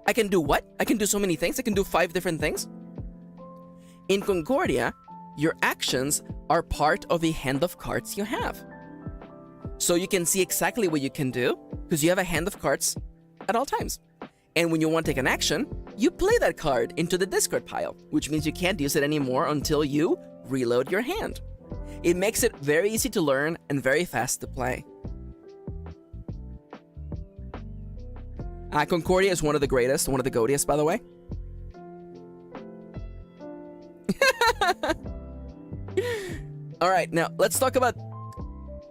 I can do what? I can do so many things? I can do 5 different things? In Concordia, your actions are part of the hand of cards you have. So you can see exactly what you can do because you have a hand of cards at all times. And when you want to take an action, you play that card into the discard pile, which means you can't use it anymore until you reload your hand. It makes it very easy to learn and very fast to play. Concordia is one of the greatest, one of the goatiest, by the way. All right, now let's talk about.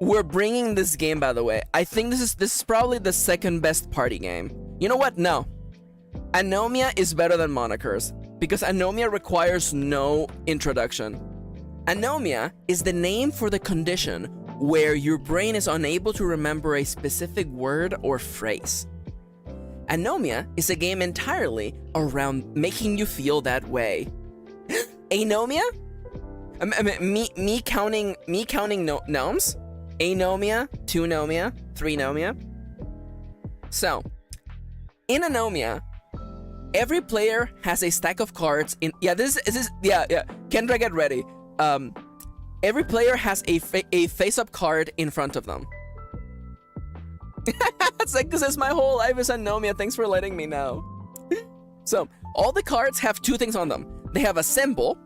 We're bringing this game, by the way. I think this is probably the second best party game. You know what? No, Anomia is better than Monikers because Anomia requires no introduction. Anomia is the name for the condition where your brain is unable to remember a specific word or phrase. Anomia is a game entirely around making you feel that way. Anomia? Me counting gnomes? Anomia, 2-nomia, 3-nomia. So, in Anomia, every player has a stack of cards in. Yeah, this is. Yeah. Kendra, get ready. Every player has a face-up card in front of them. It's like, this is my whole life is Anomia. Thanks for letting me know. So, all the cards have 2 things on them. They have a symbol,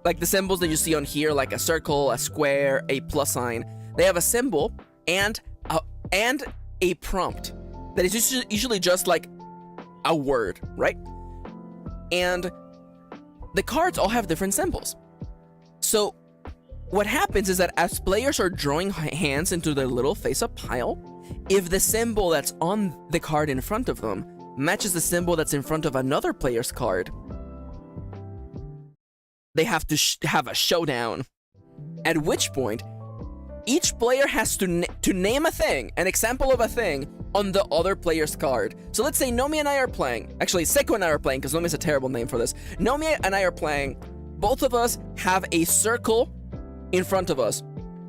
like the symbols that you see on here, like a circle, a square, a plus sign. They have a symbol and a prompt that is usually just like a word, right? And the cards all have different symbols. So what happens is that as players are drawing hands into their little face-up pile, if the symbol that's on the card in front of them matches the symbol that's in front of another player's card, they have to have a showdown. At which point, each player has to name a thing, an example of a thing, on the other player's card. So let's say Nomi and I are playing. Actually, Seko and I are playing, because Nomi is a terrible name for this. Nomi and I are playing. Both of us have a circle in front of us.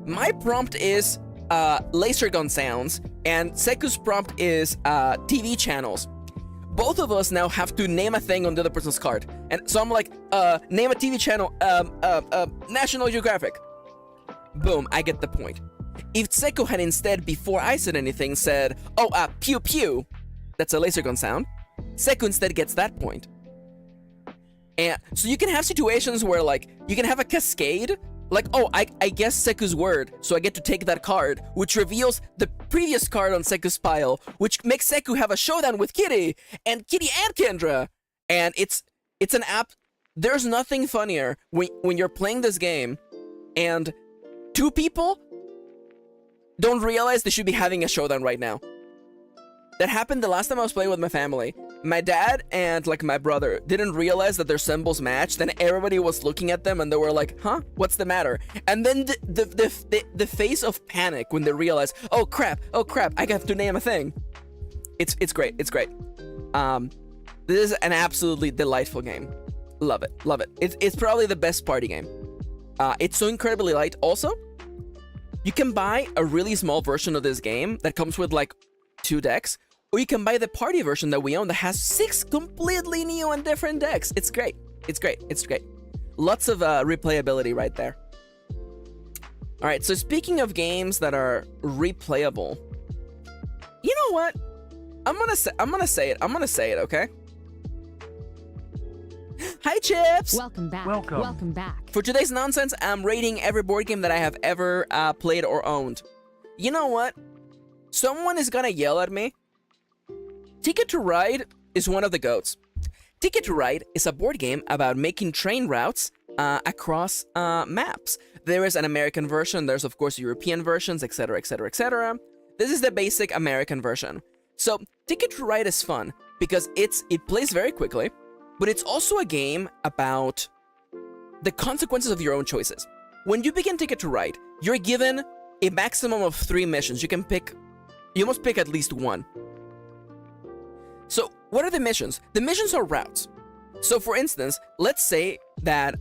My prompt is laser gun sounds, and Seku's prompt is TV channels. Both of us now have to name a thing on the other person's card. And so I'm like, name a TV channel, National Geographic. Boom, I get the point. If Seko had instead, before I said anything, said, pew pew, that's a laser gun sound, Seko instead gets that point. And so you can have situations where, like, you can have a cascade, like, I guess Seku's word, so I get to take that card, which reveals the previous card on Seku's pile, which makes Seku have a showdown with Kitty and Kendra. And it's an app. There's nothing funnier when you're playing this game and 2 people don't realize they should be having a showdown right now. That happened the last time I was playing with my family. My dad and, like, my brother didn't realize that their symbols matched, and everybody was looking at them and they were like, huh? What's the matter? And then the face of panic when they realize, oh crap, I have to name a thing. It's great. This is an absolutely delightful game. Love it. It's probably the best party game. It's so incredibly light. Also, you can buy a really small version of this game that comes with like 2 decks, or you can buy the party version that we own that has 6 completely new and different decks. It's great. Lots of replayability right there. All right, so speaking of games that are replayable, you know what? I'm gonna say it, okay? Hi, Chips!
Welcome back. Welcome back.
For today's nonsense, I'm rating every board game that I have ever played or owned. You know what? Someone is gonna yell at me. Ticket to Ride is one of the GOATs. Ticket to Ride is a board game about making train routes across maps. There is an American version, there's of course European versions, etc. This is the basic American version. So Ticket to Ride is fun because it plays very quickly, but it's also a game about the consequences of your own choices. When you begin Ticket to Ride, you're given a maximum of 3 missions. You must pick at least one. So what are the missions? The missions are routes. So for instance, let's say that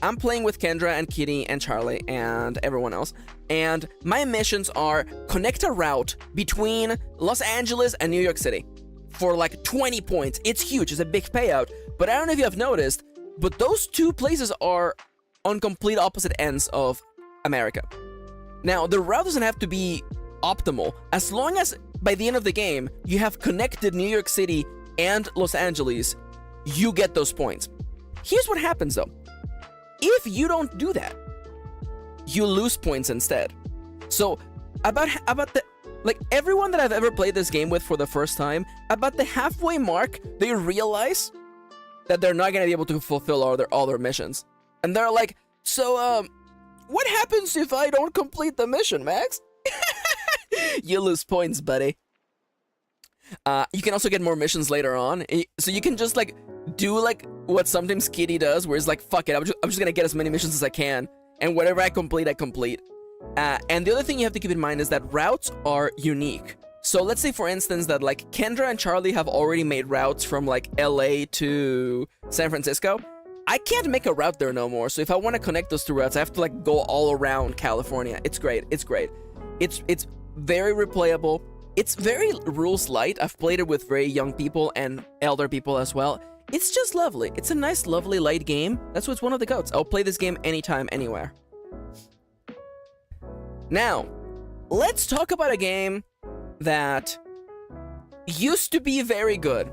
I'm playing with Kendra and Kitty and Charlie and everyone else, and my missions are connect a route between Los Angeles and New York City for like 20 points. It's huge. It's a big payout. But I don't know if you have noticed, but those two places are on complete opposite ends of America. Now, the route doesn't have to be optimal. As long as by the end of the game, you have connected New York City and Los Angeles, you get those points. Here's what happens though. If you don't do that, you lose points instead. So about the everyone that I've ever played this game with for the first time, about the halfway mark, they realize that they're not gonna be able to fulfill all their missions. And they're like, so what happens if I don't complete the mission, Max? You lose points, buddy. You can also get more missions later on. So you can just do what sometimes Kitty does, where it's like, fuck it, I'm just gonna get as many missions as I can, and whatever I complete, I complete. And the other thing you have to keep in mind is that routes are unique. So let's say, for instance, that Kendra and Charlie have already made routes from LA to San Francisco. I can't make a route there no more. So if I want to connect those two routes, I have to go all around California. It's great. It's great. It's very replayable. It's very rules light. I've played it with very young people and elder people as well. It's just lovely. It's a nice, lovely, light game. That's what's one of the goats. I'll play this game anytime, anywhere. Now, let's talk about a game that used to be very good.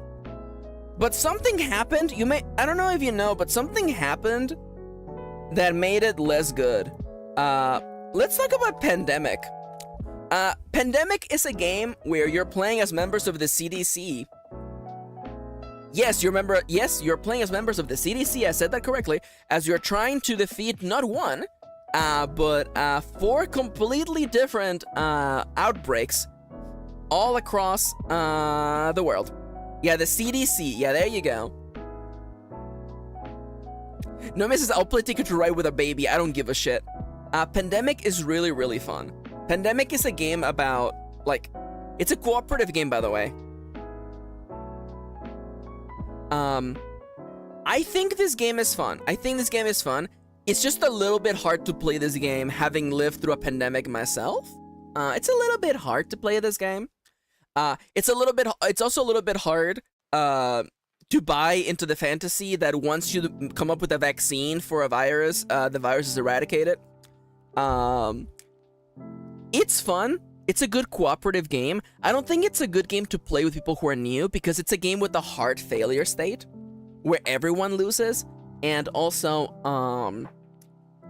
But something happened. I don't know if you know, but something happened that made it less good. Let's talk about Pandemic. Pandemic is a game where you're playing as members of the CDC. Yes, you're playing as members of the CDC. I said that correctly. As you're trying to defeat not one, but 4 completely different outbreaks all across the world. Yeah, the CDC. Yeah, there you go. No, Mrs. I'll play Ticket to Ride with a baby. I don't give a shit. Pandemic is really, really fun. Pandemic is a game about, it's a cooperative game, by the way. I think this game is fun. It's just a little bit hard to play this game, having lived through a pandemic myself. It's a little bit hard to play this game. It's also a little bit hard to buy into the fantasy that once you come up with a vaccine for a virus, the virus is eradicated. It's fun. It's a good cooperative game. I don't think it's a good game to play with people who are new, because it's a game with a hard failure state where everyone loses. And also,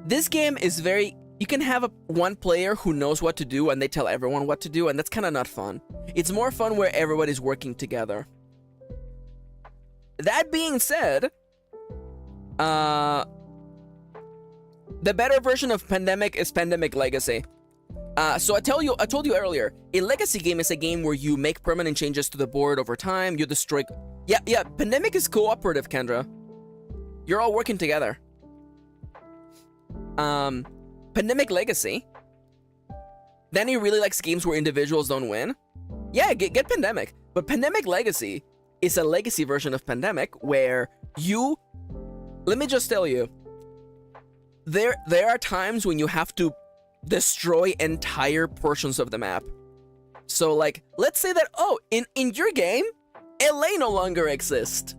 this game is you can have one player who knows what to do and they tell everyone what to do, and that's kind of not fun. It's more fun where everybody's working together. That being said, the better version of Pandemic is Pandemic Legacy. So I told you earlier, a legacy game is a game where you make permanent changes to the board over time. You destroy. Yeah. Pandemic is cooperative, Kendra. You're all working together. Pandemic Legacy. Danny really likes games where individuals don't win. Yeah, get Pandemic. But Pandemic Legacy is a legacy version of Pandemic where you. Let me just tell you. There are times when you have to destroy entire portions of the map. So let's say that, in your game, LA no longer exists.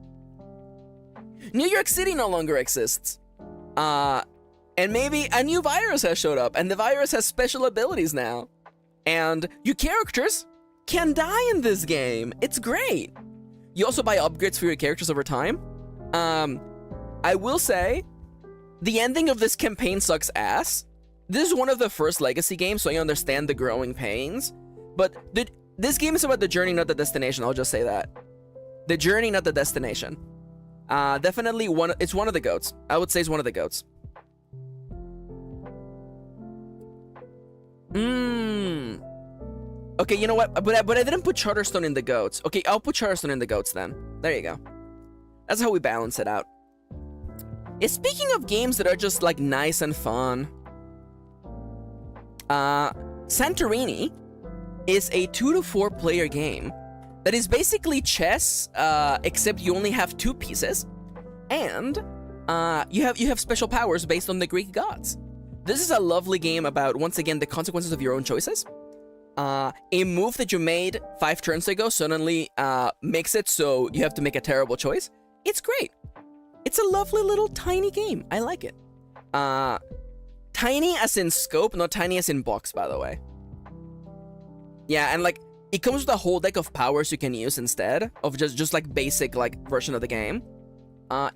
New York City no longer exists. And maybe a new virus has showed up, and the virus has special abilities now. And your characters can die in this game. It's great. You also buy upgrades for your characters over time. I will say, the ending of this campaign sucks ass. This is one of the first legacy games, so I understand the growing pains. But this game is about the journey, not the destination. I'll just say that. The journey, not the destination. Definitely it's one of the goats. I would say it's one of the goats. Okay, you know what? But I didn't put Charterstone in the goats. Okay, I'll put Charterstone in the goats then. There you go. That's how we balance it out. Speaking of games that are just nice and fun, Santorini is a 2 to 4 player game that is basically chess, except you only have 2 pieces, and you have special powers based on the Greek gods. This is a lovely game about, once again, the consequences of your own choices. A move that you made 5 turns ago suddenly makes it so you have to make a terrible choice. It's great. It's a lovely little tiny game. I like it. Tiny as in scope, not tiny as in box, by the way. Yeah, and like, it comes with a whole deck of powers you can use instead of just like basic like version of the game.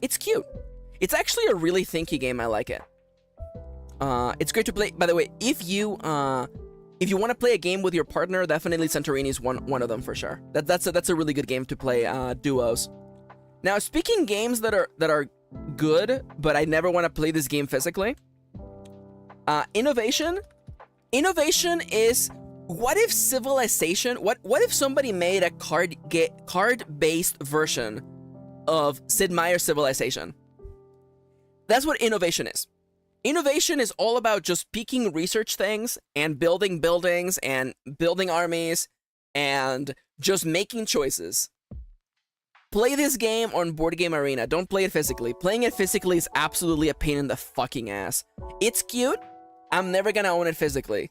It's cute. It's actually a really thinky game. I like it. It's great to play. By the way, if you want to play a game with your partner, definitely Santorini is one of them for sure. That's a really good game to play duos. Now, speaking games that are good, but I never want to play this game physically. Innovation. Innovation is, what if Civilization? What if somebody made a card-based version of Sid Meier's Civilization? That's what innovation is. Innovation is all about just picking research things and building buildings and building armies and just making choices. Play this game on Board Game Arena. Don't play it physically. Playing it physically is absolutely a pain in the fucking ass. It's cute. I'm never gonna own it physically.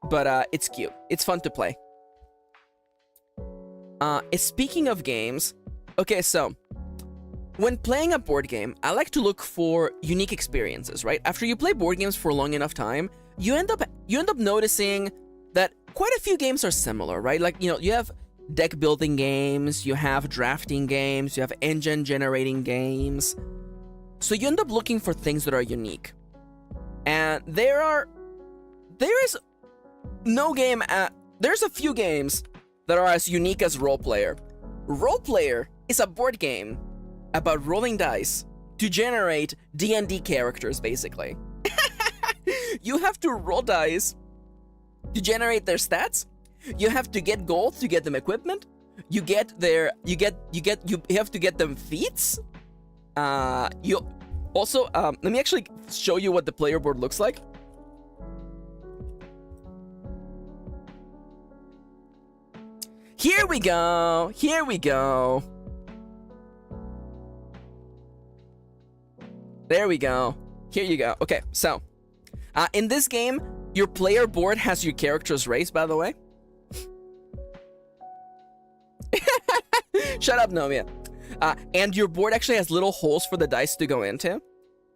But it's cute. It's fun to play. Speaking of games, okay, so when playing a board game, I like to look for unique experiences, right? After you play board games for a long enough time, you end up noticing that quite a few games are similar, right? Like, you know, you have deck building games, you have drafting games, you have engine generating games. So you end up looking for things that are unique. And there's a few games that are as unique as Role Player. Role Player is a board game about rolling dice to generate D&D characters, basically. You have to roll dice to generate their stats. You have to get gold to get them equipment. You have to get them feats. You also, let me actually show you what the player board looks like. Here we go. Here we go. There we go. Here you go. Okay, so in this game, your player board has your character's race, by the way. Shut up, Nomia. And your board actually has little holes for the dice to go into.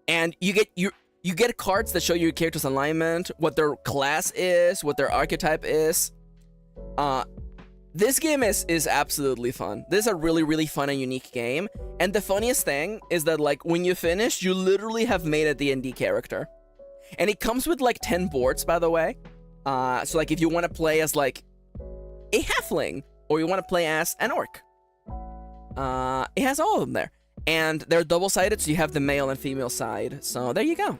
And you get cards that show your character's alignment, what their class is, what their archetype is. This game is absolutely fun. This is a really, really fun and unique game. And the funniest thing is that, like, when you finish, you literally have made a D&D character. And it comes with, like, 10 boards, by the way. So, like, if you want to play as, like, a halfling, or you want to play as an orc, it has all of them there. And they're double-sided, so you have the male and female side. So, there you go.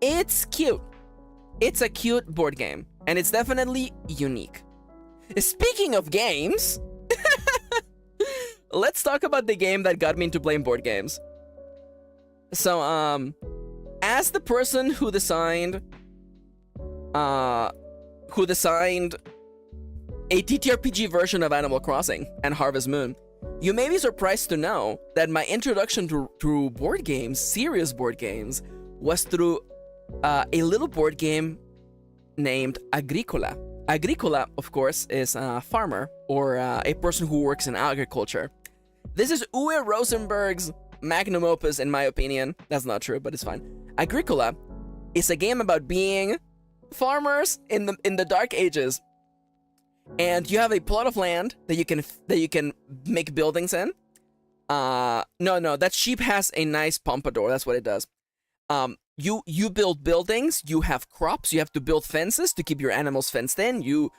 It's cute. It's a cute board game. And it's definitely unique. Speaking of games, let's talk about the game that got me into playing board games. So, as the person who designed a TTRPG version of Animal Crossing and Harvest Moon, you may be surprised to know that my introduction to board games, serious board games, was through a little board game named Agricola. Agricola, of course, is a farmer or a person who works in agriculture. This is Uwe Rosenberg's magnum opus, in my opinion. That's not true, but it's fine. Agricola is a game about being farmers in the Dark Ages, and you have a plot of land that you can make buildings in. No, that sheep has a nice pompadour. That's what it does. You build buildings, you have crops, you have to build fences to keep your animals fenced in, you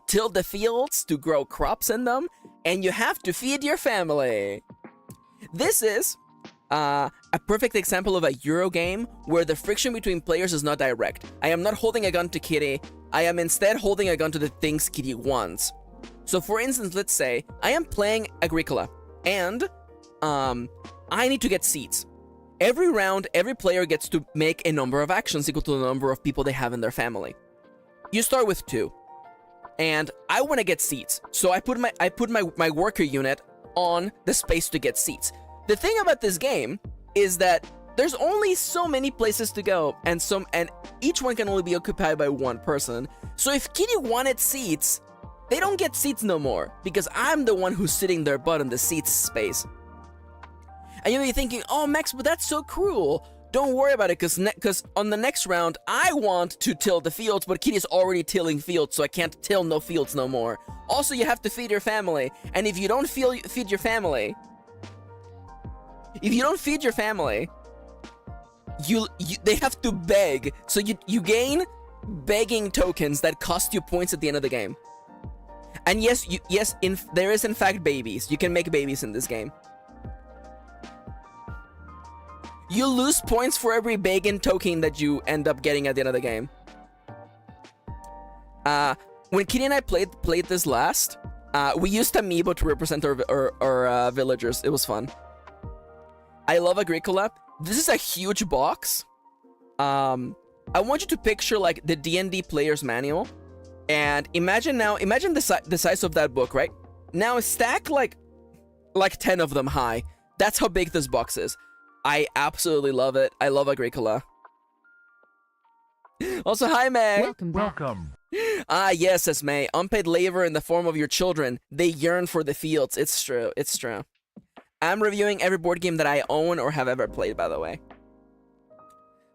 till the fields to grow crops in them, and you have to feed your family. This is a perfect example of a Euro game where the friction between players is not direct. I am not holding a gun to Kitty, I am instead holding a gun to the things Kitty wants. So for instance, let's say I am playing Agricola, and I need to get seeds. Every round, every player gets to make a number of actions equal to the number of people they have in their family. You start with 2, and I want to get seeds, so I put my worker unit on the space to get seeds. The thing about this game is that there's only so many places to go, and each one can only be occupied by one person. So if Kitty wanted seats, they don't get seats no more, because I'm the one who's sitting their butt in the seats space. And you'll be thinking, oh Max, but that's so cruel. Don't worry about it, because on the next round, I want to till the fields, but Kitty's already tilling fields, so I can't till no fields no more. Also, you have to feed your family, and if you don't feed your family, they have to beg. So you gain begging tokens that cost you points at the end of the game. And yes, there is in fact babies. You can make babies in this game. You lose points for every begging token that you end up getting at the end of the game. When Kitty and I played this last, we used Amiibo to represent our villagers. It was fun. I love Agricola. This is a huge box. I want you to picture like the D&D player's manual, and imagine the size of that book, right? Now stack like 10 of them high. That's how big this box is. I absolutely love it. I love Agricola. Also, hi May.
Welcome.
Ah yes, says May. Unpaid labor in the form of your children. They yearn for the fields. It's true. It's true. I'm reviewing every board game that I own or have ever played, by the way.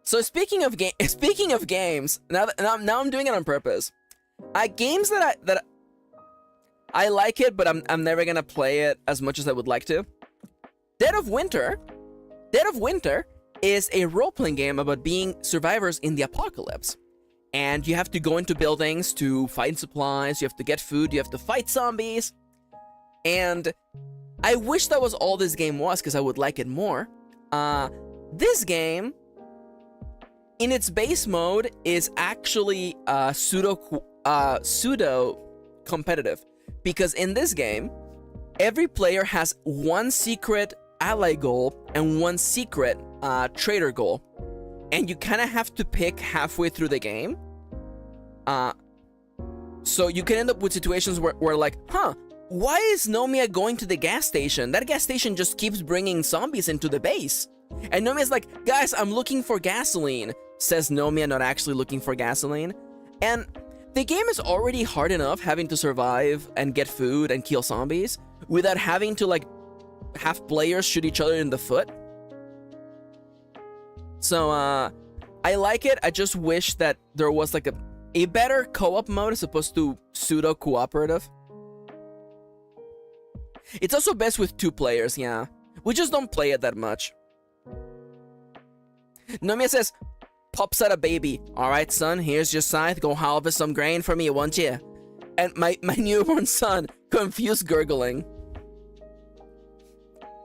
So speaking of games, now I'm doing it on purpose. Games that I like it, but I'm never gonna play it as much as I would like to. Dead of Winter is a role-playing game about being survivors in the apocalypse. And you have to go into buildings to find supplies, you have to get food, you have to fight zombies. And I wish that was all this game was, because I would like it more. This game, in its base mode, is actually pseudo competitive. Because in this game, every player has one secret ally goal and one secret traitor goal. And you kind of have to pick halfway through the game. So you can end up with situations where like, why is Nomia going to the gas station? That gas station just keeps bringing zombies into the base. And Nomia's like, guys, I'm looking for gasoline. Says Nomia, not actually looking for gasoline. And the game is already hard enough having to survive and get food and kill zombies without having to like have players shoot each other in the foot. So I like it. I just wish that there was like a better co-op mode as opposed to pseudo cooperative. It's also best with 2 players, yeah. We just don't play it that much. Nomia says, pops out a baby. Alright, son, here's your scythe. Go harvest some grain for me, won't you? And my newborn son, confused gurgling.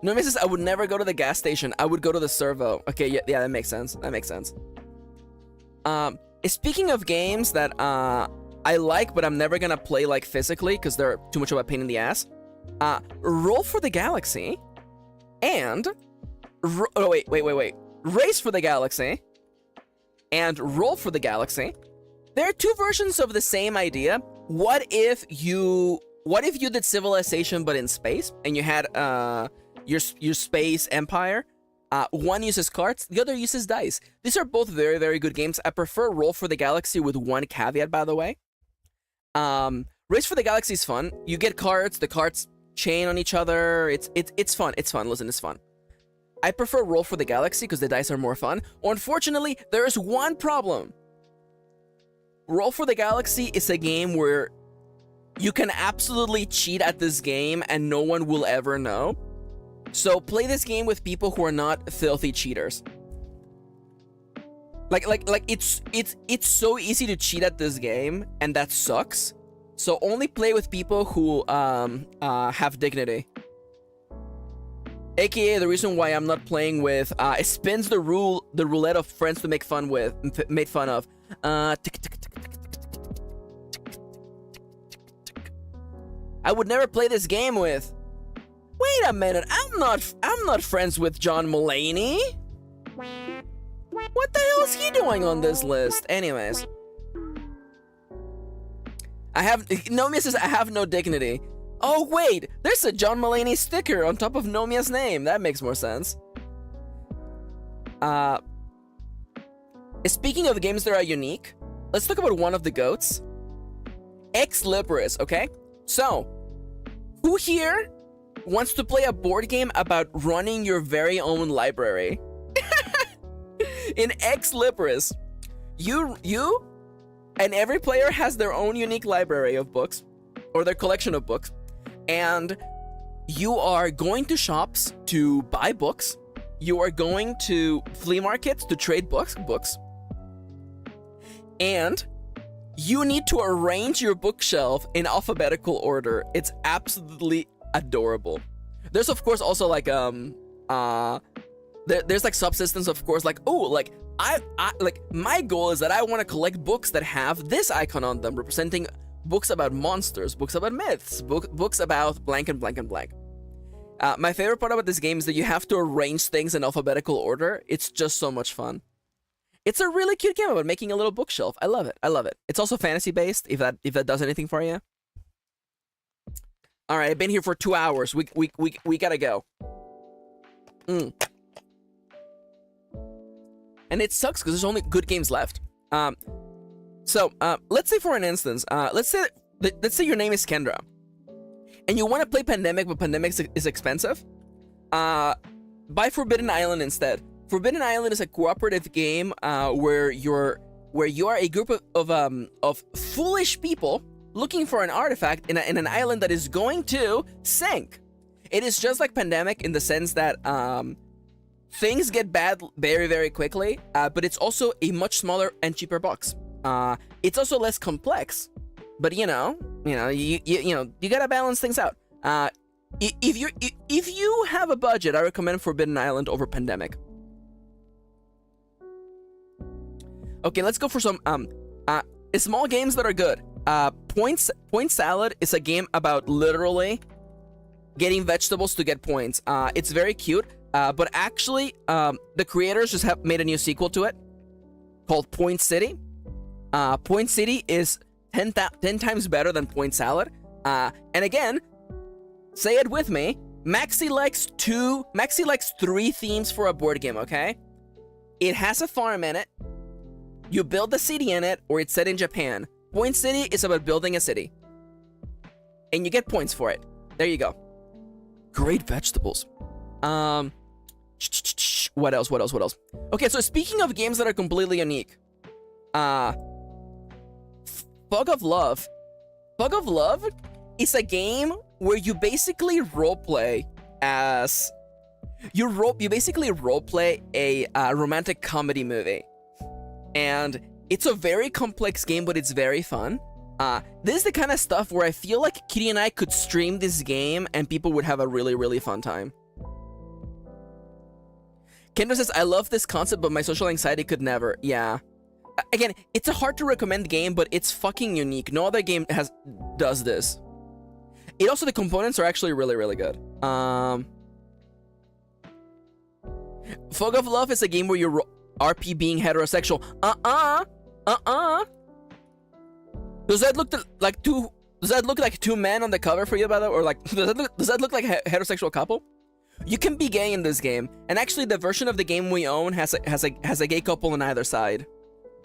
Nomia says, I would never go to the gas station. I would go to the servo. Okay, yeah, that makes sense. That makes sense. Speaking of games that I like, but I'm never gonna play like physically because they're too much of a pain in the ass. Roll for the Galaxy and wait. Race for the Galaxy and Roll for the Galaxy. There are 2 versions of the same idea. What if you did Civilization but in space and you had your space empire? One uses cards, the other uses dice. These are both very, very good games. I prefer Roll for the Galaxy with one caveat, by the way. Race for the Galaxy is fun. You get cards, the cards chain on each other. It's fun. It's fun. Listen, it's fun. I prefer Roll for the Galaxy because the dice are more fun. Unfortunately, there is one problem. Roll for the Galaxy is a game where you can absolutely cheat at this game and no one will ever know. So play this game with people who are not filthy cheaters. Like it's so easy to cheat at this game, and that sucks. So only play with people who have dignity. AKA the reason why I'm not playing with it spins the roulette of friends to make fun of. I would never play this game with. Wait a minute, I'm not friends with John Mulaney. What the hell is he doing on this list? Anyways. Nomia says I have no dignity. Oh wait, there's a John Mulaney sticker on top of Nomia's name. That makes more sense. Speaking of games that are unique, let's talk about one of the GOATs. Ex Libris, okay? So, who here wants to play a board game about running your very own library? In Ex Libris, you and every player has their own unique library of books, or their collection of books, and you are going to shops to buy books. You are going to flea markets to trade books, and you need to arrange your bookshelf in alphabetical order. It's absolutely adorable. There's of course also like there's like subsystems, of course, like, oh, like I like my goal is that I want to collect books that have this icon on them representing books about monsters, books about myths, books about blank and blank and blank. My favorite part about this game is that you have to arrange things in alphabetical order. It's just so much fun. It's a really cute game about making a little bookshelf. I love it. I love it. It's also fantasy based, if that does anything for you. All right, I've been here for 2 hours. We gotta go. And it sucks because there's only good games left. So let's say for an instance, let's say your name is Kendra, and you want to play Pandemic, but Pandemic is expensive. Buy Forbidden Island instead. Forbidden Island is a cooperative game where you are a group of foolish people looking for an artifact in an island that is going to sink. It is just like Pandemic in the sense that things get bad very, very quickly, but it's also a much smaller and cheaper box. It's also less complex, but you gotta balance things out. If you have a budget, I recommend Forbidden Island over Pandemic. Okay, let's go for some small games that are good. Point Salad is a game about literally getting vegetables to get points. It's very cute, but actually, the creators just have made a new sequel to it called Point City. Point City is 10 times better than Point Salad. And again, say it with me, Maxi likes 3 themes for a board game, okay? It has a farm in it, you build a city in it, or it's set in Japan. Point City is about building a city. And you get points for it. There you go. Great vegetables. What else? Okay, so speaking of games that are completely unique. Fog of Love. Fog of Love is a game where you basically roleplay as... You basically roleplay a romantic comedy movie. And it's a very complex game, but it's very fun. This is the kind of stuff where I feel like Kitty and I could stream this game and people would have a really, really fun time. Kendra says, I love this concept, but my social anxiety could never. Yeah. Again, it's a hard to recommend game, but it's fucking unique. No other game does this. It also, the components are actually really, really good. Fog of Love is a game where you're RP being heterosexual. Does that look like two men on the cover for you, by the way? Or like, does that look like a heterosexual couple? You can be gay in this game, and actually, the version of the game we own has a gay couple on either side.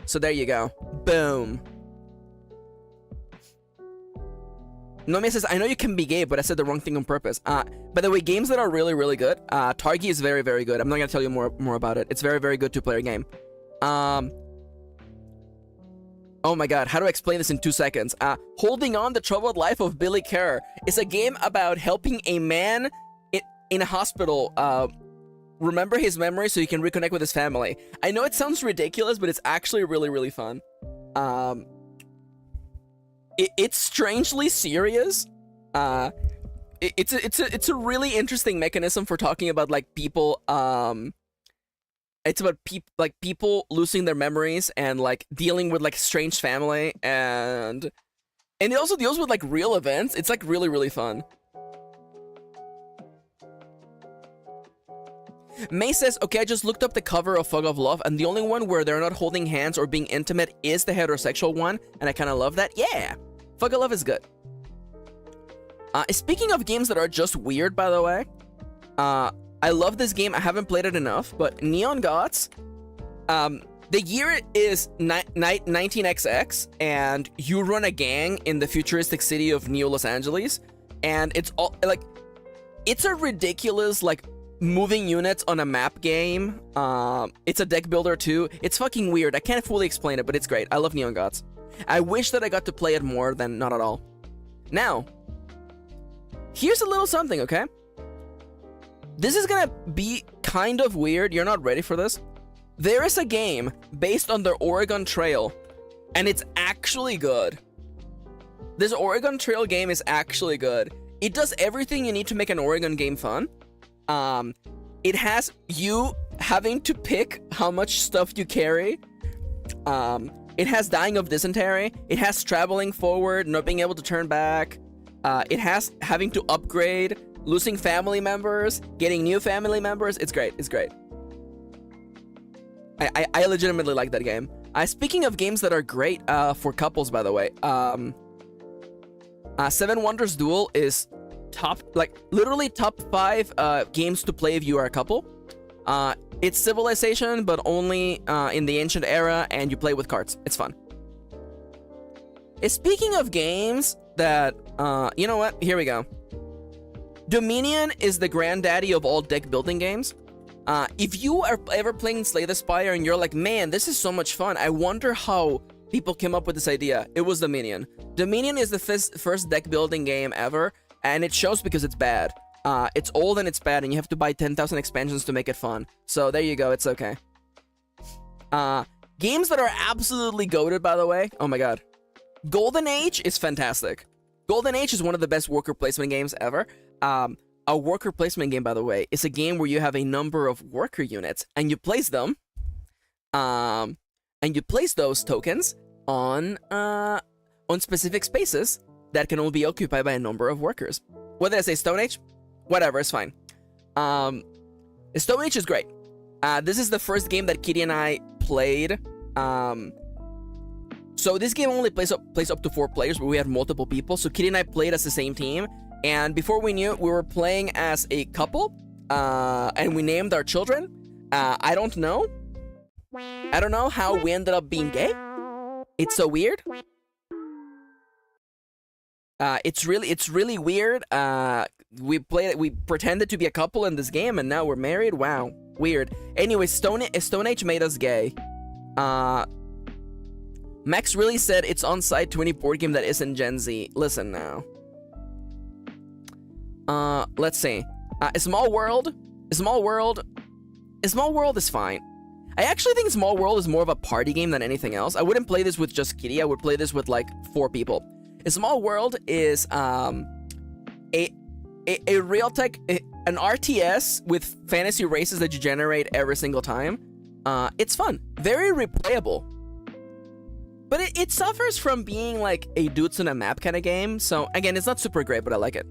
So there you go. Boom. Nomia says, I know you can be gay, but I said the wrong thing on purpose. By the way, games that are really, really good. Targi is very, very good. I'm not gonna tell you more about it. It's very, very good two-player game. Oh my god, how do I explain this in 2 seconds? Holding On: The Troubled Life of Billy Kerr is a game about helping a man in a hospital remember his memories so he can reconnect with his family. I know it sounds ridiculous, but it's actually really, really fun. It's strangely serious. It's a really interesting mechanism for talking about like people. It's about people losing their memories and like dealing with like strange family, and it also deals with like real events. It's like really, really fun. May says, okay, I just looked up the cover of Fog of Love, and the only one where they're not holding hands or being intimate is the heterosexual one, and I kind of love that. Yeah, Fog of Love is good. Speaking of games that are just weird, by the way, I I love this game. I haven't played it enough, but Neon Gods, the year is 19XX, and you run a gang in the futuristic city of New Los Angeles, and it's all like, it's a ridiculous like moving units on a map game. It's a deck builder too. It's fucking weird. I can't fully explain it, but it's great. I love Neon Gods. I wish that I got to play it more than not at all. Now, here's a little something, okay? This is gonna be kind of weird. You're not ready for this. There is a game based on the Oregon Trail, and it's actually good. This Oregon Trail game is actually good. It does everything you need to make an Oregon game fun. It has you having to pick how much stuff you carry. It has dying of dysentery. It has traveling forward, not being able to turn back. It has having to upgrade, losing family members, getting new family members. It's great. It's great. I legitimately like that game. Speaking of games that are great for couples, by the way, Seven Wonders Duel is literally top 5 games to play if you are a couple. It's Civilization, but only in the ancient era, and you play with cards. It's fun. Speaking of games that, you know what? Here we go. Dominion is the granddaddy of all deck building games. If you are ever playing Slay the Spire and you're like, man, this is so much fun, I wonder how people came up with this idea. It was Dominion. Dominion is the first deck building game ever, and it shows because it's bad. It's old and it's bad, and you have to buy 10,000 expansions to make it fun. So there you go, it's okay. Games that are absolutely goated, by the way. Oh my god. Golden Age is fantastic. Golden Age is one of the best worker placement games ever. A worker placement game, by the way, is a game where you have a number of worker units, and you place them, and you place those tokens on specific spaces that can only be occupied by a number of workers. What did I say, Stone Age? Whatever, it's fine. Stone Age is great. This is the first game that Kitty and I played. So this game only plays up to 4 players, but we had multiple people. So Kitty and I played as the same team. And before we knew it, we were playing as a couple, and we named our children. I don't know how we ended up being gay. It's so weird. It's really weird. We pretended to be a couple in this game, and now we're married. Wow, weird. Anyway, Stone Age made us gay. Max really said it's on-site to any board game that isn't Gen Z. Listen now. Let's see. A Small World is fine. I actually think Small World is more of a party game than anything else. I wouldn't play this with just Kitty. I would play this with like 4 people. A Small World is a Realtek, an RTS with fantasy races that you generate every single time. It's fun, very replayable. But it suffers from being like a dudes on a map kind of game. So again, it's not super great, but I like it.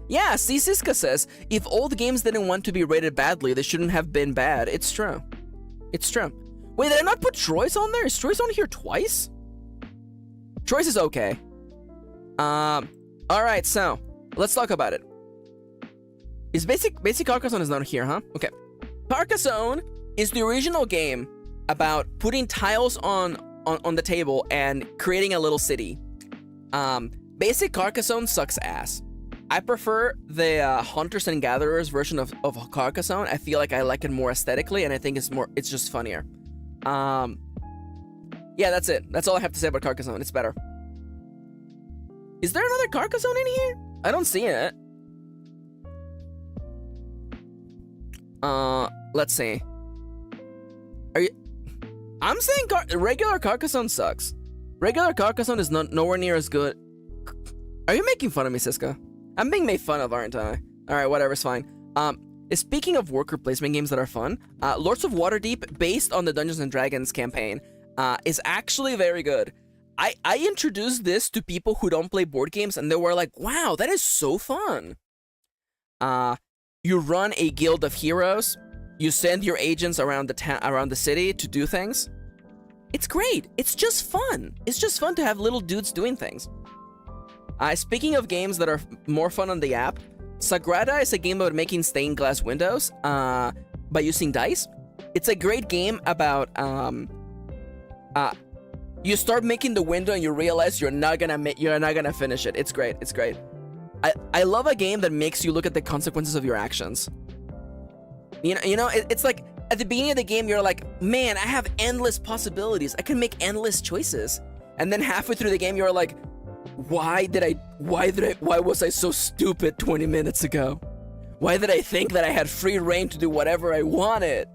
Yeah, see, Siska says, if old games didn't want to be rated badly, they shouldn't have been bad. It's true. It's true. Wait, did I not put Troy's on there? Is Troy's on here twice? Troy's is okay. Alright, so, let's talk about it. Is Basic Carcassonne is not here, huh? Okay. Carcassonne is the original game about putting tiles on the table and creating a little city. Basic Carcassonne sucks ass. I prefer the Hunters and Gatherers version of Carcassonne. I feel like I like it more aesthetically, and I think it's just funnier. Yeah, that's it. That's all I have to say about Carcassonne. It's better. Is there another Carcassonne in here? I don't see it. Let's see. I'm saying regular Carcassonne sucks. Regular Carcassonne is nowhere near as good. Are you making fun of me, Siska? I'm being made fun of, aren't I? Alright, whatever, it's fine. Speaking of worker placement games that are fun, Lords of Waterdeep, based on the Dungeons & Dragons campaign, is actually very good. I introduced this to people who don't play board games, and they were like, wow, that is so fun. You run a guild of heroes. You send your agents around the city to do things. It's great. It's just fun. It's just fun to have little dudes doing things. Speaking of games that are more fun on the app, Sagrada is a game about making stained glass windows by using dice. It's a great game about you start making the window and you realize you're not gonna finish it. It's great. It's great. I love a game that makes you look at the consequences of your actions. It's like at the beginning of the game you're like, man, I have endless possibilities. I can make endless choices. And then halfway through the game you're like, why was I so stupid 20 minutes ago? Why did I think that I had free reign to do whatever I wanted?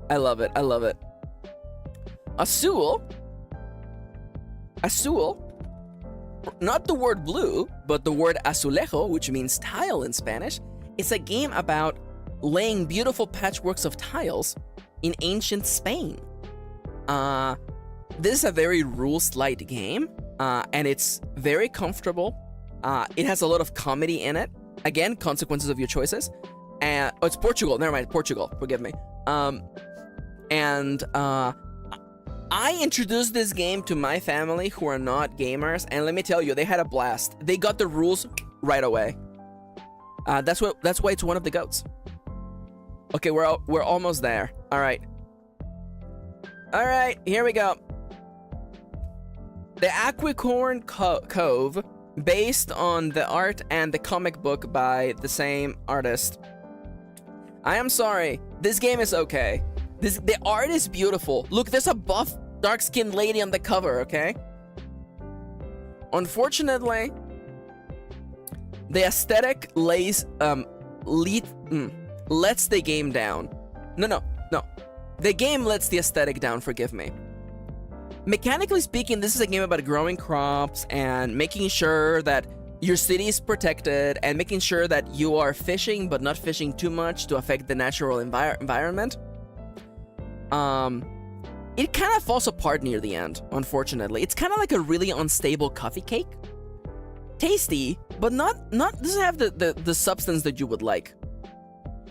I love it. I love it. Azul, not the word blue, but the word azulejo, which means tile in Spanish, is a game about laying beautiful patchworks of tiles in ancient Spain. This is a very rules-light game, and it's very comfortable. It has a lot of comedy in it. Again, consequences of your choices. And it's Portugal. Never mind, Portugal. Forgive me. I introduced this game to my family who are not gamers, and let me tell you, they had a blast. They got the rules right away. That's why it's one of the GOATs. Okay, we're almost there. All right, here we go. The Aquicorn Cove, based on the art and the comic book by the same artist. I am sorry, this game is okay. The art is beautiful. Look, there's a buff, dark-skinned lady on the cover, okay? Unfortunately, the aesthetic lets the game down. No. The game lets the aesthetic down, forgive me. Mechanically speaking, this is a game about growing crops and making sure that your city is protected and making sure that you are fishing, but not fishing too much to affect the natural environment. It kind of falls apart near the end, unfortunately. It's kind of like a really unstable coffee cake. Tasty, but not doesn't have the substance that you would like.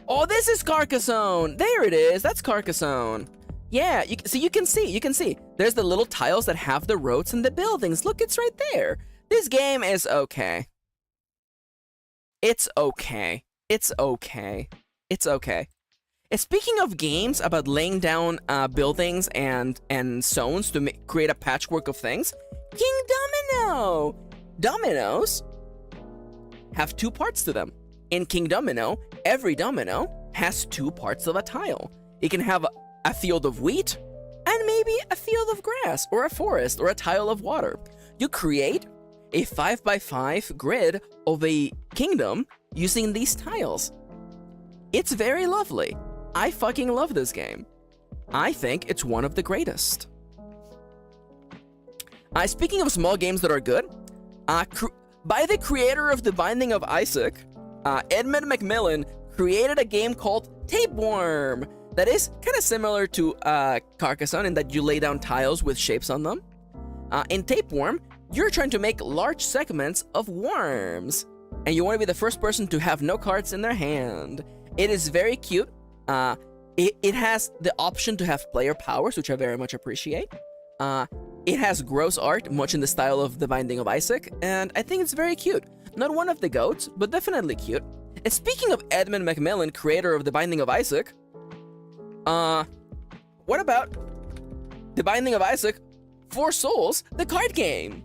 Oh, this is Carcassonne. There it is. That's Carcassonne. Yeah, you can see. There's the little tiles that have the roads and the buildings. Look, it's right there. This game is okay. It's okay. And speaking of games about laying down buildings and zones to create a patchwork of things, King Domino! Dominoes have two parts to them. In King Domino, every domino has two parts of a tile. It can have a field of wheat and maybe a field of grass or a forest or a tile of water. You create a 5x5 grid of a kingdom using these tiles. It's very lovely. I fucking love this game. I think it's one of the greatest. Speaking of small games that are good, by the creator of The Binding of Isaac, Edmund Macmillan created a game called Tapeworm that is kind of similar to Carcassonne in that you lay down tiles with shapes on them. In Tapeworm, you're trying to make large segments of worms, and you want to be the first person to have no cards in their hand. It is very cute. It has the option to have player powers, which I very much appreciate. It has gross art, much in the style of The Binding of Isaac, and I think it's very cute. Not one of the GOATs, but definitely cute. And speaking of Edmund Macmillan, creator of The Binding of Isaac, what about The Binding of Isaac 4 Souls, the card game?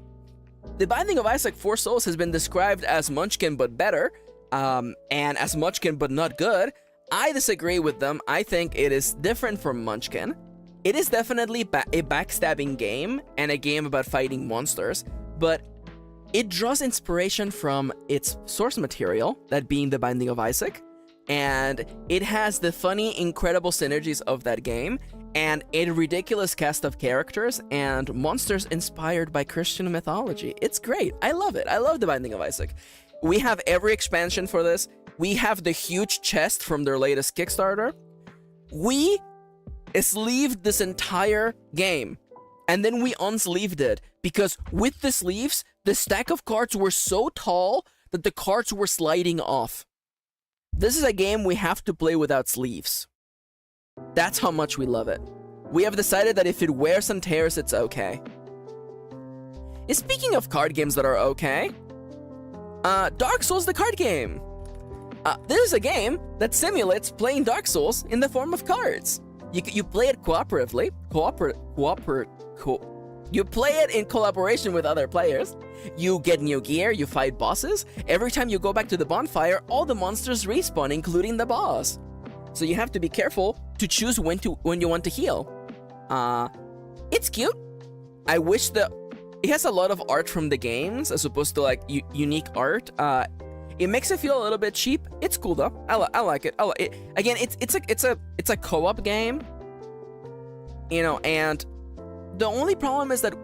The Binding of Isaac 4 Souls has been described as Munchkin but better, and as Munchkin but not good. I disagree with them. I think it is different from Munchkin. It is definitely a backstabbing game and a game about fighting monsters, but it draws inspiration from its source material, that being The Binding of Isaac, and it has the funny, incredible synergies of that game, and a ridiculous cast of characters and monsters inspired by Christian mythology. It's great. I love it. I love The Binding of Isaac. We have every expansion for this. We have the huge chest from their latest Kickstarter. We sleeved this entire game, and then we unsleeved it, because with the sleeves, the stack of cards were so tall that the cards were sliding off. This is a game we have to play without sleeves. That's how much we love it. We have decided that if it wears and tears, it's okay. And speaking of card games that are okay, Dark Souls, the card game. This is a game that simulates playing Dark Souls in the form of cards. You play it cooperatively. You play it in collaboration with other players. You get new gear, you fight bosses. Every time you go back to the bonfire, all the monsters respawn, including the boss. So you have to be careful to choose when you want to heal. It's cute. I wish it has a lot of art from the games as opposed to like unique art. It makes it feel a little bit cheap. It's cool though. I like it. Again, it's a co-op game, you know, and the only problem is that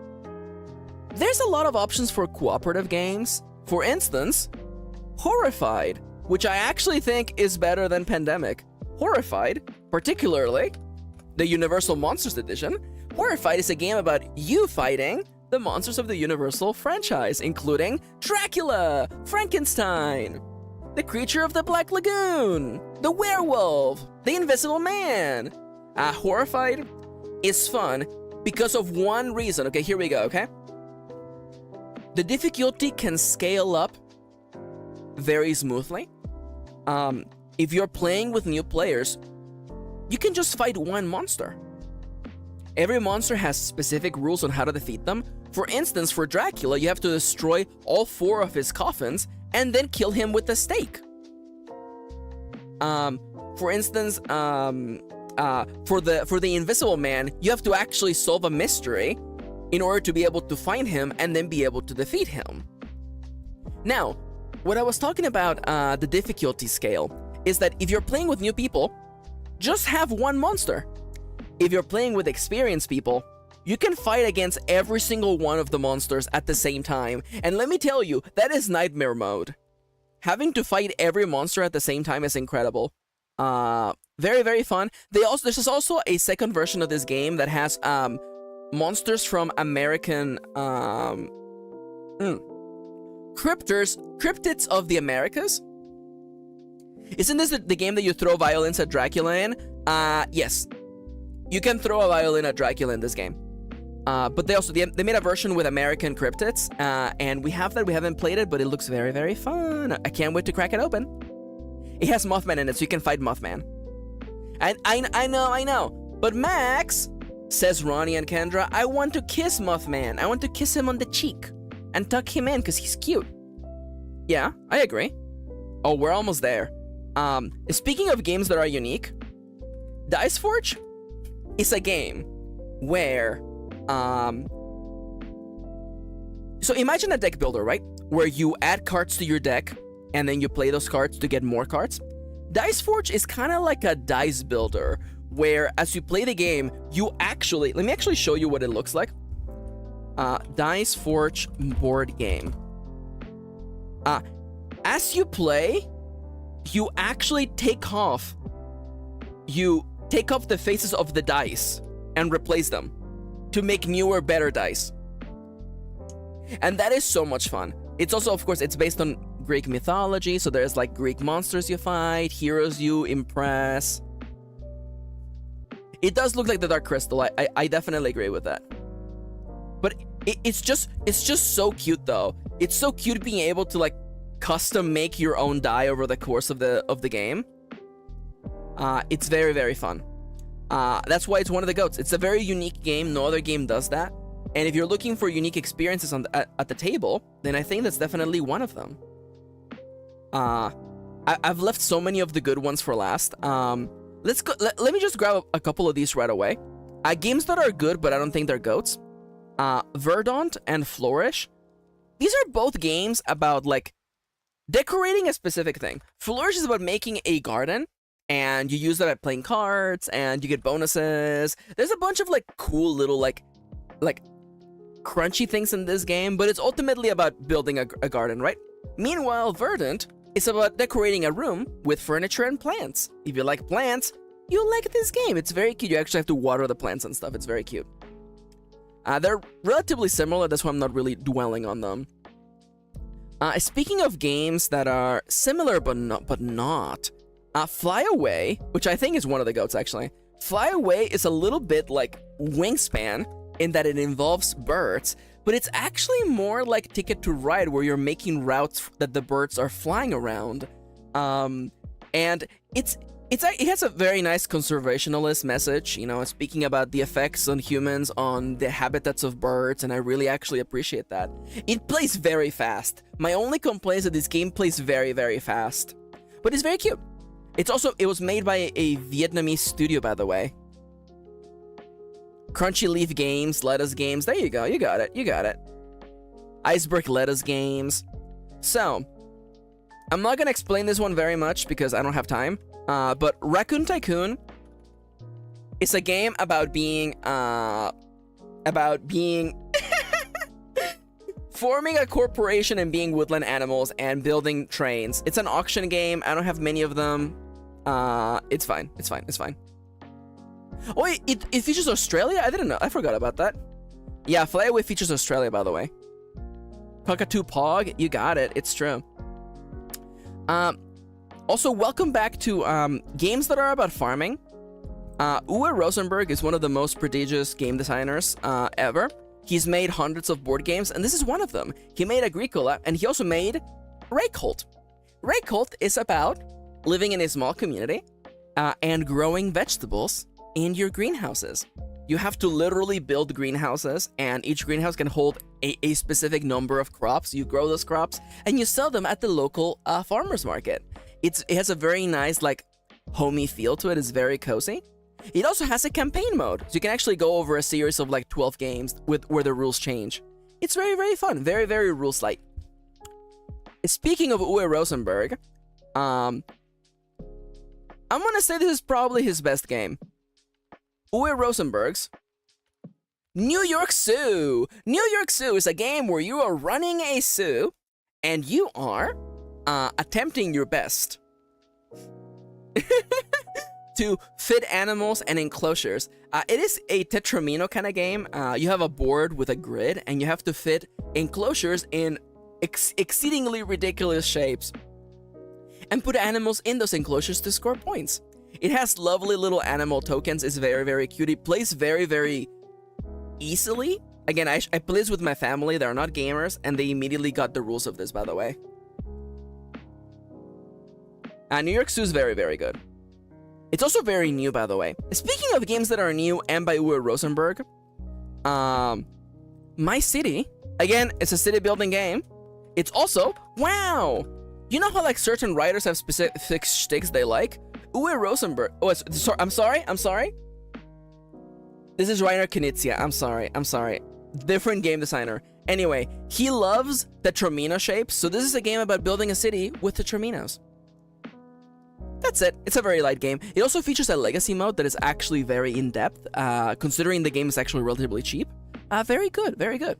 there's a lot of options for cooperative games. For instance, Horrified, which I actually think is better than Pandemic. Horrified, particularly the Universal Monsters Edition. Horrified is a game about you fighting the monsters of the Universal franchise, including Dracula, Frankenstein, the creature of the Black Lagoon, the werewolf, the Invisible Man. Horrified is fun because of one reason. Okay, here we go, okay? The difficulty can scale up very smoothly. If you're playing with new players, you can just fight one monster. Every monster has specific rules on how to defeat them. For instance, for Dracula, you have to destroy all 4 of his coffins and then kill him with a stake. For instance, for the Invisible Man, you have to actually solve a mystery in order to be able to find him and then be able to defeat him. Now, what I was talking about, the difficulty scale, is that if you're playing with new people, just have one monster. If you're playing with experienced people, you can fight against every single one of the monsters at the same time. And let me tell you, that is nightmare mode. Having to fight every monster at the same time is incredible. Very, very fun. There's also a second version of this game that has monsters from American cryptids of the Americas. Isn't this the game that you throw violins at Dracula in? Yes. You can throw a violin at Dracula in this game. But they made a version with American cryptids, and we have that. We haven't played it, but it looks very, very fun. I can't wait to crack it open. It has Mothman in it, so you can fight Mothman. And I know. But Max, says Ronnie and Kendra, I want to kiss Mothman. I want to kiss him on the cheek and tuck him in because he's cute. Yeah, I agree. Oh, we're almost there. Speaking of games that are unique, Dice Forge is a game where so imagine a deck builder, right? Where you add cards to your deck and then you play those cards to get more cards. Dice Forge is kind of like a dice builder where as you play the game, you actually, let me actually show you what it looks like. Dice Forge board game. As you play, you actually take off the faces of the dice and replace them to make newer, better dice. And that is so much fun. It's also, of course, it's based on Greek mythology, so there's like Greek monsters you fight, heroes you impress. It does look like the Dark Crystal. I definitely agree with that. But it's just so cute though. It's so cute being able to like custom make your own die over the course of the game. It's very, very fun. That's why it's one of the GOATs. It's a very unique game. No other game does that. And if you're looking for unique experiences at the table, then I think that's definitely one of them. I've left so many of the good ones for last. Let's go. Let me just grab a couple of these right away. Games that are good, but I don't think they're GOATs. Verdant and Flourish. These are both games about like decorating a specific thing. Flourish is about making a garden, and you use that by playing cards, and you get bonuses. There's a bunch of like cool little like crunchy things in this game, but it's ultimately about building a garden, right? Meanwhile, Verdant is about decorating a room with furniture and plants. If you like plants, you'll like this game. It's very cute. You actually have to water the plants and stuff. It's very cute. They're relatively similar. That's why I'm not really dwelling on them. Speaking of games that are similar but not, Fly Away, which I think is one of the GOATs actually. Fly Away is a little bit like Wingspan in that it involves birds, but it's actually more like Ticket to Ride, where you're making routes that the birds are flying around. And it has a very nice conservationalist message, you know, speaking about the effects on humans on the habitats of birds, and I really actually appreciate that. It plays very fast. My only complaint is that this game plays very, very fast, but it's very cute. It was made by a Vietnamese studio, by the way. Crunchy Leaf Games, Lettuce Games. There you go. You got it. Iceberg Lettuce Games. So, I'm not gonna explain this one very much because I don't have time. But Raccoon Tycoon is a game about being forming a corporation and being woodland animals and building trains. It's an auction game. I don't have many of them. It's fine. Oh, it features Australia? I didn't know. I forgot about that. Yeah, Flyaway features Australia, by the way. Cockatoo Pog, you got it. It's true. Also, welcome back to games that are about farming. Uwe Rosenberg is one of the most prodigious game designers ever. He's made hundreds of board games, and this is one of them. He made Agricola, and he also made Reykholt. Reykholt is about living in a small community and growing vegetables in your greenhouses. You have to literally build greenhouses, and each greenhouse can hold a specific number of crops. You grow those crops, and you sell them at the local farmer's market. It has a very nice, like, homey feel to it. It's very cozy. It also has a campaign mode, so you can actually go over a series of like 12 games where the rules change. It's very, very fun. Very, very rules light. Speaking of Uwe Rosenberg, I'm gonna say this is probably his best game. Uwe Rosenberg's New York Zoo. New York Zoo is a game where you are running a zoo and you are attempting your best to fit animals and enclosures. It is a Tetramino kind of game. You have a board with a grid and you have to fit enclosures in exceedingly ridiculous shapes and put animals in those enclosures to score points. It has lovely little animal tokens. It's very, very cute. It plays very, very easily. Again, I play this with my family. They're not gamers, and they immediately got the rules of this, by the way. New York Zoo is very, very good. It's also very new, by the way. Speaking of games that are new and by Uwe Rosenberg, My City, again, it's a city building game. It's also, wow! You know how like certain writers have specific shticks they like? Uwe Rosenberg, I'm sorry. This is Rainer Knizia, I'm sorry. Different game designer. Anyway, he loves the Tetramino shapes, so this is a game about building a city with the Tetraminos. That's it. It's a very light game. It also features a legacy mode that is actually very in-depth, considering the game is actually relatively cheap. Very good, very good.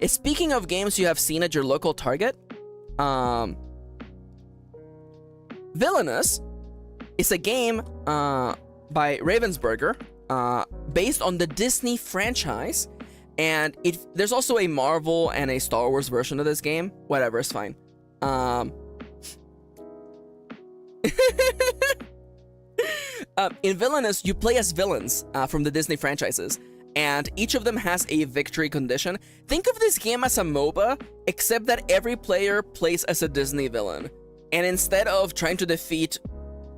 Speaking of games you have seen at your local Target, Villainous is a game by Ravensburger, based on the Disney franchise, and there's also a Marvel and a Star Wars version of this game. Whatever, it's fine. In Villainous, you play as villains from the Disney franchises, and each of them has a victory condition. Think of this game as a MOBA, except that every player plays as a Disney villain. And instead of trying to defeat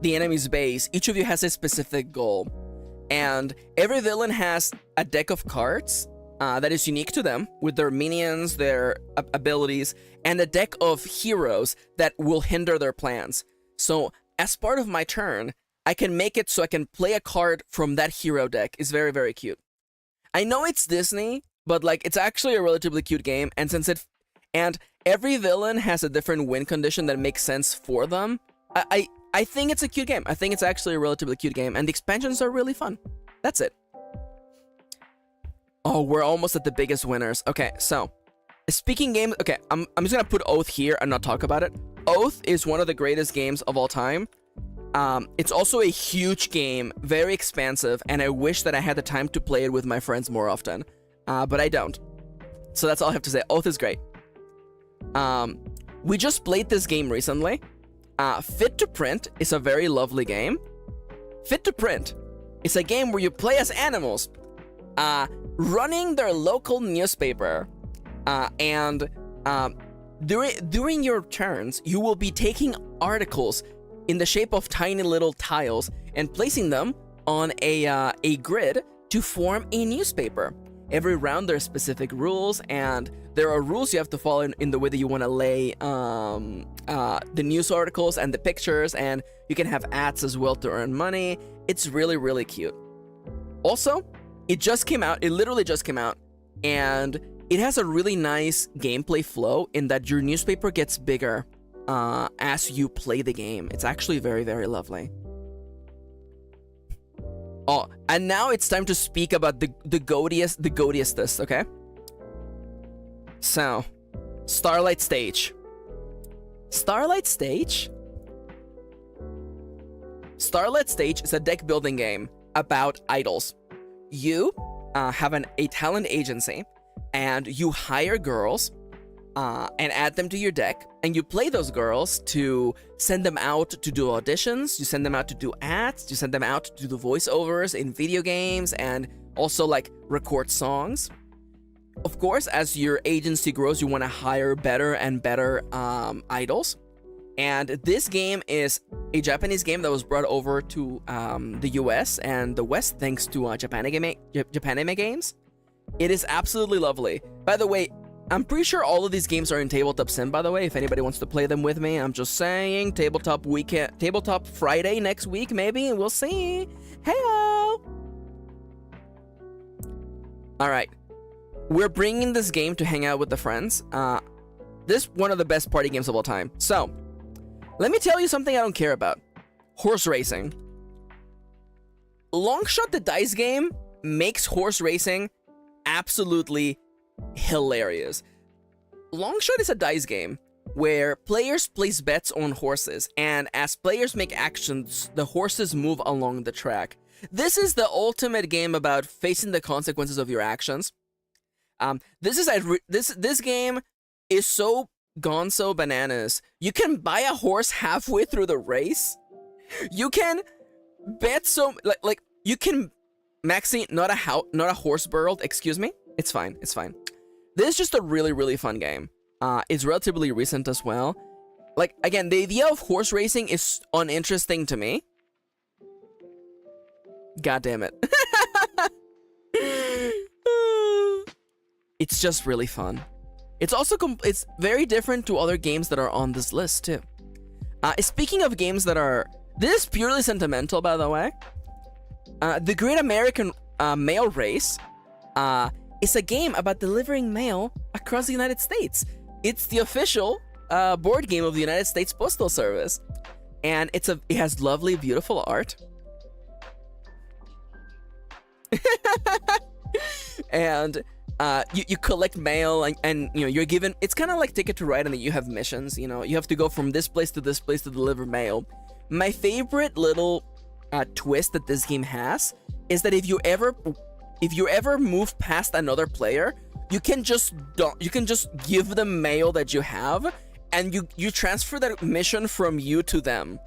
the enemy's base, each of you has a specific goal. And every villain has a deck of cards that is unique to them, with their minions, their abilities, and a deck of heroes that will hinder their plans. So, as part of my turn, I can make it so I can play a card from that hero deck. It's very, very cute. I know it's Disney, but like it's actually a relatively cute game, and every villain has a different win condition that makes sense for them. I think it's a cute game. I think it's actually a relatively cute game, and the expansions are really fun. That's it. Oh, we're almost at the biggest winners. Okay, so speaking games. Okay, I'm just gonna put Oath here and not talk about it. Oath is one of the greatest games of all time. It's also a huge game, very expansive, and I wish that I had the time to play it with my friends more often, but I don't. So that's all I have to say. Oath is great. We just played this game recently. Fit to Print is a very lovely game. Fit to Print is a game where you play as animals, running their local newspaper And during your turns, you will be taking articles in the shape of tiny little tiles and placing them on a grid to form a newspaper. Every round there are specific rules, and there are rules you have to follow in the way that you want to lay the news articles and the pictures, and you can have ads as well to earn money. It's really, really cute. Also, it just came out, it literally just came out, and it has a really nice gameplay flow in that your newspaper gets bigger as you play the game. It's actually very, very lovely. Oh, and now it's time to speak about the goatiest, okay? So, Starlight Stage. Starlight Stage is a deck building game about idols. You have a talent agency, and you hire girls and add them to your deck, and you play those girls to send them out to do auditions, you send them out to do ads, you send them out to do the voiceovers in video games, and also like record songs. Of course, as your agency grows, you want to hire better and better idols. And this game is a Japanese game that was brought over to the US and the West thanks to Japanime Games. It is absolutely lovely. By the way, I'm pretty sure all of these games are in Tabletop Sim, by the way, if anybody wants to play them with me. I'm just saying, Tabletop Friday next week, maybe, we'll see. Heyo! Alright. We're bringing this game to hang out with the friends. This is one of the best party games of all time. So, let me tell you something I don't care about. Horse racing. Longshot the Dice game makes horse racing absolutely hilarious. Longshot is a dice game where players place bets on horses, and as players make actions, the horses move along the track. This is the ultimate game about facing the consequences of your actions. This game is so gonzo bananas. You can buy a horse halfway through the race. You can bet like you can Maxi, not a horse burled, excuse me. It's fine. This is just a really, really fun game. It's relatively recent as well. Like, again, the idea of horse racing is uninteresting to me. God damn it. It's just really fun. It's also it's very different to other games that are on this list too. Speaking of games that are... This is purely sentimental, by the way. The Great American Mail Race is a game about delivering mail across the United States. It's the official board game of the United States Postal Service. And it has lovely, beautiful art. And you collect mail, and you know, you're given... It's kind of like Ticket to Ride, and you have missions. You know, you have to go from this place to deliver mail. My favorite little twist that this game has is that if you ever move past another player, you can just give them mail that you have, and you transfer that mission from you to them.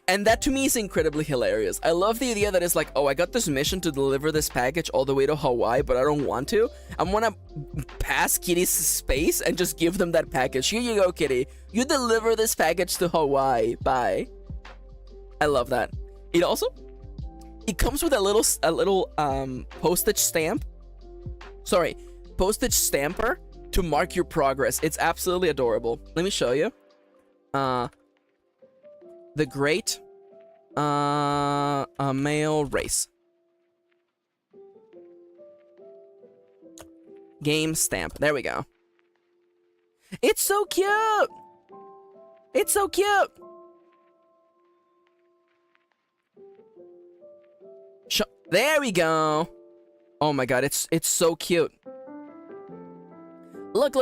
And that to me is incredibly hilarious. I love the idea that it's like, oh, I got this mission to deliver this package all the way to Hawaii, but I don't want to. I want to pass Kitty's space and just give them that package. Here you go, Kitty. You deliver this package to Hawaii. Bye. I love that. It comes with a little postage stamp. Sorry, postage stamper to mark your progress. It's absolutely adorable. Let me show you. The Great Mail Race. Game stamp. There we go. It's so cute! It's so cute! There we go! Oh my god, it's so cute. Look.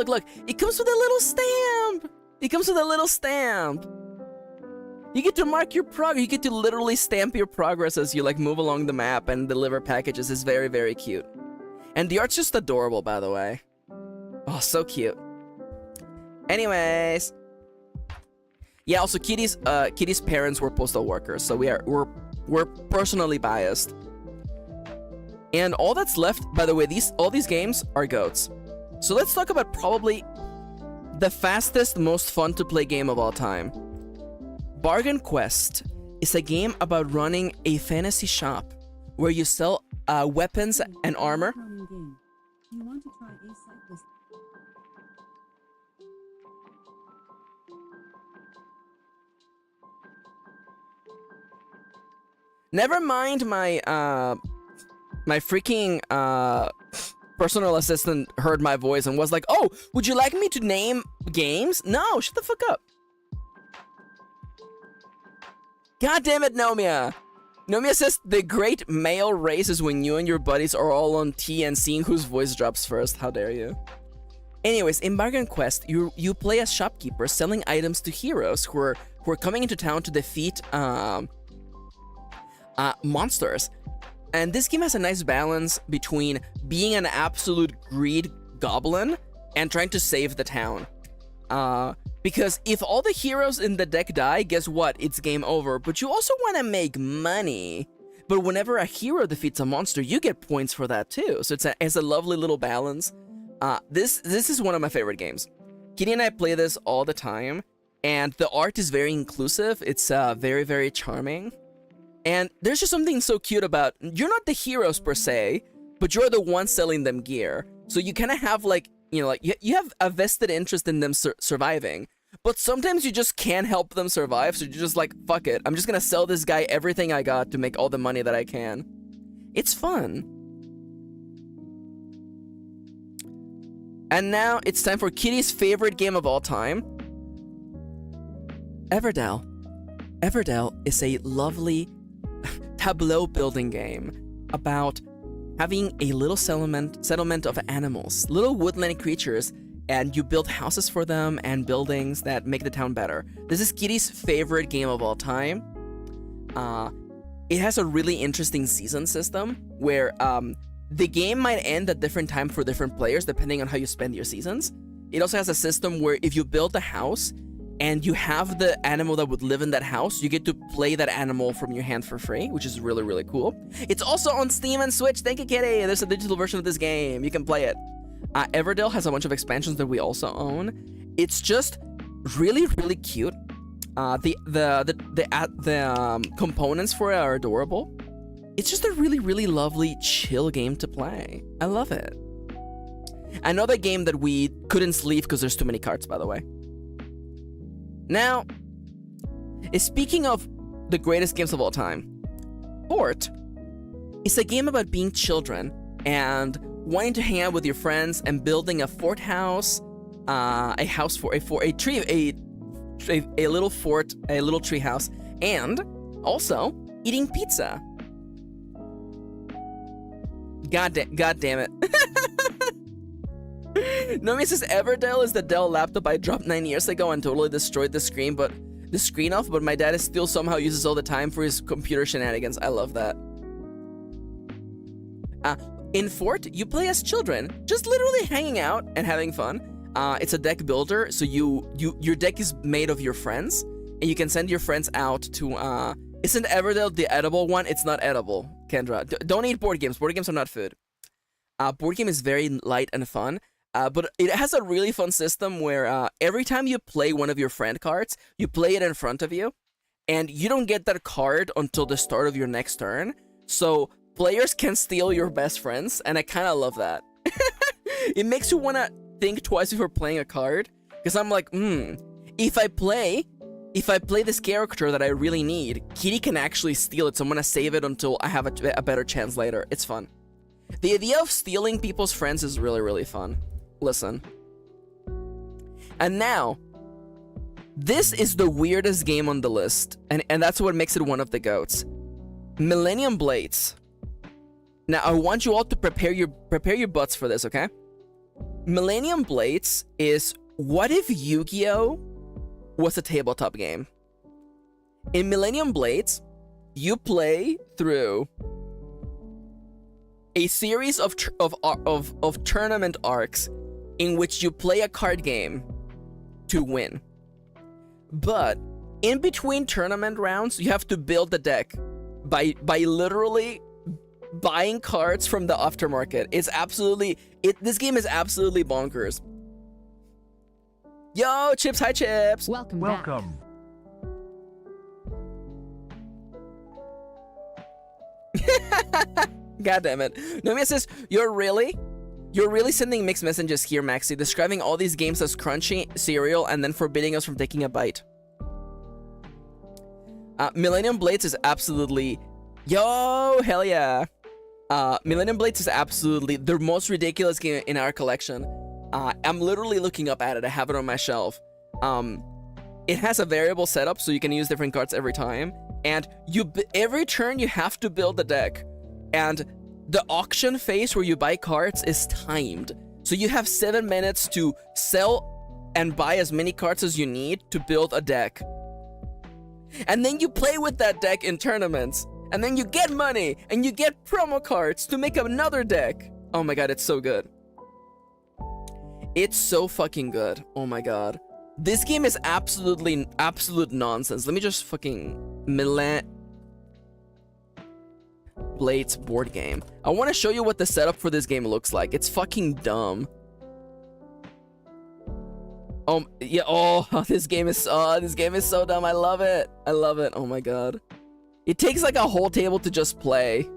It comes with a little stamp! It comes with a little stamp! You get to mark your progress. You get to literally stamp your progress as you like move along the map and deliver packages. It's very, very cute. And the art's just adorable, by the way. Oh, so cute. Anyways. Yeah, also Kitty's parents were postal workers, so we're personally biased. And all that's left, by the way, all these games are GOATs. So let's talk about probably the fastest, most fun to play game of all time. Bargain Quest is a game about running a fantasy shop where you sell weapons and armor. Never mind my my freaking personal assistant heard my voice and was like, "Oh, would you like me to name games?" No, shut the fuck up. God damn it, Nomia. Nomia says the great male race is when you and your buddies are all on tea and seeing whose voice drops first. How dare you? Anyways, in Bargain Quest, you play as shopkeeper selling items to heroes who are coming into town to defeat monsters. And this game has a nice balance between being an absolute greed goblin and trying to save the town. Because if all the heroes in the deck die, guess what? It's game over. But you also want to make money. But whenever a hero defeats a monster, you get points for that too. So it's a lovely little balance. This is one of my favorite games. Kitty and I play this all the time. And the art is very inclusive. It's very, very charming. And there's just something so cute about, you're not the heroes per se, but you're the one selling them gear. So you kind of have like, you know, like you have a vested interest in them surviving. But sometimes you just can't help them survive, so you're just like, fuck it. I'm just gonna sell this guy everything I got to make all the money that I can. It's fun. And now it's time for Kitty's favorite game of all time, Everdell. Everdell is a lovely tableau building game about having a little settlement of animals, little woodland creatures, and you build houses for them and buildings that make the town better. This is Kitty's favorite game of all time. It has a really interesting season system where the game might end at different times for different players depending on how you spend your seasons. It also has a system where if you build a house and you have the animal that would live in that house, you get to play that animal from your hand for free, which is really, really cool. It's also on Steam and Switch. Thank you, Kitty. There's a digital version of this game. You can play it. Everdell has a bunch of expansions that we also own. It's just really, really cute. The components for it are adorable. It's just a really, really lovely, chill game to play. I love it. Another game that we couldn't sleeve because there's too many cards, by the way. Now, speaking of the greatest games of all time, Fort is a game about being children and wanting to hang out with your friends and building a fort house, a house for a tree, a little fort, a little tree house, and also eating pizza. God damn it. Nomi says Everdell is the Dell laptop I dropped 9 years ago and totally destroyed the screen off, but my dad still somehow uses all the time for his computer shenanigans. I love that. In Fort, you play as children, just literally hanging out and having fun. It's a deck builder, so your deck is made of your friends, and you can send your friends out to, isn't Everdell the edible one? It's not edible, Kendra. Don't eat board games. Board games are not food. Board game is very light and fun, but it has a really fun system where every time you play one of your friend cards, you play it in front of you, and you don't get that card until the start of your next turn, so players can steal your best friends, and I kind of love that. It makes you want to think twice before playing a card, because I'm like, if I play this character that I really need, Kitty can actually steal it, so I'm going to save it until I have a better chance later. It's fun. The idea of stealing people's friends is really, really fun. Listen. And now, this is the weirdest game on the list, and that's what makes it one of the GOATs. Millennium Blades. Now, I want you all to prepare your butts for this, okay? Millennium Blades is what if Yu-Gi-Oh was a tabletop game. In Millennium Blades, you play through a series of tournament arcs in which you play a card game to win. But in between tournament rounds, you have to build the deck by literally buying cards from the aftermarket. It's absolutely this game is absolutely bonkers. Yo, Chips, hi Chips.
Welcome.
Welcome.
God damn it. Nomia says, you're really sending mixed messages here, Maxi, describing all these games as crunchy cereal and then forbidding us from taking a bite. Millennium Blades is absolutely... Yo, hell yeah. Millennium Blades is absolutely the most ridiculous game in our collection. I'm literally looking up at it. I have it on my shelf. It has a variable setup, so you can use different cards every time. And every turn, you have to build a deck. And the auction phase where you buy cards is timed. So you have 7 minutes to sell and buy as many cards as you need to build a deck. And then you play with that deck in tournaments. And then you get money, and you get promo cards to make another deck. Oh my god, it's so good. It's so fucking good. Oh my god. This game is absolute nonsense. Let me just fucking... Blades board game. I want to show you what the setup for this game looks like. It's fucking dumb. Yeah, this game is so dumb. I love it. I love it. Oh my god. It takes like a whole table to just play.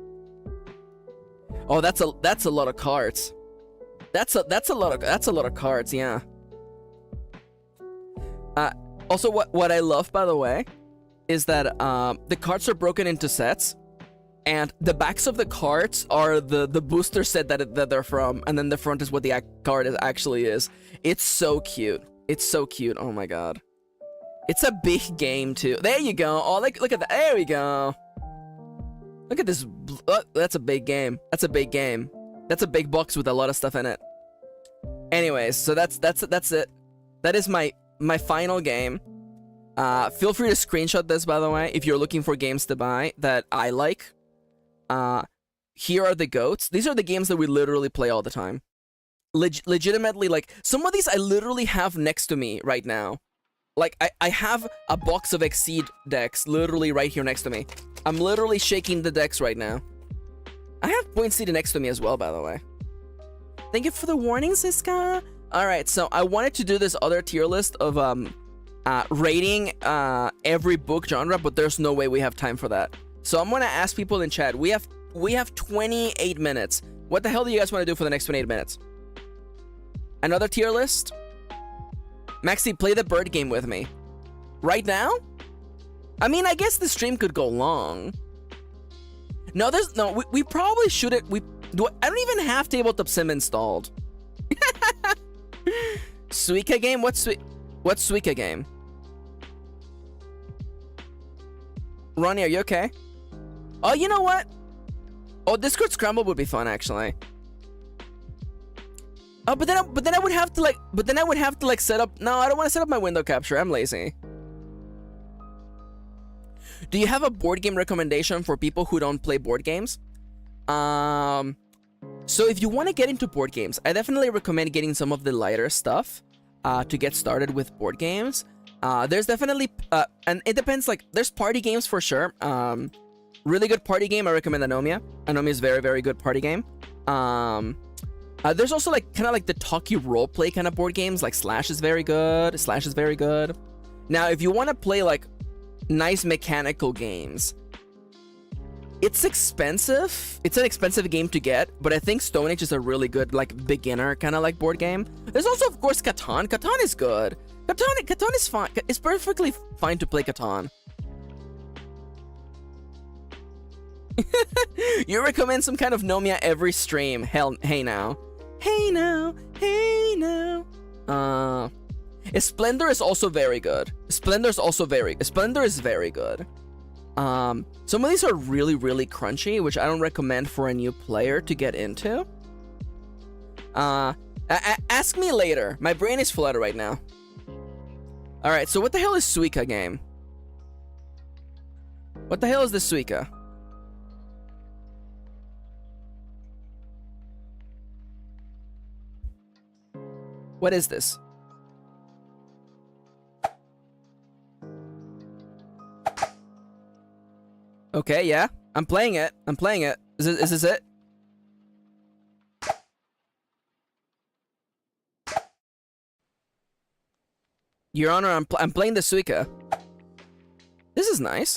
Oh, that's a lot of cards. That's a lot of cards, yeah. Also what I love, by the way, is that the cards are broken into sets, and the backs of the cards are the booster set that they're from, and then the front is what the card actually is. It's so cute. It's so cute. Oh my god. It's a big game too. There you go. Oh, look at that. There we go. Look at this. That's a big game. That's a big game. That's a big box with a lot of stuff in it. Anyways, so that's it. That is my final game. Feel free to screenshot this, by the way, if you're looking for games to buy that I like. Here are the GOATs. These are the games that we literally play all the time. Legitimately, like, some of these I literally have next to me right now. Like, I have a box of Exceed decks literally right here next to me. I'm literally shaking the decks right now. I have Point City next to me as well, by the way. Thank you for the warning, Siska. Alright, so I wanted to do this other tier list of rating every book genre, but there's no way we have time for that. So I'm gonna ask people in chat. We have 28 minutes. What the hell do you guys want to do for the next 28 minutes? Another tier list? Maxi, play the bird game with me. Right now? I mean, I guess the stream could go long. No, we probably shouldn't. I don't even have Tabletop Sim installed. Suika game? What's Suika game? Ronnie, are you okay? Oh, you know what? Oh, Discord Scramble would be fun, actually. Oh, but then I would have to like set up. No, I don't want to set up my window capture. I'm lazy. Do you have a board game recommendation for people who don't play board games? So if you want to get into board games, I definitely recommend getting some of the lighter stuff to get started with board games. There's definitely and it depends. Like, there's party games for sure. Really good party game, I recommend Anomia. Anomia is very, very good party game. There's also like kind of like the talkie roleplay kind of board games. Like Slash is very good. Slash is very good. Now, if you want to play like nice mechanical games, it's expensive. It's an expensive game to get, but I think Stone Age is a really good like beginner kind of like board game. There's also, of course, Catan. Catan is good. Catan is fine. It's perfectly fine to play Catan. You recommend some kind of Nomia every stream. Hell, hey now. Hey now. Hey now. Splendor is also very good. Splendor is very good. Some of these are really, really crunchy, which I don't recommend for a new player to get into. Ask me later. My brain is flooded right now. Alright, so what the hell is Suika game? What the hell is this Suika? What is this? Okay, yeah. I'm playing it. Is this it? Your Honor, I'm playing the Suica. This is nice.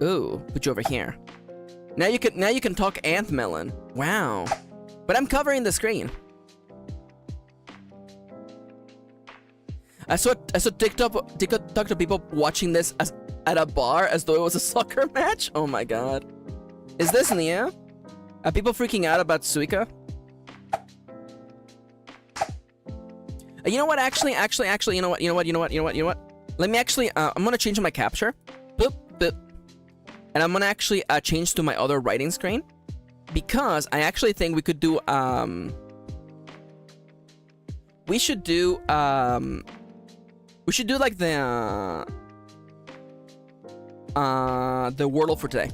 Ooh, put you over here. Now you can talk Ant Melon. Wow. But I'm covering the screen. I saw TikTok to people watching this at a bar as though it was a soccer match. Oh my god. Is this Nia? Are people freaking out about Suica? You know what? Actually, you know what? Let me actually, I'm gonna change my capture. Boop, boop. And I'm gonna actually change to my other writing screen. Because I actually think we could do, we should do like the Wordle for today.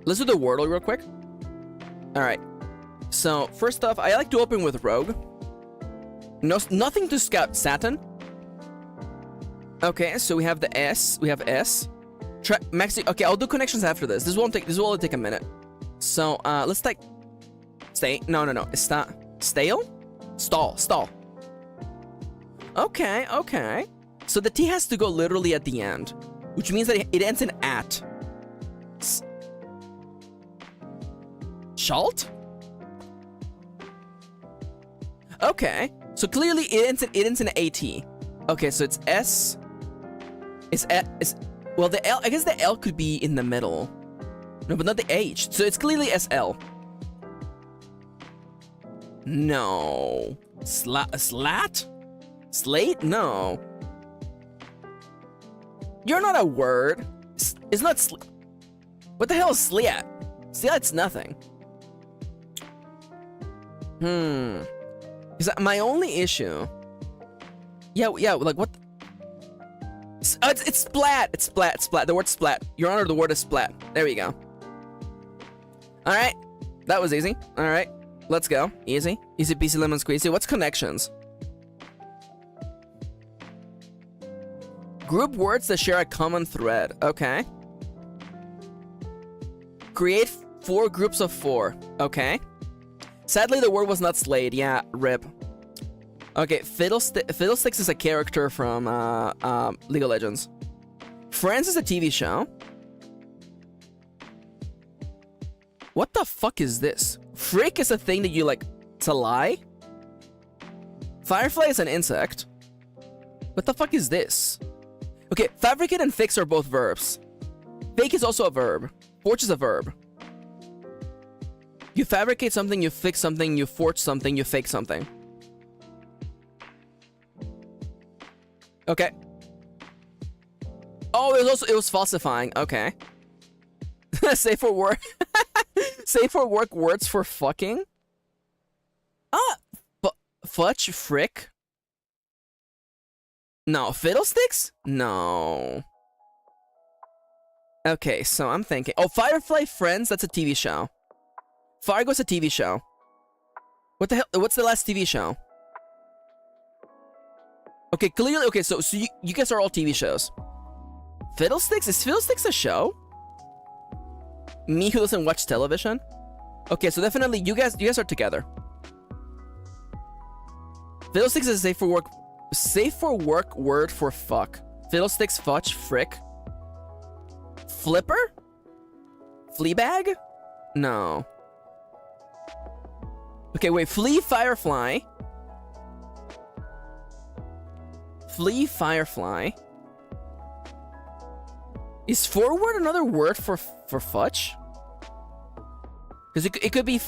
Let's do the Wordle real quick. Alright. So, first off, I like to open with Rogue. Nothing to scout Saturn. Okay, so we have the S. We have S. Maxi. Okay, I'll do connections after this. This will only take a minute. So, let's take. Stay. No. Stale? Stall. Okay. So the T has to go literally at the end, which means that it ends in at. Schalt? Okay, so clearly it ends in AT. Okay, so it's S. Well, the L. I guess the L could be in the middle. No, but not the H. So it's clearly SL. No. Slat? Slate? No. You're not a word. It's not What the hell is sliat? Sliat's nothing. Is that my only issue? Yeah, like what? It's splat. It's splat. The word splat. Your Honor, the word is splat. There we go. Alright. That was easy. Alright. Let's go. Easy. Easy peasy lemon squeezy. What's connections? Group words that share a common thread. Okay. Create 4 groups of 4. Okay. Sadly, the word was not slayed. Yeah, rip. Okay, Fiddlesticks is a character from League of Legends. Friends is a TV show. What the fuck is this? Frick is a thing that you like to lie? Firefly is an insect. What the fuck is this? Okay, fabricate and fix are both verbs. Fake is also a verb. Forge is a verb. You fabricate something, you fix something, you forge something, you fake something. Okay. Oh, it was falsifying. Okay. Safe for work. Safe for work words for fucking. Fudge, frick. No, fiddlesticks? No. Okay, so I'm thinking. Oh, Firefly Friends, that's a TV show. Fargo's a TV show. What the hell? What's the last TV show? Okay, clearly. Okay, so you guys are all TV shows. Fiddlesticks? Is Fiddlesticks a show? Me who doesn't watch television? Okay, so definitely you guys are together. Fiddlesticks is a safe for work word for fuck. Fiddlesticks, fudge, frick. Flipper? Fleabag? No. Okay, wait. Flea Firefly. Flea Firefly. Is forward another word for fudge? Because it could be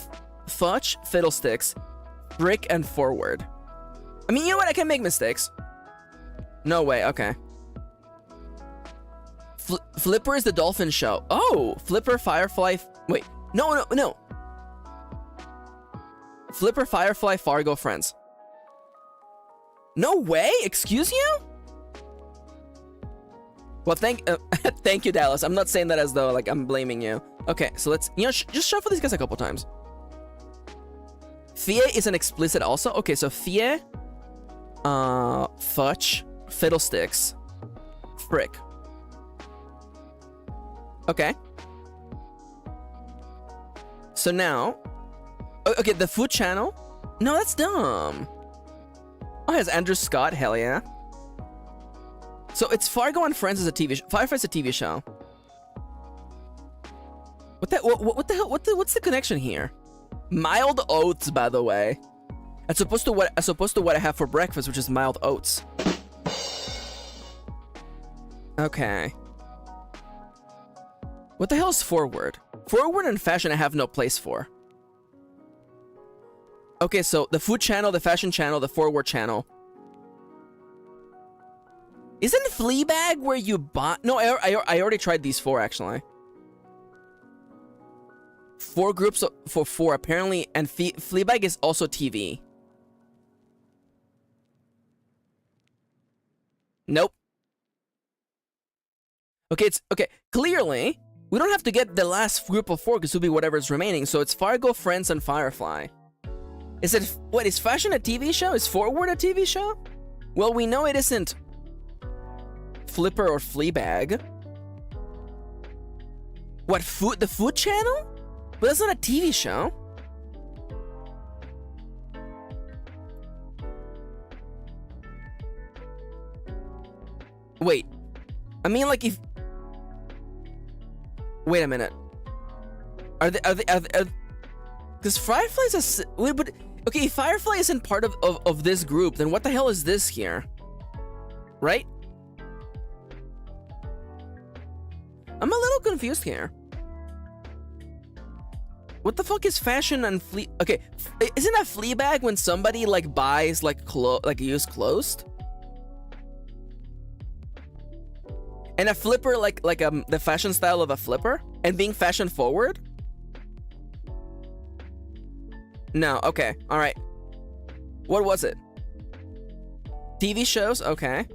fudge, fiddlesticks, frick, and forward. I mean, you know what? I can make mistakes. No way. Okay. Flipper is the dolphin show. Oh, Flipper, Firefly. Wait. No. Flipper, Firefly, Fargo, Friends. No way? Excuse you? Well, thank you, Dallas. I'm not saying that as though like I'm blaming you. Okay, so let's just shuffle these guys a couple times. Fie is an explicit also. Okay, so Fie, fudge, fiddlesticks, Prick. Okay. So now... Okay, the food channel? No, that's dumb. Oh, it has Andrew Scott. Hell yeah. So it's Fargo and Friends as a TV show. Firefly's a TV show. What the hell? What's the connection here? Mild oats, by the way. As opposed to what I have for breakfast, which is mild oats. Okay. What the hell is forward? Forward and fashion I have no place for. Okay, so the food channel, the fashion channel, the forward channel. Isn't Fleabag where you buy... No, I already tried these 4, actually. 4 groups for 4, apparently, and Fleabag is also TV. Nope. Okay, okay. Clearly, we don't have to get the last group of 4 because it'll be whatever's remaining. So it's Fargo, Friends, and Firefly. Is it... What, is fashion a TV show? Is Forward a TV show? Well, we know it isn't Flipper or Fleabag. What, food? The food channel? But that's not a TV show. Wait. I mean, like, if... Wait a minute. Are they... Because Firefly's a... Wait, but... Okay, if Firefly isn't part of this group, then what the hell is this here? Right? I'm a little confused here. What the fuck is fashion and flea... Okay, isn't a Fleabag when somebody, like, buys, like, used clothes? And a flipper, like the fashion style of a flipper? And being fashion forward? No, okay, alright. What was it? TV shows? Okay.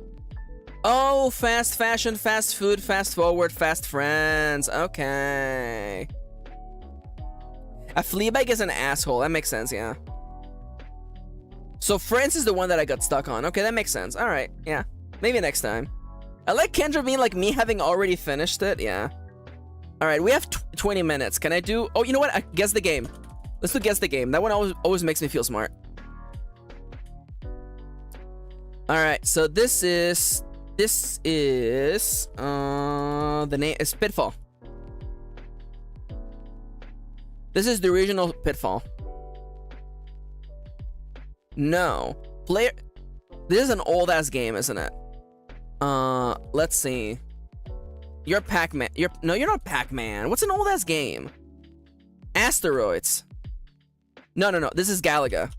Oh, fast fashion, fast food, fast forward, fast friends. Okay. A Fleabag is an asshole. That makes sense, yeah. So Friends is the one that I got stuck on. Okay, that makes sense. Alright, yeah. Maybe next time. I like Kendra being like me having already finished it. Yeah. Alright, we have 20 minutes. Can I do... Oh, you know what? Guess the game. Let's do Guess the Game. That one always makes me feel smart. Alright, so this is... the name is Pitfall. This is the original Pitfall. No. Player... This is an old-ass game, isn't it? Let's see. You're Pac-Man. No, you're not Pac-Man. What's an old-ass game? Asteroids. No. This is Galaga.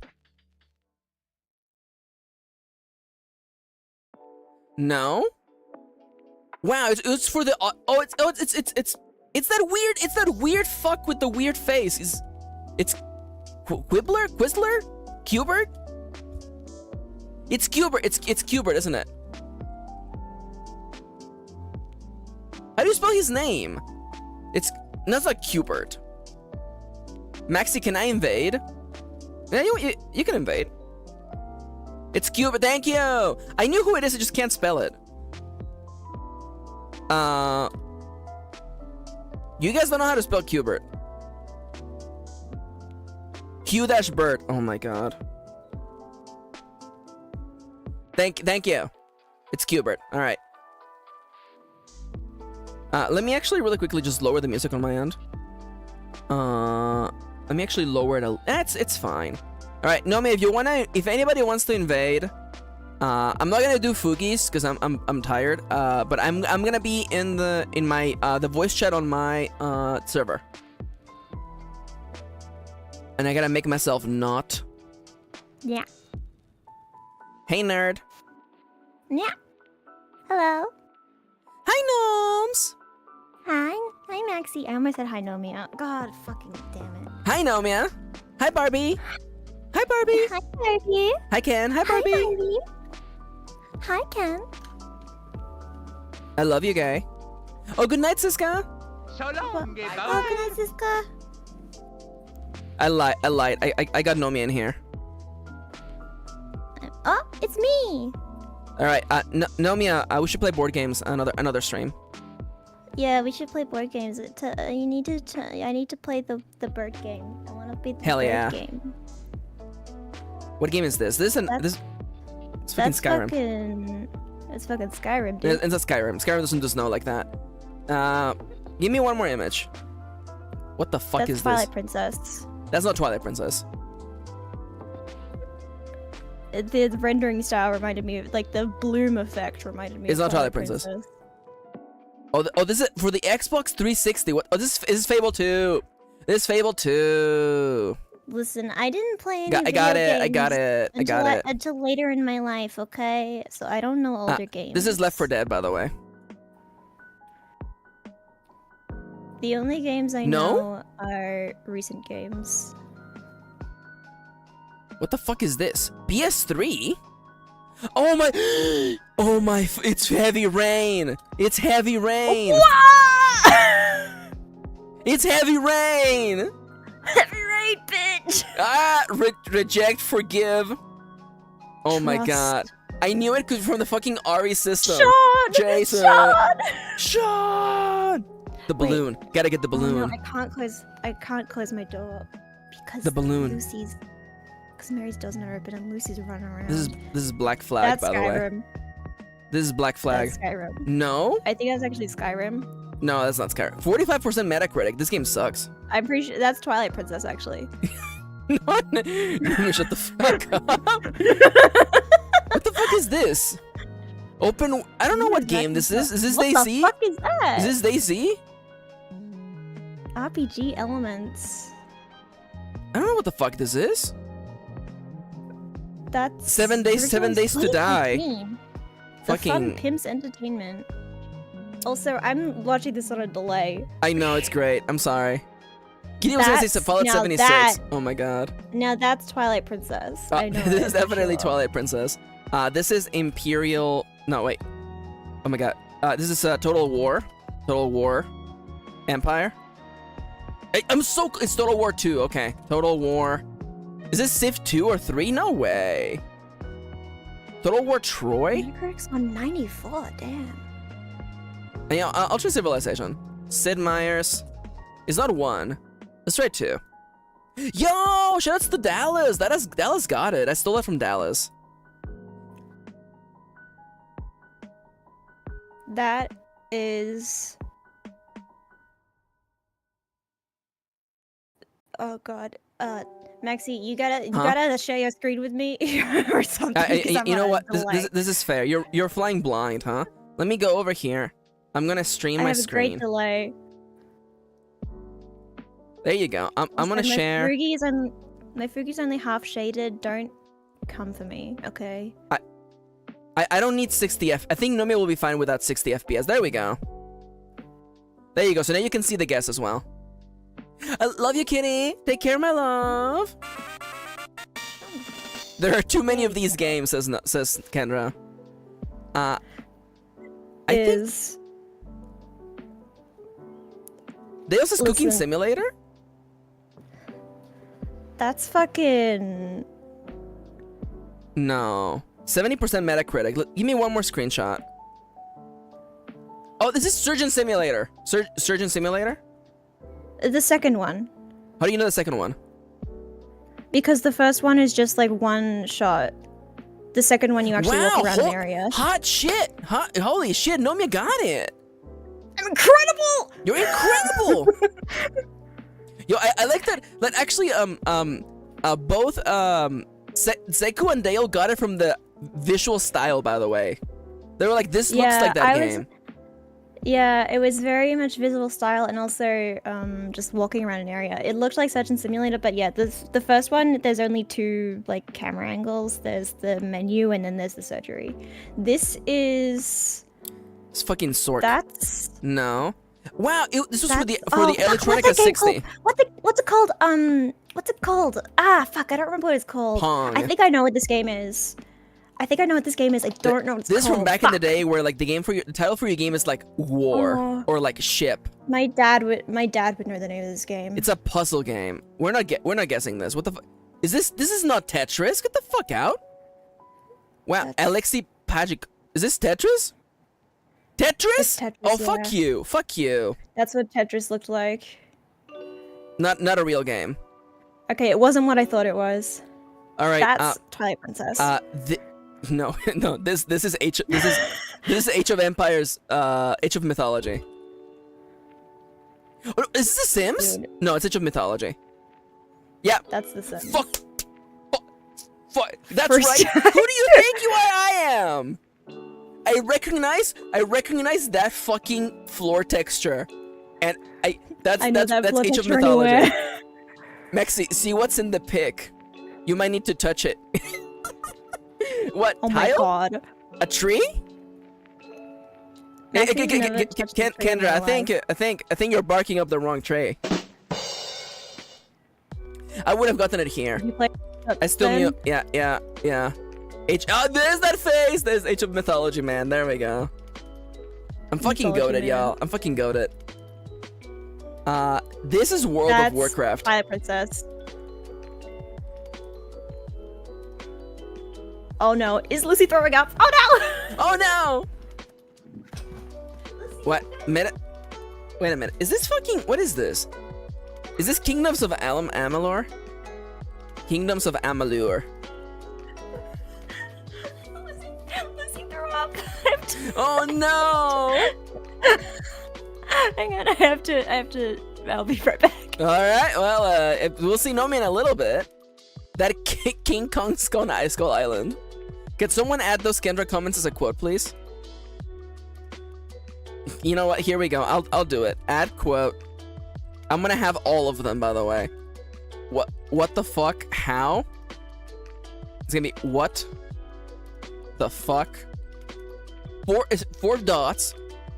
No? Wow, it's for the... It's that weird fuck with the weird face. It's Quibbler? Cubert? It's Cubert. It's Cubert, isn't it? How do you spell his name? That's like Cubert. Maxi, can I invade? Yeah, you can invade. It's Cubert. Thank you. I knew who it is. I just can't spell it. You guys don't know how to spell Cubert. Q-Bert. Oh my god. Thank you. It's Cubert. All right. Let me actually really quickly just lower the music on my end. Let me actually lower it. It's fine. All right, Nomi, if anybody wants to invade, I'm not gonna do Fugis because I'm tired. But I'm gonna be in my the voice chat on my server, and I gotta make myself not.
Yeah.
Hey, nerd.
Yeah. Hello.
Hi, gnomes.
Hi. Hi, Maxie. I almost said hi, Nomia. God fucking damn it.
Hi, Nomia. Hi, Barbie. Hi, Barbie.
Hi, Barbie.
Hi, Ken. Hi, Barbie.
Hi, Barbie. Hi, Ken.
I love you, gay. Oh, good night, Siska.
So long,
Oh,
Bowser.
good night, Siska.
I lied. I got Nomi in here.
Oh, it's me.
All right, Nomia, we should play board games another stream.
Yeah, we should play board games. I need to play the bird game. I want to play the
Hell
bird
yeah.
game.
What game is this? It's fucking Skyrim.
It's fucking Skyrim, dude.
It's a Skyrim. Skyrim doesn't just know like that. Give me one more image. What the fuck is
Twilight
this?
Princess.
That's not Twilight Princess.
The rendering style reminded me of, like, the bloom effect reminded me
It's
of
not Twilight Princess. Oh, this is for the Xbox 360. What? Oh, this is Fable 2. This is Fable 2.
Listen, I didn't play any
I got
video
it. I got
games
it. I got it.
until later in my life, okay? So I don't know older games.
This is Left 4 Dead, by the way.
The only games I
No?
know are recent games.
What the fuck is this? PS3? Oh my! Oh my! It's Heavy Rain. It's Heavy Rain. It's Heavy Rain.
Heavy Rain, bitch.
Reject, forgive. Oh my god! I knew it from the fucking RE system.
Sean!
Jason.
Sean!
The balloon. Gotta get the balloon.
Oh, no, I can't close my door because
The balloon.
Because Mary's door's not open and Lucy's running around.
This is Black Flag,
That's
by the way.
Skyrim.
This is Black Flag.
That's Skyrim.
No?
I think that's actually Skyrim.
No, that's not Skyrim. 45% Metacritic. This game sucks.
I'm pretty sure that's Twilight Princess, actually.
Shut the fuck up. What the fuck is this? Open. I don't know what game this is. Is this
What
DayZ?
the fuck is that?
Is this DayZ?
RPG elements.
I don't know what the fuck this is.
That's
7 days to die.
The
Fucking.
Fun Pimps Entertainment. Also, I'm watching this on a delay.
I know, it's great. I'm sorry. Kirin was gonna say Fallout
now
76.
that-
Oh my god.
Now that's Twilight Princess. I know
This
it
is
for
definitely
sure.
Twilight Princess. This is Imperial. No, wait. Oh my god. This is Total War. Total War. Empire. It's Total War 2. Okay. Total War. Is this Civ 2 or 3? No way. Total War Troy?
Metacritic's on 94. Damn.
Yeah, I'll try Civilization. Sid Meier's. It's not 1. Let's try 2. Yo! Shoutouts to Dallas! Dallas got it. I stole that from Dallas.
That is. Oh god. Maxie, you gotta share your screen with me or something. 'Cause I'm
You know
on a
what?
delay.
This is fair. You're flying blind, huh? Let me go over here. I'm gonna stream
I
my
have a
screen.
great delay.
There you go. I'm gonna share.
My Fugi's only half shaded. Don't come for me, okay?
I don't need 60 F. I think Nomi will be fine without 60 FPS. There we go. There you go. So now you can see the guests as well. I love you, Kitty. Take care, my love. There are too many of these games, says Kendra. I think Deus is Cooking
Listen.
Simulator?
That's fucking.
No. 70% Metacritic. Give me one more screenshot. Oh, this is Surgeon Simulator. Surgeon Simulator?
The second one.
How do you know the second one?
Because the first one is just like one shot. The second one you actually walk around an area.
Hot shit! Holy shit, Nomia got it!
I'm incredible!
You're incredible! Yo, I like that actually both Seku and Dale got it from the visual style, by the way. They were like, this looks like that game.
Yeah, it was very much visual style and also just walking around an area. It looked like Surgeon Simulator, but yeah, the first one, there's only two like camera angles. There's the menu and then there's the surgery. This is...
It's fucking Sork.
That's...
No. Wow, this was for the
fuck,
Electronica 60.
What's it called? What's it called? Ah, fuck, I don't remember what it's called.
Pong.
I think I know what this game is. I don't know what it's
This
called.
from back in the day where like the title for your game is like War or like Ship.
My dad would know the name of this game.
It's a puzzle game. We're not guessing this. What the fuck? Is this? This is not Tetris. Get the fuck out. Wow, Pagic. Is this Tetris? Tetris?
It's Tetris,
Oh,
yeah.
fuck you. Fuck you.
That's what Tetris looked like.
Not a real game.
Okay, it wasn't what I thought it was.
All right.
That's Twilight Princess.
No, no. This is this is Age of Empires. Age of Mythology. Oh, is this The Sims?
Dude.
No, it's Age of Mythology. Yeah.
That's the Sims.
Fuck. That's
First
right.
time.
Who do you think you are? I am. I recognize that fucking floor texture, and that's
I know
that's
that
Age of
texture
Mythology.
anywhere.
Maxi, see what's in the pic. You might need to touch it. What?
Oh my
tile?
god.
A tree?
Maxi has never touched a tree in
Kendra,
her
I think you're barking up the wrong tree. I would have gotten it here.
You play
I still knew. Yeah. There's that face. There's Age of Mythology, man. There we go. I'm fucking
Mythology,
goated,
man.
y'all. I'm fucking goated. This is World
That's
of Warcraft.
Twilight Princess. Oh no, is Lucy throwing up? Oh no!
Oh no! What? Minute? Wait a minute. Is this fucking? What is this? Is this Kingdoms of Amalur? Kingdoms of Amalur.
Lucy threw up.
Oh no!
Hang on, I have to. I'll be right back.
All right. Well, we'll see Nomi in a little bit. That King Kong Skull Island. Can someone add those Kendra comments as a quote, please? You know what? Here we go. I'll do it. Add quote. I'm gonna have all of them, by the way. What the fuck? How? It's gonna be what the fuck? Four dots.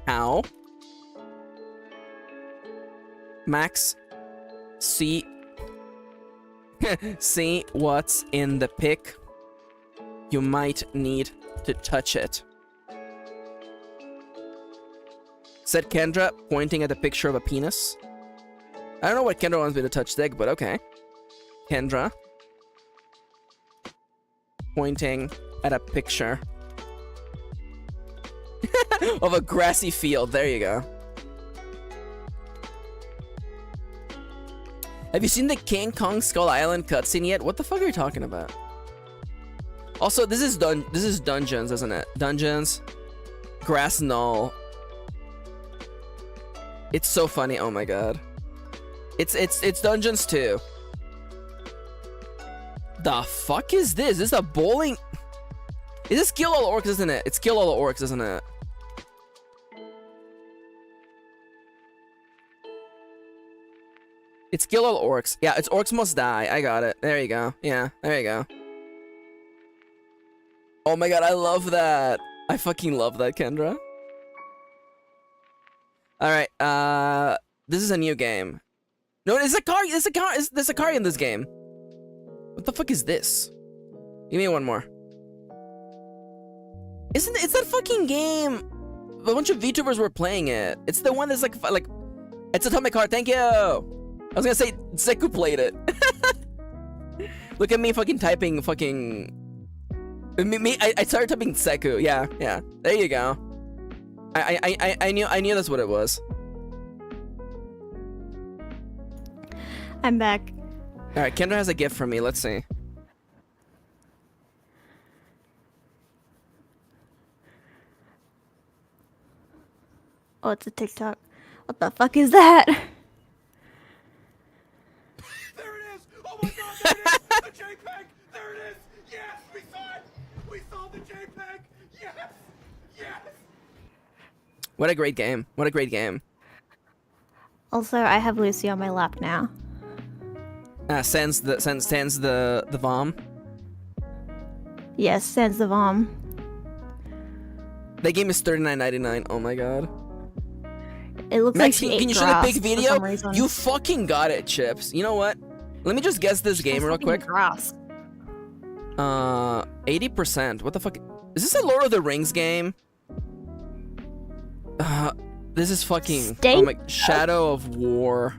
How? Max. See what's in the pic. You might need to touch it. Said Kendra, pointing at the picture of a penis. I don't know what Kendra wants me to touch Dig, but okay. Kendra. Pointing at a picture of a grassy field. There you go. Have you seen the King Kong Skull Island cutscene yet? What the fuck are you talking about? Also, this is Dungeons, isn't it? Dungeons. Grass Knoll. It's so funny. Oh my god. It's Dungeons too. The fuck is this? Is this a bowling? Is this Kill All Orcs, isn't it? It's Kill All Orcs, isn't it? It's Kill All Orcs. Yeah, it's Orcs Must Die. I got it. There you go. Yeah, there you go. Oh my god, I love that. I fucking love that, Kendra. Alright, this is a new game. No, there's a car, there's a car in this game. What the fuck is this? Give me one more. It's that fucking game. A bunch of VTubers were playing it. It's the one that's like, it's Atomic Heart, thank you! I was gonna say, Seku played it. Look at me fucking typing fucking... I started typing Seku, yeah. There you go. I knew that's what it was.
I'm back.
Alright, Kendra has a gift for me, let's see.
Oh, it's a TikTok. What the fuck is that?
There it is! Oh my god, there it is! The JPEG! There it is! Yes, we saw it! We saw the JPEG! Yes! Yes!
What a great game. What a great game.
Also, I have Lucy on my lap now.
Sends the vom.
Yes, sends the vom.
That game is $39.99. Oh my god.
It looks
Max,
like she
can you
ate
show the
grass
big
for
video?
some reason.
You fucking got it, Chips. You know what? Let me just guess this game real quick.
Grass.
80%. What the fuck? Is this a Lord of the Rings game? This is fucking... Oh my... Shadow of War.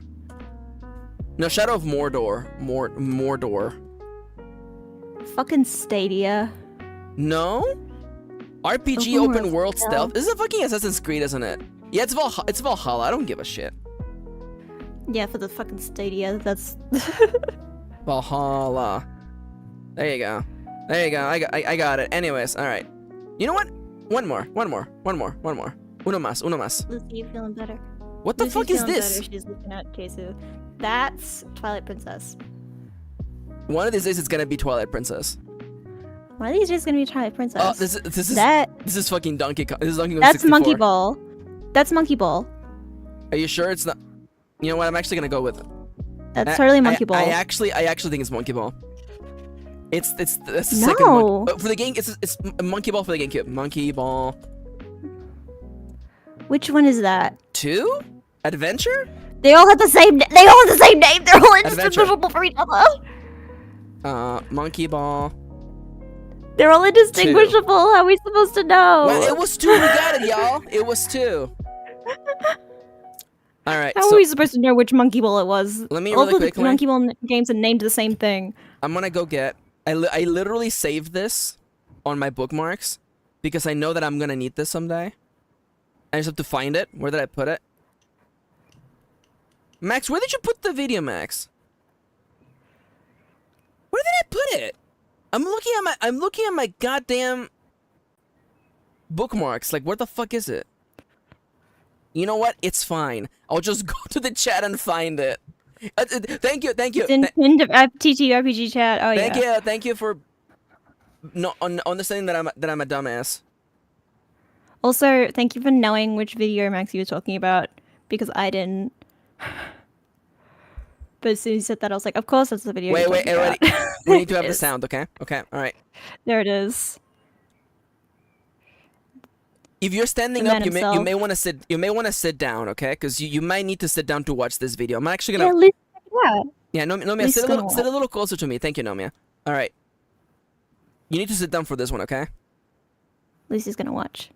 No, Shadow of Mordor. Mordor.
Fucking Stadia.
No? RPG open world stealth. This is a fucking Assassin's Creed, isn't it? Yeah, it's Valhalla. I don't give a shit.
Yeah, for the fucking Stadia, that's...
Valhalla. There you go. There you go. I got it. Anyways, all right. You know what? One more. Uno más.
Lucy, you feeling better?
What the fuck is this?
Better. She's looking at Keisu. That's Twilight Princess.
One of these days, it's gonna be Twilight Princess.
One of these days, it's gonna be Twilight Princess.
Oh, this is fucking Donkey Kong. This is Donkey Kong
That's
64.
Monkey Ball. That's Monkey Ball.
Are you sure it's not? You know what? I'm actually gonna go with it.
That's totally Monkey Ball.
I actually think it's Monkey Ball. That's the second
No.
one. For the game, it's Monkey Ball for the GameCube. Monkey Ball.
Which one is that?
2? Adventure?
They all have the same. They all have the same name. They're all
Adventure.
indistinguishable from each other.
Monkey Ball.
They're all indistinguishable. How are we supposed to know?
Well, it was 2. We got it, y'all. It was 2. All right.
How
So
are we supposed to know which Monkey Ball it was?
let me
all
really
the
quickly.
Monkey Ball games are named the same thing.
I'm gonna go get. I literally saved this on my bookmarks because I know that I'm gonna need this someday. I just have to find it. Where did I put it? Max, where did you put the video, Max? Where did I put it? I'm looking at my goddamn bookmarks. Like, where the fuck is it? You know what? It's fine. I'll just go to the chat and find it. Thank you.
It's in pinned TTRPG chat. Oh yeah.
Thank you for understanding that I'm a dumbass.
Also, thank you for knowing which video Max you were talking about because I didn't. But as soon as you said that, I was like, of course that's the video.
Wait,
you're
ready?
talking about.
We need to have
It
the
is.
sound, okay? Okay, all right.
There it is.
If you're standing
The
up,
man
you
himself.
may want to sit down, okay? Because you might need to sit down to watch this video. I'm actually gonna.
Yeah, Lucy, check it out.
Yeah, Nomia,
Lucy's
sit a
gonna
little closer to me. Thank you, Nomia. All right. You need to sit down for this one, okay?
Lucy's gonna watch.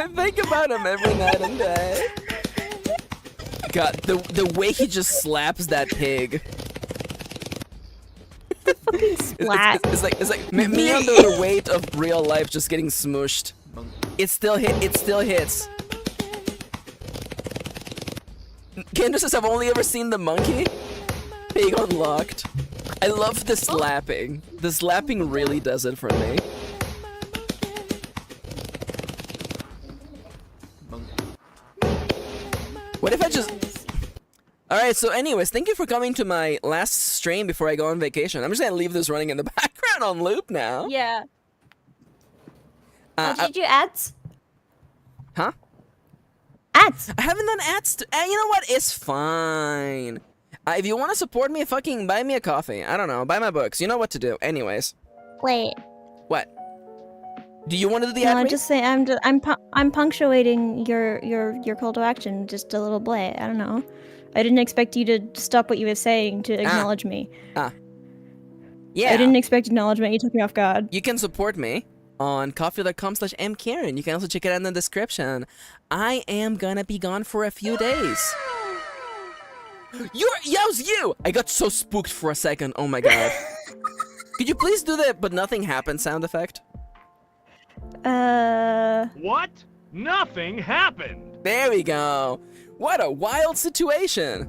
I think about him every night and day. God, the way he just slaps that pig.
Splat.
It's like me under the weight of real life just getting smooshed. It still hits. Kendra says, I've only ever seen the monkey. Pig unlocked. I love the slapping. The slapping really does it for me. What if I just... Alright, so anyways, thank you for coming to my last stream before I go on vacation. I'm just gonna leave this running in the background on loop now.
Yeah.
Uh,
Did you ads?
Huh?
Ads.
I haven't done ads. You know what? It's fine. If you want to support me, fucking buy me a coffee. I don't know. Buy my books. You know what to do. Anyways.
Wait.
What? Do you want to do the
No,
ad
I'm
read?
just saying. I'm punctuating your call to action just a little bit. I don't know. I didn't expect you to stop what you were saying to acknowledge me.
Yeah.
I didn't expect acknowledgement. You took me off guard.
You can support me on coffee.com/mkirin. You can also check it out in the description. I am gonna be gone for a few days. Yeah, it was you! I got so spooked for a second. Oh my god. Could you please do the but nothing happened sound effect?
What? Nothing happened.
There we go. What a wild situation.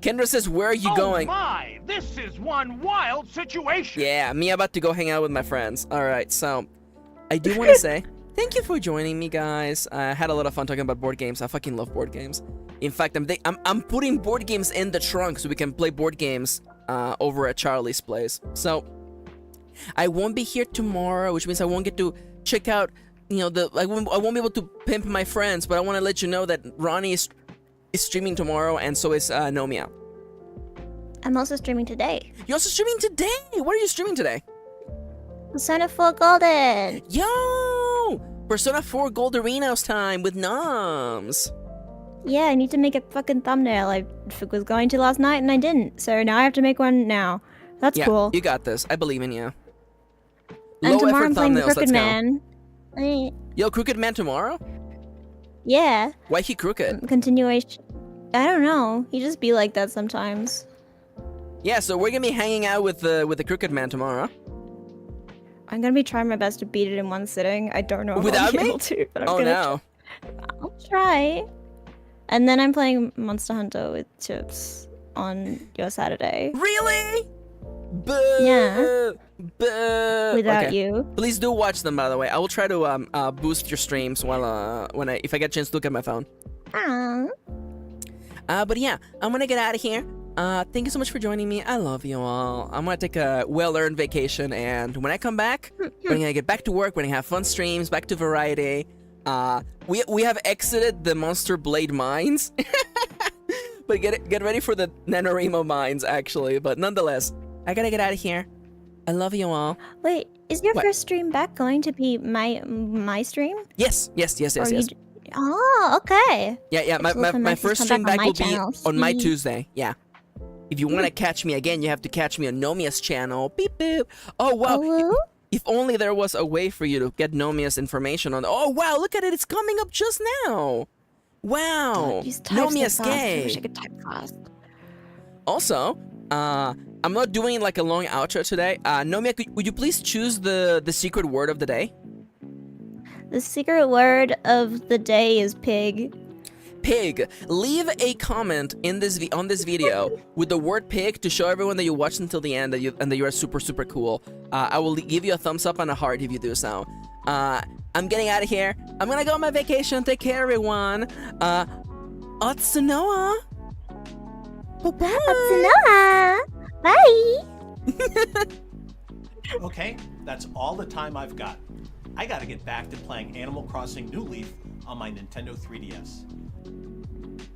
Kendra says, where are you going?
Oh my! This is one wild situation.
Yeah, me about to go hang out with my friends. Alright, so I do want to say thank you for joining me, guys. I had a lot of fun talking about board games. I fucking love board games. In fact, I'm putting board games in the trunk so we can play board games over at Charlie's place. So I won't be here tomorrow, which means I won't get to check out, you know, I won't be able to pimp my friends, but I want to let you know that Ronnie is streaming tomorrow, and so is Nomia.
I'm also streaming today.
You're also streaming today? What are you streaming today?
Persona 4 Golden.
Yo! Persona 4 Gold Arena's time with Noms.
Yeah, I need to make a fucking thumbnail. I was going to last night and I didn't, so now I have to make one now. That's
Yeah,
cool.
you got this. I believe in you.
And
Low
tomorrow
effort
I'm playing the
thumbnails,
Crooked
let's go.
Man.
Yo, Crooked Man tomorrow?
Yeah,
Why he crooked?
continuation. I don't know. He just be like that sometimes.
Yeah, so we're gonna be hanging out with the crooked man tomorrow.
I'm gonna be trying my best to beat it in one sitting. I don't know if
Without
I'll be
me?
able to, but I'm
Oh
gonna
no.
I'll try. And then I'm playing Monster Hunter with Chips on your Saturday.
Really? Boo!
Yeah.
Boo!
Without
Okay.
you.
Please do watch them, by the way. I will try to boost your streams while if I get a chance to look at my phone.
Ah.
But yeah, I'm gonna get out of here. Thank you so much for joining me. I love you all. I'm gonna take a well-earned vacation, and when I come back, we're gonna get back to work. We're gonna have fun streams, back to variety. We have exited the Monster Blade mines, but get ready for the NaNoWriMo mines, actually. But nonetheless, I gotta get out of here. I love you all.
Wait, is your
What?
first stream back going to be my stream?
Yes.
Or you Oh, okay.
Yeah.
Just look for
My
Max to
first
come
stream
back
back
on
will
my
be
channel.
on my
See?
Tuesday. Yeah. If you want to catch me again, you have to catch me on Nomia's channel. Beep boop. Oh wow.
Hello?
If only there was a way for you to get Nomia's information on. Oh wow, look at it. It's coming up just now. Wow.
These types
Nomia's
so fast. I
gay.
wish I could type fast.
Also, I'm not doing like a long outro today. Nomia, would you please choose the secret word of the day?
The secret word of the day is pig.
Pig. Leave a comment in on this video with the word pig to show everyone that you watched until the end and that you are super cool. I will give you a thumbs up and a heart if you do so. I'm getting out of here. I'm gonna go on my vacation. Take care, everyone. Otsunoa. Bye-bye.
Bye.
Okay, that's all the time I've got. I gotta get back to playing Animal Crossing New Leaf on my Nintendo 3DS.